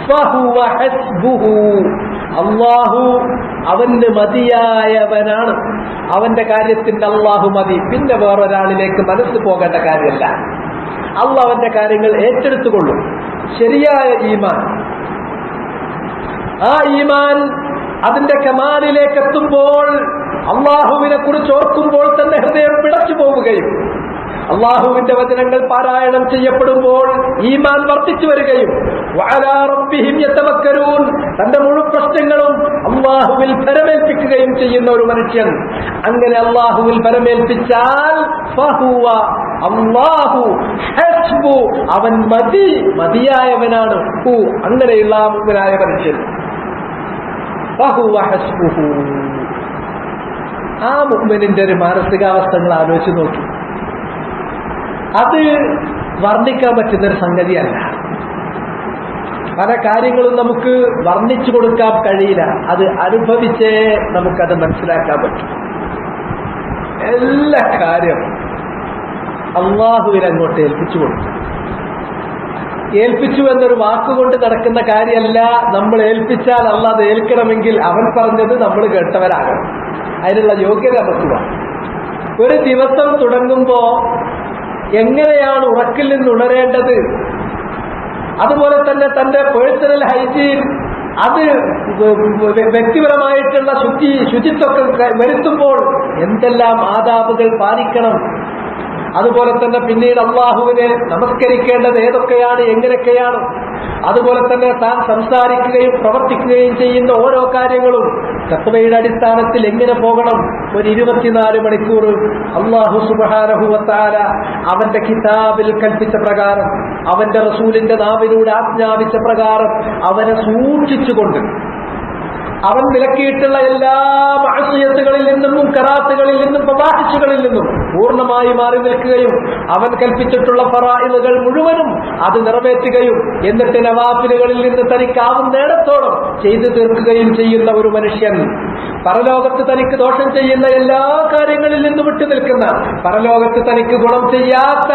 ഫഹുവ ഹസ്ബുഹു, അല്ലാഹു അവന് മതിയായവനാണ്, അവന്റെ കാര്യത്തിന്റെ അല്ലാഹു മതി. പിന്നെ വേറൊരാളിലേക്ക് മനസ്സ് പോകേണ്ട കാര്യമല്ല. അല്ലാഹു അവന്റെ കാര്യങ്ങൾ ഏറ്റെടുത്തുകൊള്ളും. ശരിയായ ഈമാൻ, ആ ഈമാൻ അതിന്റെ കമാലിലേക്ക് എത്തുമ്പോൾ അള്ളാഹുവിനെ കുറിച്ച് ഓർക്കുമ്പോൾ തന്നെ ഹൃദയം പിടച്ചു പോവുകയും അള്ളാഹുവിന്റെ വചനങ്ങൾ പാരായണം ചെയ്യപ്പെടുമ്പോൾ ഈമാൻ വർദ്ധിച്ചു വരികയും വഅലാ റബ്ബിഹിം യതവക്കലൂൻ, തന്റെ മുഴുവൻ പ്രശ്നങ്ങളും അള്ളാഹുവിൽ പരമേൽപ്പിക്കുകയും ചെയ്യുന്ന ഒരു മനുഷ്യൻ, അങ്ങനെ അള്ളാഹുവിൽ പരമേൽപ്പിച്ചാൽ ഫഹുവ അല്ലാഹു ഹസ്ബു, അവൻ മതി, മതിയായവനാണ്. ഹു, അങ്ങനെയുള്ള മുഅ്മിനായ മനുഷ്യൻ ഫഹുവ ഹസ്ബുഹു. ആ മുഅ്മിനിന്റെ ഒരു മാനസികാവസ്ഥകൾ ആലോചിച്ച് നോക്കി. അത് വർണ്ണിക്കാൻ പറ്റുന്നൊരു സംഗതിയല്ല. പല കാര്യങ്ങളും നമുക്ക് വർണ്ണിച്ചു കൊടുക്കാൻ കഴിയില്ല, അത് അനുഭവിച്ചേ നമുക്കത് മനസ്സിലാക്കാൻ പറ്റും. എല്ലാ കാര്യം അള്ളാഹുവിനെ അങ്ങോട്ട് ഏൽപ്പിച്ചു കൊടുക്കും. ഏൽപ്പിച്ചു എന്നൊരു വാക്കുകൊണ്ട് നടക്കുന്ന കാര്യമല്ല. നമ്മൾ ഏൽപ്പിച്ചാൽ അള്ളാഹ് അത് ഏൽക്കണമെങ്കിൽ അവൻ പറഞ്ഞത് നമ്മൾ കേട്ടവരാകണം. അതിനുള്ള യോഗ്യത നമുക്ക് വേണം. ഒരു ദിവസം തുടങ്ങുമ്പോ എങ്ങനെയാണ് ഉറക്കിൽ നിന്ന് ഉണരേണ്ടത്, അതുപോലെ തന്നെ തന്റെ പേഴ്സണൽ ഹൈജീൻ, അത് വ്യക്തിപരമായിട്ടുള്ള ശുചിത്വമൊക്കെ വരുത്തുമ്പോൾ എന്തെല്ലാം ആദാബുകൾ പാലിക്കണം, അതുപോലെ തന്നെ പിന്നീട് അള്ളാഹുവിനെ നമസ്കരിക്കേണ്ടത് ഏതൊക്കെയാണ്, എങ്ങനെയൊക്കെയാണ്, അതുപോലെ തന്നെ താൻ സംസാരിക്കുകയും പ്രവർത്തിക്കുകയും ചെയ്യുന്ന ഓരോ കാര്യങ്ങളും തഖ്വയുടെ അടിസ്ഥാനത്തിൽ എങ്ങനെ പോകണം? ഒരു 24 മണിക്കൂർ അല്ലാഹു സുബ്ഹാനഹു വ തആല അവന്റെ കിതാബിൽ കൽപ്പിച്ച പ്രകാരം, അവന്റെ റസൂലിന്റെ നാവിലൂടെ ആജ്ഞാപിച്ച പ്രകാരം അവനെ സൂക്ഷിച്ചുകൊണ്ട്, അവൻ വിലക്കിയിട്ടുള്ള എല്ലാ മഅസിയത്തുകളിൽ നിന്നും, മുൻകറാത്തുകളിൽ നിന്നും, ഫവാഹിഷുകളിൽ നിന്നും പൂർണ്ണമായി മാറി നിൽക്കുകയും അവൻ കൽപ്പിച്ചിട്ടുള്ള ഫറായിലുകൾ മുഴുവനും അത് നിറവേറ്റുകയും എന്നിട്ട് നവാഫിലുകളിൽ നിന്ന് തനിക്കാവുന്നിടത്തോളം ചെയ്തു തീർക്കുകയും ചെയ്യുന്ന ഒരു മനുഷ്യൻ, പരലോകത്ത് തനിക്ക് ദോഷം ചെയ്യുന്ന എല്ലാ കാര്യങ്ങളിൽ നിന്നും വിട്ടു നിൽക്കുന്ന, പരലോകത്ത് തനിക്ക് ഗുണം ചെയ്യാത്ത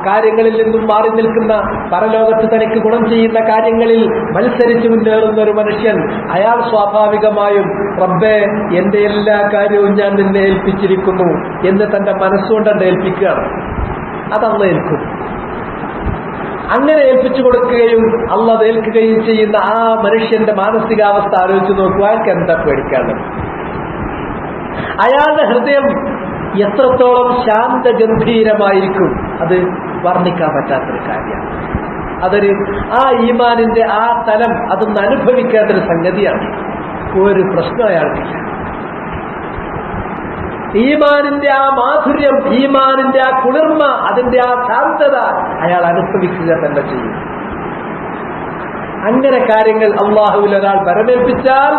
കാര്യങ്ങളിൽ നിന്നും മാറി നിൽക്കുന്ന, പരലോകത്ത് തനിക്ക് ഗുണം ചെയ്യുന്ന കാര്യങ്ങളിൽ മത്സരിച്ച് മുന്നേറുന്ന ഒരു മനുഷ്യൻ, അയാൾ സ്വാഭാവികമായും റബ്ബേ എന്റെ എല്ലാ കാര്യവും ഞാൻ നിന്നെ ഏൽപ്പിച്ചിരിക്കുന്നു എന്ന് തന്റെ മനസ്സുകൊണ്ട് ഏൽപ്പിക്കുകയാണ്. അതല്ല ഏൽക്കും. അങ്ങനെ ഏൽപ്പിച്ചു കൊടുക്കുകയും അല്ലാഹ് ഏൽക്കുകയും ചെയ്യുന്ന ആ മനുഷ്യന്റെ മാനസികാവസ്ഥ ആലോചിച്ച് നോക്കുക. അയാൾക്ക് എന്താ പേടിക്കാനുള്ളത്? അയാളുടെ ഹൃദയം എത്രത്തോളം ശാന്തഗംഭീരമായിരിക്കും, അത് വർണ്ണിക്കാൻ പറ്റാത്തൊരു കാര്യമാണ്. അതൊരു ആ ഈമാനിന്റെ ആ തലം അതൊന്ന് അനുഭവിക്കേണ്ട ഒരു സംഗതിയാണ്. ഒരു പ്രശ്നം അയാൾക്കില്ല. ഈമാനിന്റെ ആ മാധുര്യം, ഈമാനിന്റെ ആ കുളിർമ, അതിന്റെ ആ ശാന്തത അയാൾ അനുഭവിക്കുക തന്നെ ചെയ്യും. അങ്ങനെ കാര്യങ്ങൾ അള്ളാഹുവിൽ ഒരാൾ പരമേൽപ്പിച്ചാൽ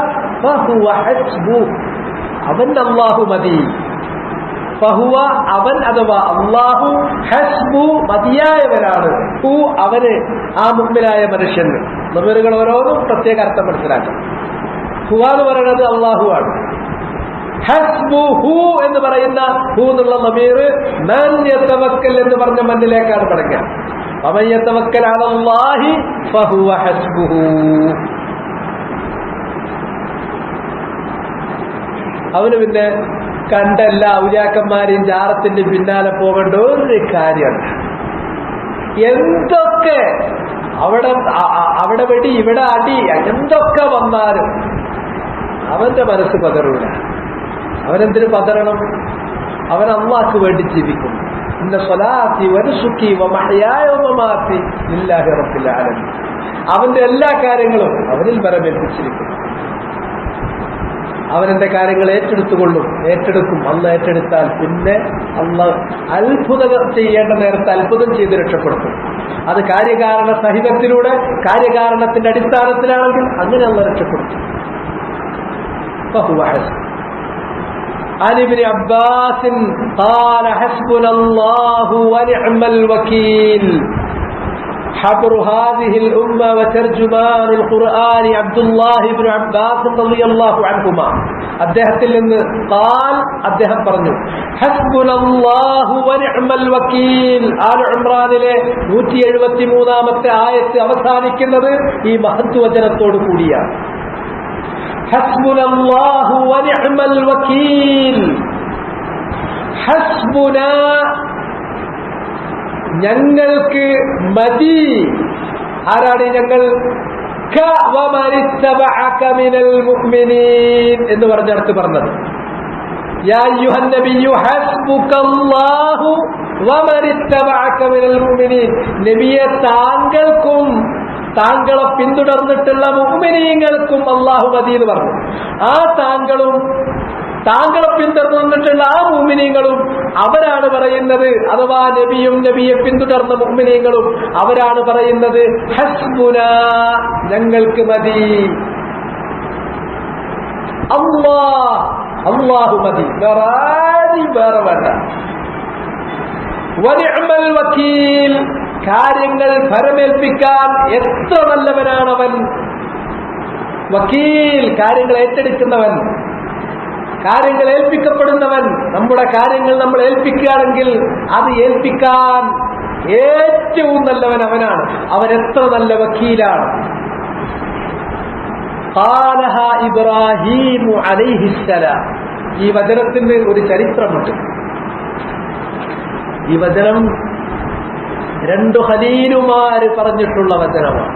അവൻ അള്ളാഹു മതി. ഫഹുവ അവൻ അഥവാ അള്ളാഹു ഹസ്ബു മതിയായവനാണ്. ഹു അവന്, ആ മുഅ്മിനായ മനുഷ്യന്. നബികൾ ഓരോന്നും പ്രത്യേക അർത്ഥം മനസ്സിലാക്കണം. ഹുവ എന്ന് പറയുന്നത് അള്ളാഹു ആണ്. ഹസ്ബു ഹു എന്ന് പറയുന്ന ഹു എന്നുള്ള നബീർ മൻ യതവക്കൽ എന്ന് പറഞ്ഞ മന്നിലേക്കാണ് മടങ്ങുക. വമൻ യതവക്കൽ അലല്ലാഹി ഫഹുവ ഹസ്ബുഹു. അവന് പിന്നെ കണ്ട എല്ലാ ഔലിയാക്കന്മാരെയും ജാറത്തിന്റെ പിന്നാലെ പോകേണ്ട ഒരു കാര്യമാണ്. എന്തൊക്കെ അവിടെ വെടി ഇവിടെ അടി എന്തൊക്കെ വന്നാലും അവന്റെ മനസ്സ് പതറൂല. അവനെന്തിനു പതറണം? അവൻ അല്ലാഹ്ക്ക് വേണ്ടി ജീവിക്കും. ഇന്ന സ്വലാത്തി വനുസുക്കി വമഹ്യായ വമമാതി ലില്ലാഹി റബ്ബിൽ ആലമീൻ. അവന്റെ എല്ലാ കാര്യങ്ങളും അവനിൽ പരമേൽപ്പിച്ചിരിക്കുന്നു. അവനെന്റെ കാര്യങ്ങൾ ഏറ്റെടുക്കും. അള്ളാഹ് ഏറ്റെടുത്താൽ പിന്നെ അള്ളാഹ് അത്ഭുതം ചെയ്യേണ്ട നേരത്തെ അത്ഭുതം ചെയ്ത് രക്ഷപ്പെടുത്തും. അത് കാര്യകാരണ സഹിതത്തിലൂടെ, കാര്യകാരണത്തിന്റെ അടിസ്ഥാനത്തിലാണെങ്കിൽ അങ്ങനെ അള്ളാഹ് രക്ഷപ്പെടുത്തും. عن ابن عباس قال حسبنا الله ونعم الوكيل حبر هذه الأمة وترجمان القرآن عبد الله بن عباس رضي الله عنهما അദ്ദേഹത്തിൽ നിന്ന് قال അദ്ദേഹം പറഞ്ഞു حسبنا الله ونعم الوكيل. ആൽ ഇംറാനിലെ 173-ാമത്തെ ആയത്ത് അവസാനിക്കുന്നത് ഈ മഹത് വചനത്തോട് കൂടിയാണ്. حسبنا الله ونعم الوكيل. حسبنا ഞങ്ങൾക്ക് മതി. ആരാണ് ഞങ്ങൾ? എന്ന് പറഞ്ഞടുത്ത് പറഞ്ഞത് യാ അയ്യുഹൻ നബിയ്യു ഹസ്ബുകല്ലാഹു വമനിത്തബഅക മിനൽ മുഅ്മിനീൻ. നബിയെ താങ്കൾക്കും താങ്കളെ പിന്തുടർന്നിട്ടുള്ള മുഅ്മിനീങ്ങൾക്കും അല്ലാഹു മതി എന്ന് പറഞ്ഞു. ആ താങ്കളും താങ്കളെ പിന്തുടർന്നിട്ടുള്ള ആ മുഅ്മിനീങ്ങളും അവരാണ് പറയുന്നത്, അഥവാ നബിയും നബിയെ പിന്തുടർന്ന മുഅ്മിനീങ്ങളും അവരാണ് പറയുന്നത് ഹസ്ബുനാ ഞങ്ങൾക്ക് മതി. അല്ലാഹു മതി, വേറെ വേണ്ട. വനിഅമൽ വക്കീൽ കാര്യങ്ങൾ ഫലമേൽപ്പിക്കാൻ എത്ര നല്ലവനാണവൻ. വക്കീൽ കാര്യങ്ങൾ ഏറ്റെടുക്കുന്നവൻ, കാര്യങ്ങൾ ഏൽപ്പിക്കപ്പെടുന്നവൻ. നമ്മുടെ കാര്യങ്ങൾ നമ്മൾ ഏൽപ്പിക്കുകയാണെങ്കിൽ അത് ഏൽപ്പിക്കാൻ ഏറ്റവും നല്ലവൻ അവനാണ്. അവൻ എത്ര നല്ല വക്കീലാണ്. ഖാലഹ ഇബ്രാഹീമു അലൈഹിസ്സലാം. ഈ വചനത്തിന് ഒരു ചരിത്രമുണ്ട്. ഈ വചനം 2 ഖലീലുമാര് പറഞ്ഞിട്ടുള്ള വചനമാണ്.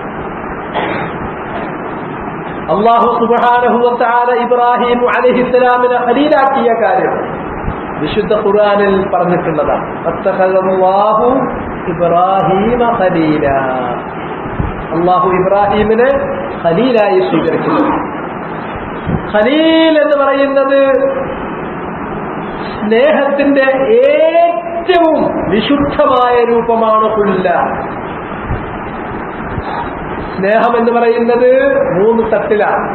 അല്ലാഹു സുബ്ഹാനഹു വ തആല ഇബ്രാഹിം അലൈഹിസ്സലാമിനെ ഖലീലാക്കിയ കാര്യം വിശുദ്ധ ഖുർആനിൽ പറഞ്ഞിട്ടുള്ളതാണ്. അത്തഖദല്ലാഹു ഇബ്രാഹീമ ഖലീല. അല്ലാഹു ഇബ്രാഹിമിനെ ഖലീലായി സ്വീകരിച്ചു. ഖലീൽ എന്ന് പറയുന്നത് സ്നേഹത്തിന്റെ ഏറ്റവും വിശുദ്ധമായ രൂപമാണ് ഖുല്ല. സ്നേഹം എന്ന് പറയുന്നത് 3 തട്ടിലാണ്.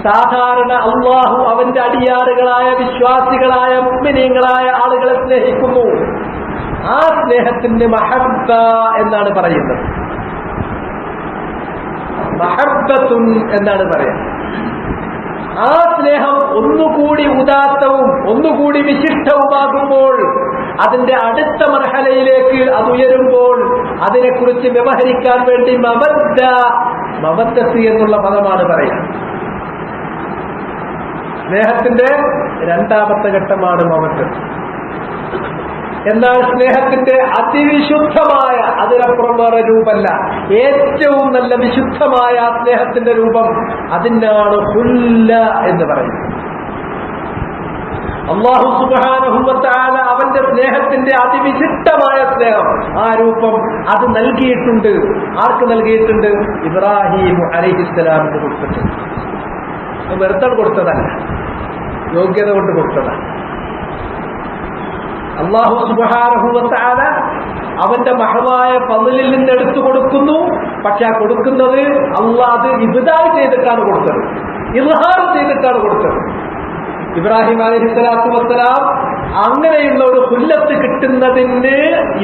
സാധാരണ അല്ലാഹു അവന്റെ അടിയാറുകളായ വിശ്വാസികളായ മുഅ്മിനീങ്ങളായ ആളുകളെ സ്നേഹിക്കുന്നു. ആ സ്നേഹത്തിന് മഹബ്ബ എന്നാണ് പറയുന്നത്. മഹബ്ബത്തുൻ എന്നാണ് പറയുന്നത്. ആ സ്നേഹം ഒന്നുകൂടി ഉദാത്തവും ഒന്നുകൂടി വിശിഷ്ടവുമാകുമ്പോൾ, അതിന്റെ അടുത്ത മർഹലയിലേക്ക് അത് ഉയരുമ്പോൾ അതിനെക്കുറിച്ച് വ്യവഹരിക്കാൻ വേണ്ടി മവദ്ദത്ത് എന്നുള്ള പദമാണ് പറയുന്നത്. സ്നേഹത്തിന്റെ 2ാമത്തെ ഘട്ടമാണ് മവദ്ദത്ത്. എന്നാൽ സ്നേഹത്തിന്റെ അതിവിശുദ്ധമായ, അതിനപ്പുറം വേറെ രൂപമല്ല, ഏറ്റവും നല്ല വിശുദ്ധമായ സ്നേഹത്തിന്റെ രൂപം, അതിനാണ് ഖുല്ല എന്ന് പറയുന്നത്. അല്ലാഹു സുബ്ഹാനഹു വ തആല അവന്റെ സ്നേഹത്തിന്റെ അതിവിശിഷ്ടമായ സ്നേഹം, ആ രൂപം അത് നൽകിയിട്ടുണ്ട്. ആർക്ക് നൽകിയിട്ടുണ്ട്? ഇബ്രാഹിം അലൈഹിസ്സലാമിന് കൊടുത്തിട്ടുണ്ട്. വെറുതെ കൊടുത്തതല്ല, യോഗ്യത കൊണ്ട് കൊടുത്തതാണ്. അല്ലാഹു സുബ്ഹാനഹു വ തആല അവന്റെ മഹവായ ഫളിൽ നിന്ന് എടുത്തു കൊടുക്കുന്നു. പക്ഷെ ആ കൊടുക്കുന്നത് അല്ലാഹ് അത് ഇബ്ദാൽ ചെയ്തിട്ടാണ് കൊടുത്തത്, ഇൽഹാർ ചെയ്തിട്ടാണ് കൊടുത്തത്. ഇബ്രാഹിം അലൈഹിസ്സലാത്തു വസ്സലാം അങ്ങനെയുള്ള ഒരു ഖുല്ലത്ത് കിട്ടുന്നതിന്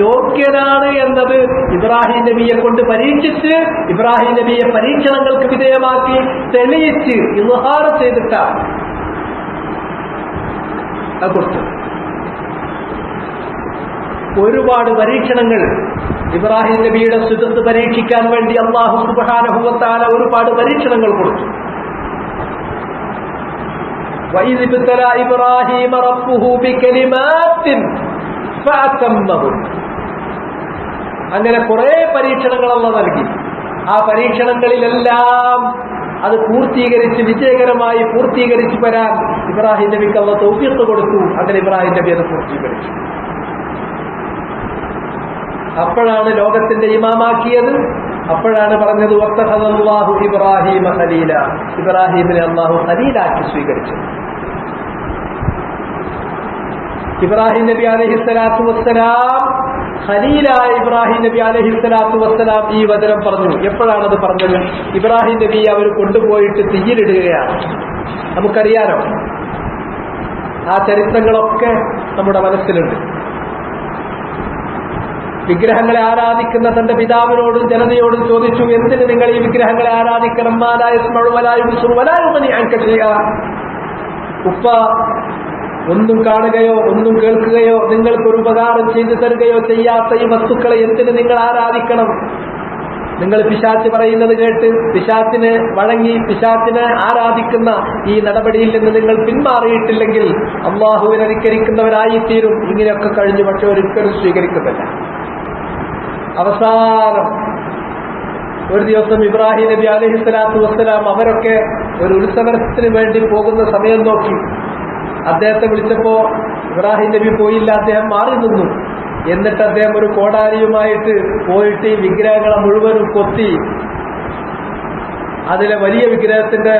യോഗ്യനാണ് എന്നത് ഇബ്രാഹിം നബിയെ കൊണ്ട് പരീക്ഷിച്ച്, ഇബ്രാഹിം നബിയെ പരീക്ഷണങ്ങൾക്ക് വിധേയമാക്കി തെളിയിച്ച് ഇൽഹാർ ചെയ്തിട്ടാണ് കൊടുത്തത്. ഒരുപാട് പരീക്ഷണങ്ങൾ ഇബ്രാഹിം നബിയുടെ സിദ്ദ് പരീക്ഷിക്കാൻ വേണ്ടി അല്ലാഹു സുബ്ഹാനഹു വ തആല ഒരുപാട് പരീക്ഷണങ്ങൾ കൊടുത്തു. وَإِذِ ابْتَلَى إِبْرَاهِيمَ رَبُّهُ بِكَلِمَاتٍ فَأَتَمَّهُنَّ. അങ്ങനെ കുറെ പരീക്ഷണങ്ങൾ അല്ലാഹു നൽകി. ആ പരീക്ഷണങ്ങളിലെല്ലാം അത് പൂർത്തീകരിച്ച് വിജയകരമായി പൂർത്തീകരിച്ചു വരാൻ ഇബ്രാഹിം നബിക്ക് അല്ലാഹു തൗഫീഖ് കൊടുത്തു. അങ്ങനെ ഇബ്രാഹിം നബി അത് പൂർത്തീകരിച്ചു. അപ്പോഴാണ് ലോകത്തിന്റെ ഇമാമാക്കിയത്. അപ്പോഴാണ് പറഞ്ഞത് വത്തഖദല്ലാഹു ഇബ്രാഹീമ ഖലീല, ഇബ്രാഹിമിനെ അല്ലാഹു ഖലീലാക്കി സ്വീകരിച്ചു. ഇബ്രാഹിം നബി അലൈഹിസ്സലാത്തു വസ്സലാം ഖലീലായ ഇബ്രാഹിം നബി അലൈഹിസ്സലാത്തു വസ്സലാം ഈ വചനം പറഞ്ഞു. എപ്പോഴാണത് പറഞ്ഞത്? ഇബ്രാഹിം നബി അവർ കൊണ്ടുപോയിട്ട് തീയിലിടുകയാണ്. നമുക്കറിയാലോ, ആ ചരിത്രങ്ങളൊക്കെ നമ്മുടെ മനസ്സിലുണ്ട്. വിഗ്രഹങ്ങളെ ആരാധിക്കുന്ന തന്റെ പിതാവിനോടും ജനതയോടും ചോദിച്ചു, എന്തിന് നിങ്ങൾ ഈ വിഗ്രഹങ്ങളെ ആരാധിക്കണം? ഉപ്പ ഒന്നും കാണുകയോ ഒന്നും കേൾക്കുകയോ നിങ്ങൾക്കൊരു ഉപകാരം ചെയ്തു തരുകയോ ചെയ്യാത്ത ഈ വസ്തുക്കളെ എന്തിന് നിങ്ങൾ ആരാധിക്കണം? നിങ്ങൾ പിശാച് പറയുന്നത് കേട്ട് പിശാചിന് വഴങ്ങി പിശാചിനെ ആരാധിക്കുന്ന ഈ നടപടിയിൽ നിന്ന് നിങ്ങൾ പിന്മാറിയിട്ടില്ലെങ്കിൽ അല്ലാഹുവിനെ ധിക്കരിക്കുന്നവരായിത്തീരും. ഇങ്ങനെയൊക്കെ കഴിഞ്ഞു, പക്ഷെ ഒരിക്കലും സ്വീകരിക്കുന്നില്ല. അവസാനം ഒരു ദിവസം ഇബ്രാഹിം നബി അലൈഹിസ്സലാത്തു വസ്സലാം അവരൊക്കെ ഒരു ഉത്സവത്തിന് വേണ്ടി പോകുന്ന സമയം നോക്കി. അദ്ദേഹത്തെ വിളിച്ചപ്പോ ഇബ്രാഹിം നബി പോയില്ല, അദ്ദേഹം മാറി നിന്നു. എന്നിട്ട് അദ്ദേഹം ഒരു കോടാലിയുമായിട്ട് പോയിട്ട് ഈ വിഗ്രഹങ്ങളെ മുഴുവനും കൊത്തി അതിലെ വലിയ വിഗ്രഹത്തിന്റെ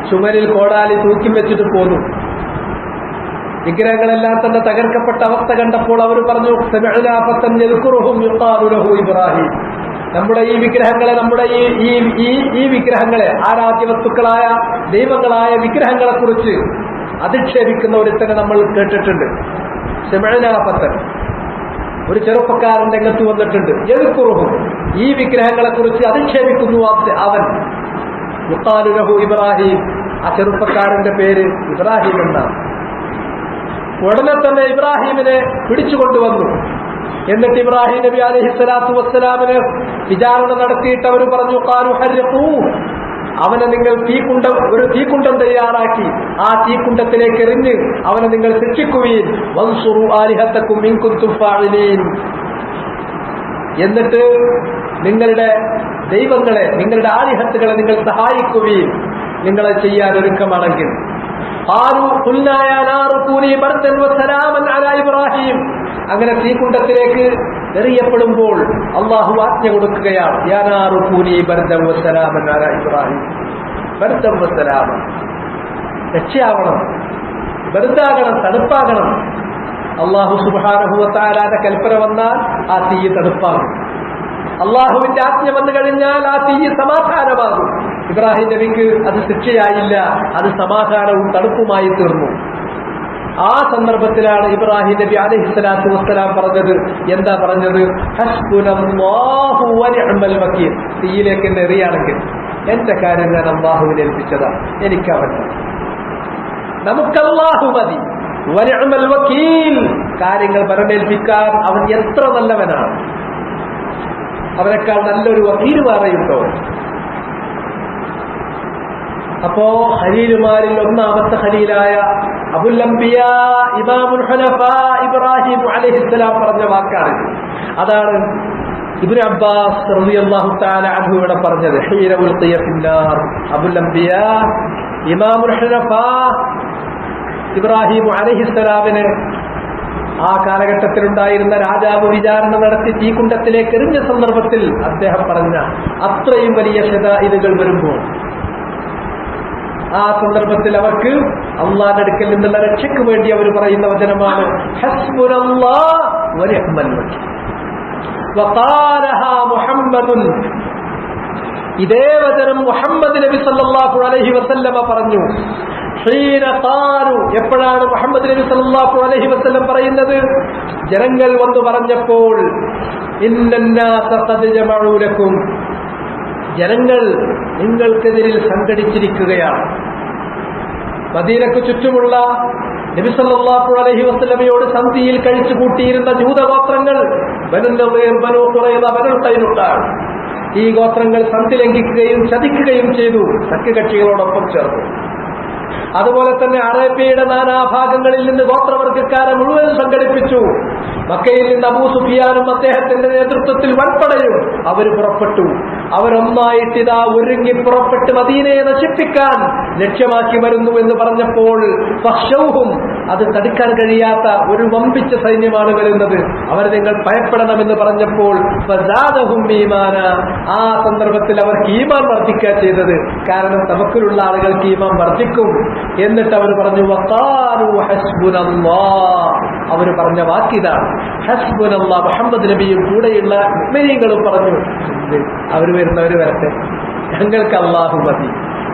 ചുമരിൽ കോടാലി തൂക്കി വെച്ചിട്ട് പോന്നു. വിഗ്രഹങ്ങളെല്ലാം തന്നെ തകർക്കപ്പെട്ട അവസ്ഥ കണ്ടപ്പോൾ അവർ പറഞ്ഞു, ഇബ്രാഹിം, നമ്മുടെ ഈ വിഗ്രഹങ്ങളെ, നമ്മുടെ ഈ വിഗ്രഹങ്ങളെ, ആരാധ്യ വസ്തുക്കളായ ദൈവങ്ങളായ വിഗ്രഹങ്ങളെ കുറിച്ച് അധിക്ഷേപിക്കുന്ന ഒരുത്തനെ നമ്മൾ കേട്ടിട്ടുണ്ട്. സെമഅനാഫത്തൻ, ഒരു ചെറുപ്പക്കാരൻ രംഗത്ത് വന്നിട്ടുണ്ട്. യദ്കുറുഹും, ഈ വിഗ്രഹങ്ങളെ കുറിച്ച് അധിക്ഷേപിക്കുന്നു അവൻ. യുഖാലു ലഹു ഇബ്രാഹിം, ആ ചെറുപ്പക്കാരന്റെ പേര് ഇബ്രാഹിം എന്നാണ്. ഉടനെ തന്നെ ഇബ്രാഹിമിനെ പിടിച്ചുകൊണ്ടുവന്നു. എന്നിട്ട് ഇബ്രാഹിം നബി അലൈഹിസ്സലാത്തു വസ്സലാമിന് വിചാരണ നടത്തിയിട്ട് അവർ പറഞ്ഞു, ഖാലു ഹർഖൂ, അവനെ നിങ്ങൾ ഒരു തീക്കുണ്ടം തയ്യാറാക്കി ആ തീക്കുണ്ടത്തിലേക്ക് എറിഞ്ഞ് അവനെ നിങ്ങൾ ശിക്ഷിക്കുകയും വൻസുറു ആലിഹത്തക്കും ഇൻ കുൻതും ഫാഇലീൻ, എന്നിട്ട് നിങ്ങളുടെ ദൈവങ്ങളെ, നിങ്ങളുടെ ആലിഹത്തുകളെ നിങ്ങൾ സഹായിക്കുകയും നിങ്ങളെ ചെയ്യാൻ ഒരുക്കമാണെങ്കിൽ. ഇബ്രാഹിം അങ്ങനെ തീക്കുണ്ടത്തിലേക്ക് എറിയപ്പെടുമ്പോൾ അള്ളാഹു ആജ്ഞ കൊടുക്കുകയാണ്, ഇബ്രാഹിം, ബർദം വസലാമ, രക്ഷയാവണം, ബർദാകണം, തണുപ്പാകണം. അല്ലാഹു സുബ്ഹാനഹു വ തആലയുടെ കൽപ്പന വന്നാൽ ആ തീ തണുപ്പാകും. അള്ളാഹുവിന്റെ ആജ്ഞ വന്നു കഴിഞ്ഞാൽ ആ തീ സമാധാനമാകും. ഇബ്രാഹിം നബിക്ക് അത് ശിക്ഷയായില്ല, അത് സമാധാനവും തണുപ്പുമായി തീർന്നു. ആ സന്ദർഭത്തിലാണ് ഇബ്രാഹിം നബി അലൈഹിസ്സലാത്തു വസ്സലാം പറഞ്ഞത്. എന്താ പറഞ്ഞത്? ഹസ്ബുനല്ലാഹു വ നിഅ്മൽ വകീൽ. തീയിലേക്ക് എന്നെ എറിയാണെങ്കിൽ എന്റെ കാര്യം ഞാൻ അള്ളാഹുവിനെ ഏൽപ്പിച്ചതാണ്, എനിക്കവൻ, നമുക്കല്ലാഹു മതി. വ നിഅ്മൽ വകീൽ, കാര്യങ്ങൾ ഭരമേൽപ്പിക്കാൻ അവൻ എത്ര നല്ലവനാണ്, അവനേക്കാൾ നല്ലൊരു വക്കീൽ വേറെയുണ്ടോ? അപ്പോ ഖലീലുമാരിൽ ഒന്നാമത്തെ ഖലീലായ അബുൽ അംബിയാ ഇമാമുൽ ഹുനഫാ ഇബ്രാഹിം അലൈഹിസ്സലാം പറഞ്ഞ വാക്കാണ്. അതാണ് ഇബ്നു അബ്ബാസ് റളിയല്ലാഹു തആല അൻഹു ഇവിടെ പറഞ്ഞത്. ഹീന ഉൽഖിയ ഫിന്നാർ. അബുൽ അംബിയാ ഇമാമുൽ ഹുനഫാ ഇബ്രാഹിം അലൈഹിസ്സലാമിന് ആ കാലഘട്ടത്തിലുണ്ടായിരുന്ന രാജാവ് വിചാരണ നടത്തി തീക്കുണ്ടത്തിലേക്ക് എറിഞ്ഞ സന്ദർഭത്തിൽ അദ്ദേഹം പറഞ്ഞ അത്രയും വലിയ ശദാഇദുകൾ വരുമ്പോൾ ആ സന്ദർഭത്തിൽ അവർക്ക് അള്ളാന്റെ അടുക്കൽ നിന്നുള്ള രക്ഷയ്ക്ക് വേണ്ടി അവർ പറയുന്ന വചനമാണ് ഹസ്ബുനല്ലാഹ് വ നിഅ്മൽ വകീൽ. വഖാലഹാ മുഹമ്മദുൻ. ഇതേ വചനം മുഹമ്മദ് നബി സല്ലല്ലാഹു അലൈഹി വസല്ലമ പറഞ്ഞു. ഹീന ഖാലു, എപ്പോഴാണ് മുഹമ്മദ് നബി സല്ലല്ലാഹു അലൈഹി വസല്ലം പറയുന്നത്? ജനങ്ങൾ വന്നു പറഞ്ഞപ്പോൾ, ഇന്നന്നാസ ഖദ് ജമഉ ലക്കും, ജനങ്ങൾ നിങ്ങൾക്കെതിരിൽ സംഘടിച്ചിരിക്കുകയാണ്. മദീനക്ക് ചുറ്റുമുള്ള നബി സല്ലല്ലാഹു അലൈഹി വസല്ലമയോട് സന്ധിയിൽ കഴിച്ചു കൂട്ടിയിരുന്ന ജൂതഗോത്രങ്ങൾ ബനു നളീർ, ബനു ഖുറൈള, ബനു ഖൈനുഖാ, ഈ ഗോത്രങ്ങൾ സന്ധി ലംഘിക്കുകയും ചതിക്കുകയും ചെയ്തു, സഖ്യകക്ഷികളോടൊപ്പം ചേർന്നു. അതുപോലെ തന്നെ അറേബ്യയുടെ നാനാഭാഗങ്ങളിൽ നിന്ന് ഗോത്രവർഗക്കാരെ മുഴുവൻ സംഘടിപ്പിച്ചു. മക്കയിൽ നിന്ന് അബൂ സുഫിയാനും അദ്ദേഹത്തിന്റെ നേതൃത്വത്തിൽ വൻപടയും അവർ പുറപ്പെട്ടു. അവരൊന്നായിട്ടിതാ ഒരുങ്ങി പുറപ്പെട്ട് മദീനയെ നശിപ്പിക്കാൻ ലക്ഷ്യമാക്കി വരുന്നു എന്ന് പറഞ്ഞപ്പോൾ ഫഖ്ശൗഹും, അത് തടുക്കാൻ കഴിയാത്ത ഒരു വമ്പിച്ച സൈന്യമാണ് വരുന്നത്, അവർ നിങ്ങൾ ഭയപ്പെടണമെന്ന് പറഞ്ഞപ്പോൾ ഫസാദഹും ഈമാന, ആ സന്ദർഭത്തിൽ അവർക്ക് ഈമാൻ വർദ്ധിക്കുക ചെയ്തത്. കാരണം തവക്കുലുള്ള ആളുകൾക്ക് ഈമാൻ വർദ്ധിക്കും. എന്നിട്ട് അവർ പറഞ്ഞു വഖാലു ഹസ്ബുനല്ലാഹ്, അവർ പറഞ്ഞ വാക്കിതാണ് ഹസ്ബുനല്ലാഹ്. മുഹമ്മദ് നബിയും കൂടെയുള്ള മുഅ്മിനീങ്ങളും പറഞ്ഞു, അവർ വരുന്നവർ വരട്ടെ, ഞങ്ങൾക്ക് അല്ലാഹു മതി.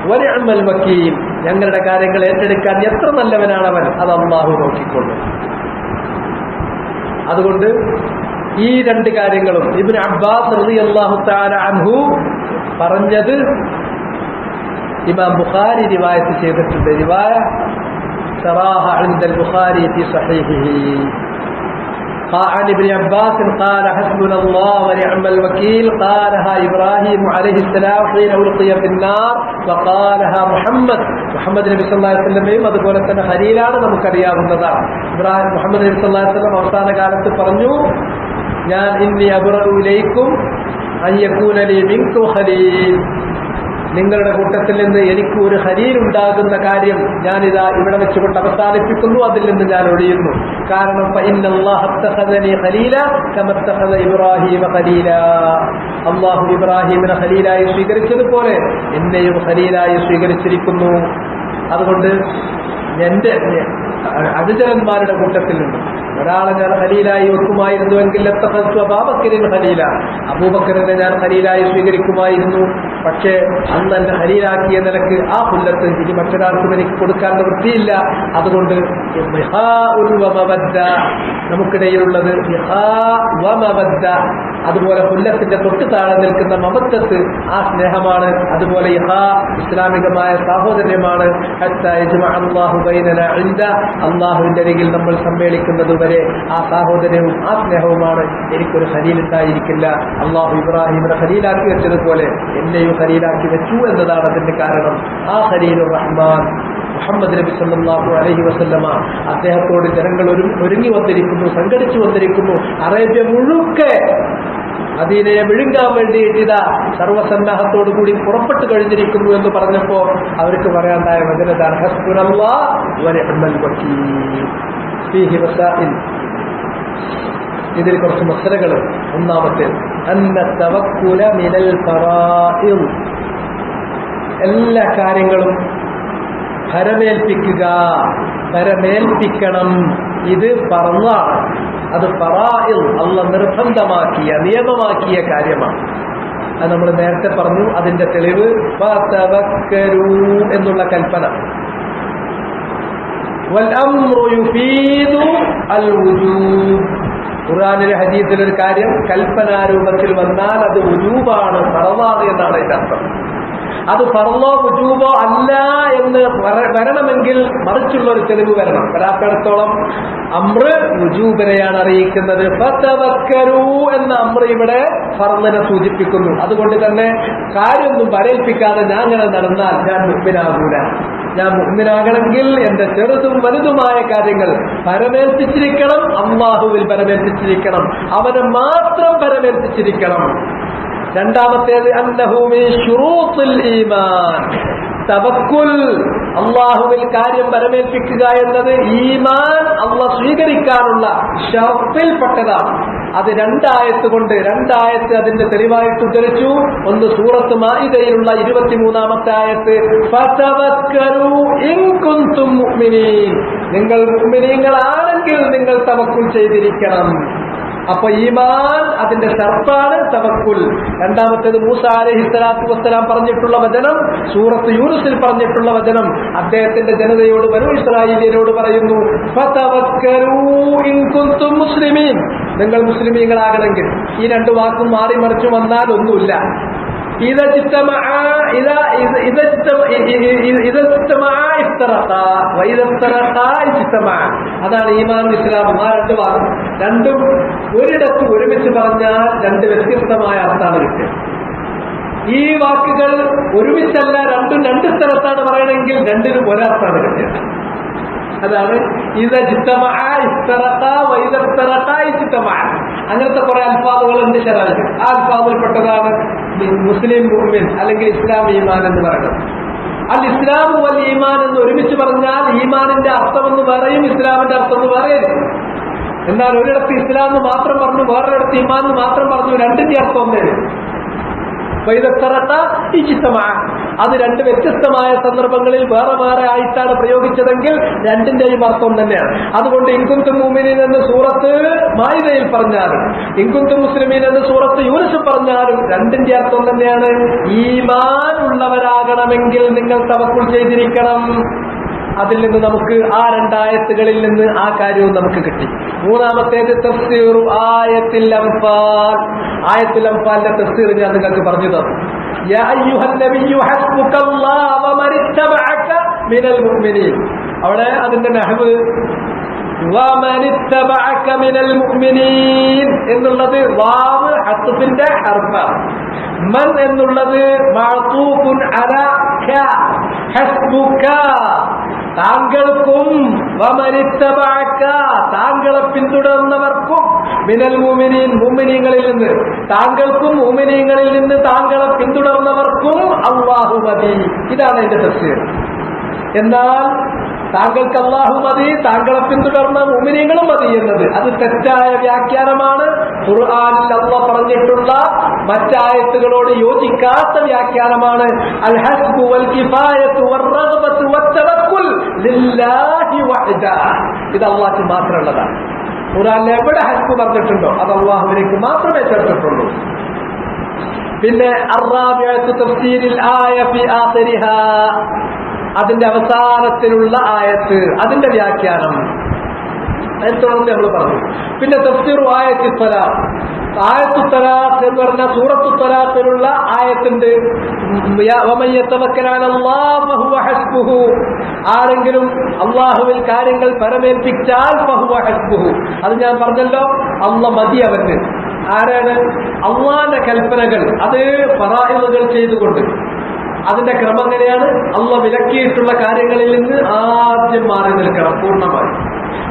വ നിഅ്മൽ വകീൽ, ഞങ്ങളുടെ കാര്യങ്ങൾ ഏറ്റെടുക്കാൻ എത്ര നല്ലവനാണ് അവൻ, അത് അല്ലാഹു നോക്കിക്കൊള്ളും. അതുകൊണ്ട് ഈ രണ്ട് കാര്യങ്ങളും ഇബ്നു അബ്ബാസ് റളിയല്ലാഹു തആല അൻഹു പറഞ്ഞത് ഇമാം ബുഖാരി റിവായത്ത് ചെയ്തിട്ടുണ്ട്. റിവായ സറാഹ ഇൻദൽ ബുഖാരി ഫി സഹീഹിഹി. عن ابن عباس قال حسبنا الله ونعم الوكيل قالها إبراهيم عليه السلام حين ألقي في النار وقالها محمد നബി സല്ലല്ലാഹു അലൈഹി വസല്ലമയും അതുപോലെ തന്നെ ഖലീലാണ്, നമുക്കറിയാവുന്നതാണ്. ഇബ്രാഹിം മുഹമ്മദ് നബി സല്ലല്ലാഹു അലൈഹി വസല്ലം അവസാന കാലത്ത് പറഞ്ഞു, ഞാൻ ഇന്നി അബ്റഉ ഇലൈക്കും അൻ യകൂന ലി മിൻകും ഖലീൽ, നിങ്ങളുടെ കൂട്ടത്തിൽ നിന്ന് എനിക്ക് ഒരു ഖലീൽ ഉണ്ടാകുന്ന കാര്യം ഞാനിതാ ഇവിടെ വെച്ചുകൊണ്ട് അവസാനിപ്പിക്കുന്നു, അതിൽ നിന്ന് ഞാൻ ഒഴിയുന്നു. കാരണം ഫഇന്നല്ലാഹ ഇത്തഖദനി ഖലീല കമാ ഇത്തഖദ ഇബ്രാഹീമ ഖലീല, അല്ലാഹു ഇബ്രാഹീമിനെ ഖലീലായി സ്വീകരിച്ചതുപോലെ എന്നെയും ഖലീലായി സ്വീകരിച്ചിരിക്കുന്നു. അതുകൊണ്ട് എന്റെ അനുചരന്മാരുടെ കൂട്ടത്തിൽ നിന്ന് ഒരാളെ ഞാൻ ഖലീലായി വെക്കുമായിരുന്നുവെങ്കിൽ അബൂബക്കറിൻ ഖലീല, അബൂബക്കറിനെ ഞാൻ ഖലീലായി സ്വീകരിക്കുമായിരുന്നു. പക്ഷേ അന്ന് എന്നെ ഖലീലാക്കിയ നിലക്ക് ആ പുല്ലത്ത് ഇനി മറ്റൊരാൾക്കും എനിക്ക് കൊടുക്കാൻ വൃത്തിയില്ല. അതുകൊണ്ട് നമുക്കിടയിലുള്ളത് അതുപോലെ പുല്ലത്തിന്റെ തൊട്ട് താഴെ നിൽക്കുന്ന മമത്തത്ത്, ആ സ്നേഹമാണ്. അതുപോലെ ഇസ്ലാമികമായ സാഹോദര്യമാണ്. അള്ളാഹുവിന്റെ അരികിൽ നമ്മൾ സമ്മേളിക്കുന്നത് വരെ ആ സാഹോദര്യവും ആ സ്നേഹവുമാണ്. എനിക്കൊരു ഖലീൽ ഉണ്ടായിരിക്കില്ല. അള്ളാഹു ഇബ്രാഹിമിനെ ഖലീലാക്കി വെച്ചതുപോലെ എന്നെയും ഖലീലാക്കി വെച്ചു എന്നതാണ് അതിന്റെ കാരണം. ആ ഖലീലുർ റഹ്മാൻ മുഹമ്മദ് നബി സല്ലല്ലാഹു അലൈഹി വസല്ലമ, അദ്ദേഹത്തോട് ജനങ്ങൾ ഒരുങ്ങി വന്നിരിക്കുന്നു, സംഘടിച്ചു വന്നിരിക്കുന്നു. അറേബ്യ മുഴുക്കെ മദീനയെ വിഴുങ്ങാൻ വേണ്ടിയിട്ട് ഇതാ സർവസന്നാഹത്തോടു കൂടി പുറപ്പെട്ടു കഴിഞ്ഞിരിക്കുന്നു എന്ന് പറഞ്ഞപ്പോ അവർക്ക് പറയാണ്ടായ വചനതാണ് ഹസ്ബുനല്ലാഹ് വ നിഅ്മൽ വകീൽ. ഫീഹി മസാഇൽ, ഇതിൽ കുറച്ച് മസലകൾ. ഒന്നാമത്തെ അന്ന തവക്കുല മിനൽ ഫറാഇദ്, എല്ലാ കാര്യങ്ങളും പരമേൽപ്പിക്കണം. ഇത് ഫർളാണ്. അത് ഫറാഇൽ അല്ലാഹ് നിർബന്ധമാക്കിയ നിയമമാക്കിയ കാര്യമാണ്. അത് നമ്മൾ നേരത്തെ പറഞ്ഞു. അതിന്റെ തെളിവ് ഫതവക്കരു എന്നുള്ള കൽപ്പന. വൽ അംറു യുഫീദു അൽ വുജൂബ്. ഖുർആനിലെ ഹദീസിലൊരു കാര്യം കൽപ്പനാരൂപത്തിൽ വന്നാൽ അത് വുജൂബാണ്, ഫർളാണ് എന്നാണ് അതിന്റെ അർത്ഥം. അത് ഫർളോ വുജൂബോ അല്ല എന്ന് വരണമെങ്കിൽ മറിച്ചുള്ള ഒരു തെളിവ് വരണം. ഒരാൾക്കിടത്തോളം അമ്ര വുജൂബിനെയാണ് അറിയിക്കുന്നത്. ഫതവക്കരു എന്ന അമ്ര ഇവിടെ ഫർളിനെ സൂചിപ്പിക്കുന്നു. അതുകൊണ്ട് തന്നെ കാര്യമൊന്നും വരേൽപ്പിക്കാതെ ഞാൻ അങ്ങനെ നടന്നാൽ ഞാൻ മുഅ്മിനാകൂല. ഞാൻ മുഅ്മിനാകണമെങ്കിൽ എന്റെ ചെറുതും വലുതുമായ കാര്യങ്ങൾ പരമേൽപ്പിച്ചിരിക്കണം. അല്ലാഹുവിൽ പരമേൽപ്പിച്ചിരിക്കണം. അവനെ മാത്രം പരമേൽപ്പിച്ചിരിക്കണം. രണ്ടാമത്തേത് അന്നഹു മിൻ ശുറൂത്തുൽ ഈമാൻ. തവക്കുൽ, അല്ലാഹുവിൽ കാര്യം പരമേൽപ്പിക്കുക എന്നത് ഈമാൻ അല്ലാഹ് സ്വീകരിക്കാനുള്ള ഷർത്തിൽപ്പെട്ടതാണ്. അത് രണ്ടായത്ത് കൊണ്ട്, രണ്ടായത്ത് അതിന്റെ തെളിവായിട്ട് ഉദ്ധരിച്ചു. ഒന്ന് സൂറത്ത് മാഇദയിലുള്ള 23-ാമത്തെ ആയത്ത്, ഫതവക്കരു ഇൻ കുൻതും മുഅ്മിനീൻ. നിങ്ങൾ മുഅ്മിനീങ്ങളാണെങ്കിൽ നിങ്ങൾ തവക്കുൽ ചെയ്തിരിക്കണം. അപ്പൊ ഈമാൻ അതിന്റെ ഷർത്താണ് തവക്കുൽ. രണ്ടാമത്തേത് മൂസ അലൈഹിസ്സലാത്തു വസ്സലാം പറഞ്ഞിട്ടുള്ള വചനം, സൂറത്ത് യൂനുസിൽ പറഞ്ഞിട്ടുള്ള വചനം, അദ്ദേഹത്തിന്റെ ജനതയോട്, ബനൂ ഇസ്രായേലിയരോട് പറയുന്നു, ഫതവക്കരു ഇൻ കുൻതും മുസ്ലിമീൻ. നിങ്ങൾ മുസ്ലിമീങ്ങളാകണമെങ്കിൽ. ഈ രണ്ടു വാക്കും മാറി മറിച്ചു വന്നാൽ ഒന്നുമില്ല. അതാണ് ഈമാൻ ഇസ്ലാമും. ആ രണ്ട് വാക്കും രണ്ടും ഒരിടത്ത് ഒരുമിച്ച് പറഞ്ഞാൽ രണ്ട് വ്യത്യസ്തമായ അർത്ഥമാണ് കിട്ടുക. ഈ വാക്കുകൾ ഒരുമിച്ചല്ല, രണ്ടും രണ്ട് സ്ഥലത്താണ് പറയണമെങ്കിൽ രണ്ടിനും ഒരർത്ഥാണ് കിട്ടുക. അതാണ് അങ്ങനത്തെ കുറെ അൽഫാദുകൾ ഉണ്ട് ശരാജ്. ആ അൽഫാദിൽപ്പെട്ടതാണ് മുസ്ലിം മുഅ്മിൻ അല്ലെങ്കിൽ ഇസ്ലാം ഈമാൻ എന്ന് പറയുന്നത്. അൽ ഇസ്ലാം വൽ ഈമാൻ എന്ന് ഒരുമിച്ച് പറഞ്ഞാൽ ഈമാനിന്റെ അർത്ഥമെന്ന് പറയും, ഇസ്ലാമിന്റെ അർത്ഥം എന്ന് പറയും. എന്നാൽ ഒരിടത്ത് ഇസ്ലാം എന്ന് മാത്രം പറഞ്ഞു, വേറൊരിടത്ത് ഈമാൻ എന്ന് മാത്രം പറഞ്ഞു. രണ്ടിന്റെ അർത്ഥം ഒന്നേ. അത് രണ്ട് വ്യത്യസ്തമായ സന്ദർഭങ്ങളിൽ വേറെ വേറെ ആയിട്ടാണ് പ്രയോഗിച്ചതെങ്കിൽ രണ്ടിന്റെയും അർത്ഥം തന്നെയാണ്. അതുകൊണ്ട് ഇൻകുന്തും മുഅ്മിനീൻ എന്ന് സൂറത്ത് മാഇദയിൽ പറഞ്ഞാലും ഇൻകുന്തും മുസ്ലിമീൻ എന്ന് സൂറത്ത് യൂനുസ് പറഞ്ഞാലും രണ്ടിന്റെ അർത്ഥം തന്നെയാണ്. ഈമാൻ ഉള്ളവരാകണമെങ്കിൽ നിങ്ങൾ തവക്കുൽ ചെയ്തിരിക്കണം. അതിൽ നിന്ന് നമുക്ക് ആ രണ്ടായത്തുകളിൽ നിന്ന് ആ കാര്യവും നമുക്ക് കിട്ടി. മൂന്നാമത്തേത് തഫ്സീറു ആയത്തുൽ അൻഫാൽ. ആയത്തുൽ അൻഫാലിന്റെ തഫ്സീർ ഞാൻ നിങ്ങൾക്ക് പറഞ്ഞു തന്നു. യാ അയ്യുഹൻ നബിയ്യു ഹസ്ബുകല്ലാഹു വമനിത്തബഅക മിനൽ മുഅ്മിനീൻ. അവിടെ അതിന്റെ നഹ്വ് വമനിത്തബഅക മിനൽ മുഅ്മിനീൻ എന്നുള്ളത് വാവ് ഹസ്ബിന്റെ ഹർഫാണ്. മൻ എന്നുള്ളത് മഅതൂഫുൻ അലാ ക, ഹസ്ബുക താങ്കൾക്കും, വമനിത്തബഅക താങ്കളെ പിന്തുടർന്നവർക്കും, മിനൽ മുഅ്മിനീൻ മുഅ്മിനീങ്ങളിൽ നിന്ന് താങ്കൾക്കും, മുഅ്മിനീങ്ങളിൽ നിന്ന് താങ്കളെ പിന്തുടർന്നവർക്കും അല്ലാഹു മതി. ഇതാണ് അതിന്റെ തഫ്സീർ. എന്നാൽ താങ്കൾക്ക് അല്ലാഹു മതി, താങ്കളെ പിന്തുടർന്ന മുഅ്മിനീങ്ങളും മതി എന്നത് അത് തെറ്റായ വ്യാഖ്യാനമാണ്. ഖുർആനിൽ അല്ലാഹ് പറഞ്ഞിട്ടുള്ള മറ്റായത്തുകളോട് യോജിക്കാത്ത വ്യാഖ്യാനമാണ്. അൽ ഹസ്ബു വൽ കിഫായത്തു വർ-റഗ്ബത്തു വത്തവക്കുൽ ലില്ലാഹി വഹ്ദ. ഇത് അല്ലാഹുവിന് മാത്രമുള്ളതാണ്. ഖുർആനിൽ എവിടെ ഹസ്ബ് പറഞ്ഞിട്ടുണ്ടോ അത് അല്ലാഹുവിലേക്ക് മാത്രമേ ചേർത്തിട്ടുള്ളൂ. പിന്നെ അർ-റാബിഅത്തു തഫ്സീരിൽ ആയ ഫി ആഖിരിഹാ, അതിന്റെ അവസാനത്തിലുള്ള ആയത്ത്, അതിന്റെ വ്യാഖ്യാനം തുടർന്ന് നമ്മൾ പറഞ്ഞു. പിന്നെ തഫ്സീറു ആയത്തുൽ തലാഖ്. ആയത്തുൽ തലാഖ് എന്ന് പറഞ്ഞാൽ സൂറത്തുൽ തലാഖിലുള്ള ആയത്തുണ്ട്. വമൻ യതവക്കൽ അലല്ലാഹ് ഫഹുവ ഹസ്ബുഹു. ആരെങ്കിലും അല്ലാഹുവിൽ കാര്യങ്ങൾ പരമേൽപ്പിച്ചാൽ ഫഹുവ ഹസ്ബുഹു. അത് ഞാൻ പറഞ്ഞല്ലോ, അല്ലാഹ് മതി അവന്. ആരാണ്? അല്ലാഹുവിന്റെ കൽപ്പനകൾ, അത് ഫറായിലുകൾ ചെയ്തുകൊണ്ട്. അതിന്റെ ക്രമം എങ്ങനെയാണ്? അല്ലാഹ് വിലക്കിയിട്ടുള്ള കാര്യങ്ങളിൽ നിന്ന് ആദ്യം മാറി നിൽക്കണം പൂർണ്ണമായി.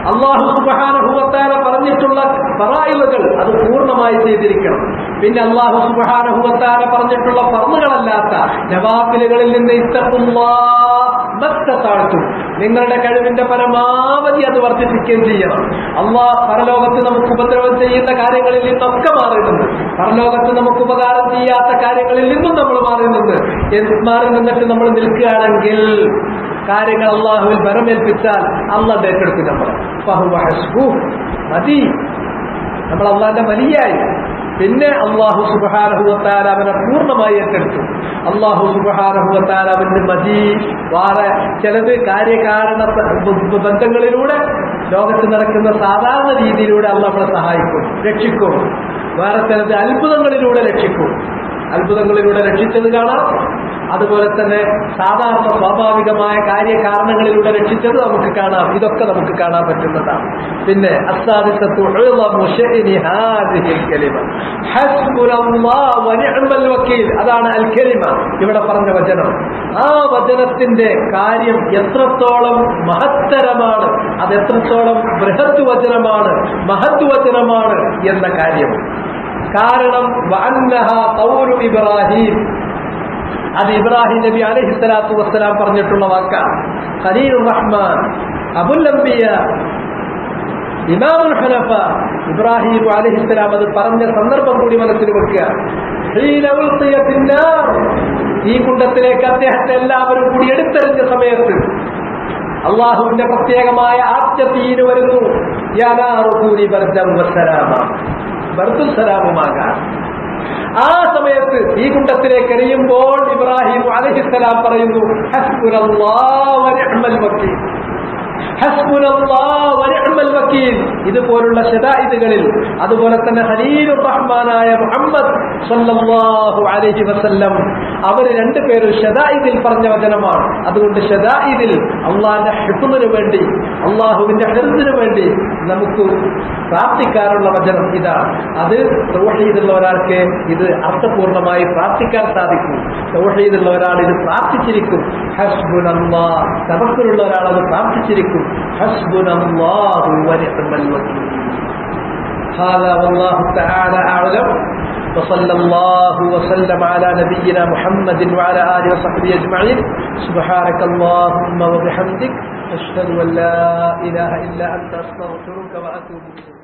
അല്ലാഹു സുബ്ഹാനഹു വ തആല പറഞ്ഞിട്ടുള്ള ഫറായിലുകൾ അത് പൂർണ്ണമായി ചെയ്തിരിക്കണം. പിന്നെ അല്ലാഹു സുബ്ഹാനഹു വ തആല പറഞ്ഞിട്ടുള്ള ഫർളുകളല്ലാത്ത നവാഫിലുകളിൽ നിന്ന് ഇത്തഖുല്ലാഹ് മസ്തതാഅതും, നിങ്ങളുടെ കഴിവിന്റെ പരമാവധി അത് വർദ്ധിപ്പിക്കുകയും ചെയ്യണം. അല്ലാഹ് പരലോകത്ത് നമുക്ക് ഉപദ്രവം ചെയ്യുന്ന കാര്യങ്ങളിൽ നിന്നൊക്കെ മാറി നിന്ന്, പരലോകത്ത് നമുക്ക് ഉപകാരം ചെയ്യാത്ത കാര്യങ്ങളിൽ നിന്നും നമ്മൾ മാറി നിന്ന് മാറി നിന്നിട്ട് നമ്മൾ നിൽക്കുകയാണെങ്കിൽ, കാര്യങ്ങൾ അള്ളാഹുവിൽ ബരമേൽപ്പിച്ചാൽ അള്ളാഹ് ഏറ്റെടുക്കും. മതി, നമ്മൾ അള്ളാഹിന്റെ വലിയായി. പിന്നെ അള്ളാഹു സുബ്ഹാനഹു വ തആല അവനെ പൂർണ്ണമായി ഏറ്റെടുത്തു. അള്ളാഹു സുബ്ഹാനഹു വ തആല അവന് മതി. വേറെ ചിലത് കാര്യകാരണ ബന്ധങ്ങളിലൂടെ ലോകത്ത് നടക്കുന്ന സാധാരണ രീതിയിലൂടെ അള്ളാഹ് നമ്മളെ സഹായിക്കും, രക്ഷിക്കും. വേറെ ചിലത് അത്ഭുതങ്ങളിലൂടെ രക്ഷിക്കും. അത്ഭുതങ്ങളിലൂടെ രക്ഷിച്ചത് കാണാം. അതുപോലെ തന്നെ സാധാരണ സ്വാഭാവികമായ കാര്യകാരണങ്ങളിലൂടെ രക്ഷിച്ചത് നമുക്ക് കാണാം. ഇതൊക്കെ നമുക്ക് കാണാൻ പറ്റുന്നതാണ്. പിന്നെ അതാണ് അൽ കലിമ, ഇവിടെ പറഞ്ഞ വചനം. ആ വചനത്തിന്റെ കാര്യം എത്രത്തോളം മഹത്തരമാണ്, അത് എത്രത്തോളം ബൃഹത് വചനമാണ്, മഹത് വചനമാണ് എന്ന കാര്യം. കാരണം ഇബ്രാഹിം, അത് ഇബ്രാഹിം നബി അലൈഹിസ്സലാത്തു വസ്സലാം പറഞ്ഞിട്ടുള്ള വാക്കാണ്. ഖലീലുർ റഹ്മാൻ, അബുൽ അംബിയ, ഇമാമുൽ ഹനഫ, ഇബ്രാഹിം അലൈഹിസ്സലാം അത് പറഞ്ഞ സന്ദർഭം കൂടി മനസ്സിൽ വെക്കുക. ഈ കുണ്ടത്തിലേക്ക് അദ്ദേഹത്തെ എല്ലാവരും കൂടി എടുത്തെറിഞ്ഞ സമയത്ത് അള്ളാഹുവിന്റെ പ്രത്യേകമായ ആദ്യത്തീന് വരുന്നു. ബർദുസ്സലാമുമാകാൻ ആ സമയത്ത് ഈ കുണ്ടത്തിലേക്ക് എറിയുമ്പോൾ ഇബ്രാഹിം അലൈഹിസ്സലാം പറയുന്നു, ഹസ്ബുനല്ലാഹു വ നിഅ്മൽ വക്കീൽ, ഹസ്ബുനല്ലാഹു വ നിഅ്മൽ വക്കീൽ. ഇതുപോലുള്ള ശദായിദുകളിൽ, അതുപോലെ തന്നെ ഖലീലുർ റഹ്മാനായ മുഹമ്മദ് സ്വല്ലല്ലാഹു അലൈഹി വസല്ലം അവർ രണ്ടുപേരും ശദായിദിൽ പറഞ്ഞ വചനമാണ്. അതുകൊണ്ട് ശദായിദിൽ അള്ളാഹിന്റെ ഹിഫ്ളിന് വേണ്ടി, അള്ളാഹുവിന്റെ ഹിഫ്ളിന് വേണ്ടി നമുക്ക് പ്രാർത്ഥിക്കാനുള്ള വചനം ഇതാണ്. അത് തൗഹീദുള്ള ഒരാൾക്ക് ഇത് അർത്ഥപൂർണമായി പ്രാർത്ഥിക്കാൻ സാധിക്കും. തൗഹീദുള്ള ഒരാൾ ഇത് പ്രാർത്ഥിച്ചിരിക്കും. ഹസ്ബുനല്ലാഹ്, തവക്കുലുള്ള ഒരാൾ അത് പ്രാർത്ഥിച്ചിരിക്കും. ഹസ്ബുനല്ലാഹു വ നിഅ്മൽ വക്കീൽ. هذا والله تعالى أعلم. وصلى الله وسلم على نبينا محمد وعلى آله وصحبه أجمعين. سبحانك اللهم وبحمدك أشهد أن لا إله إلا أنت أستغفرك وأتوب إليك.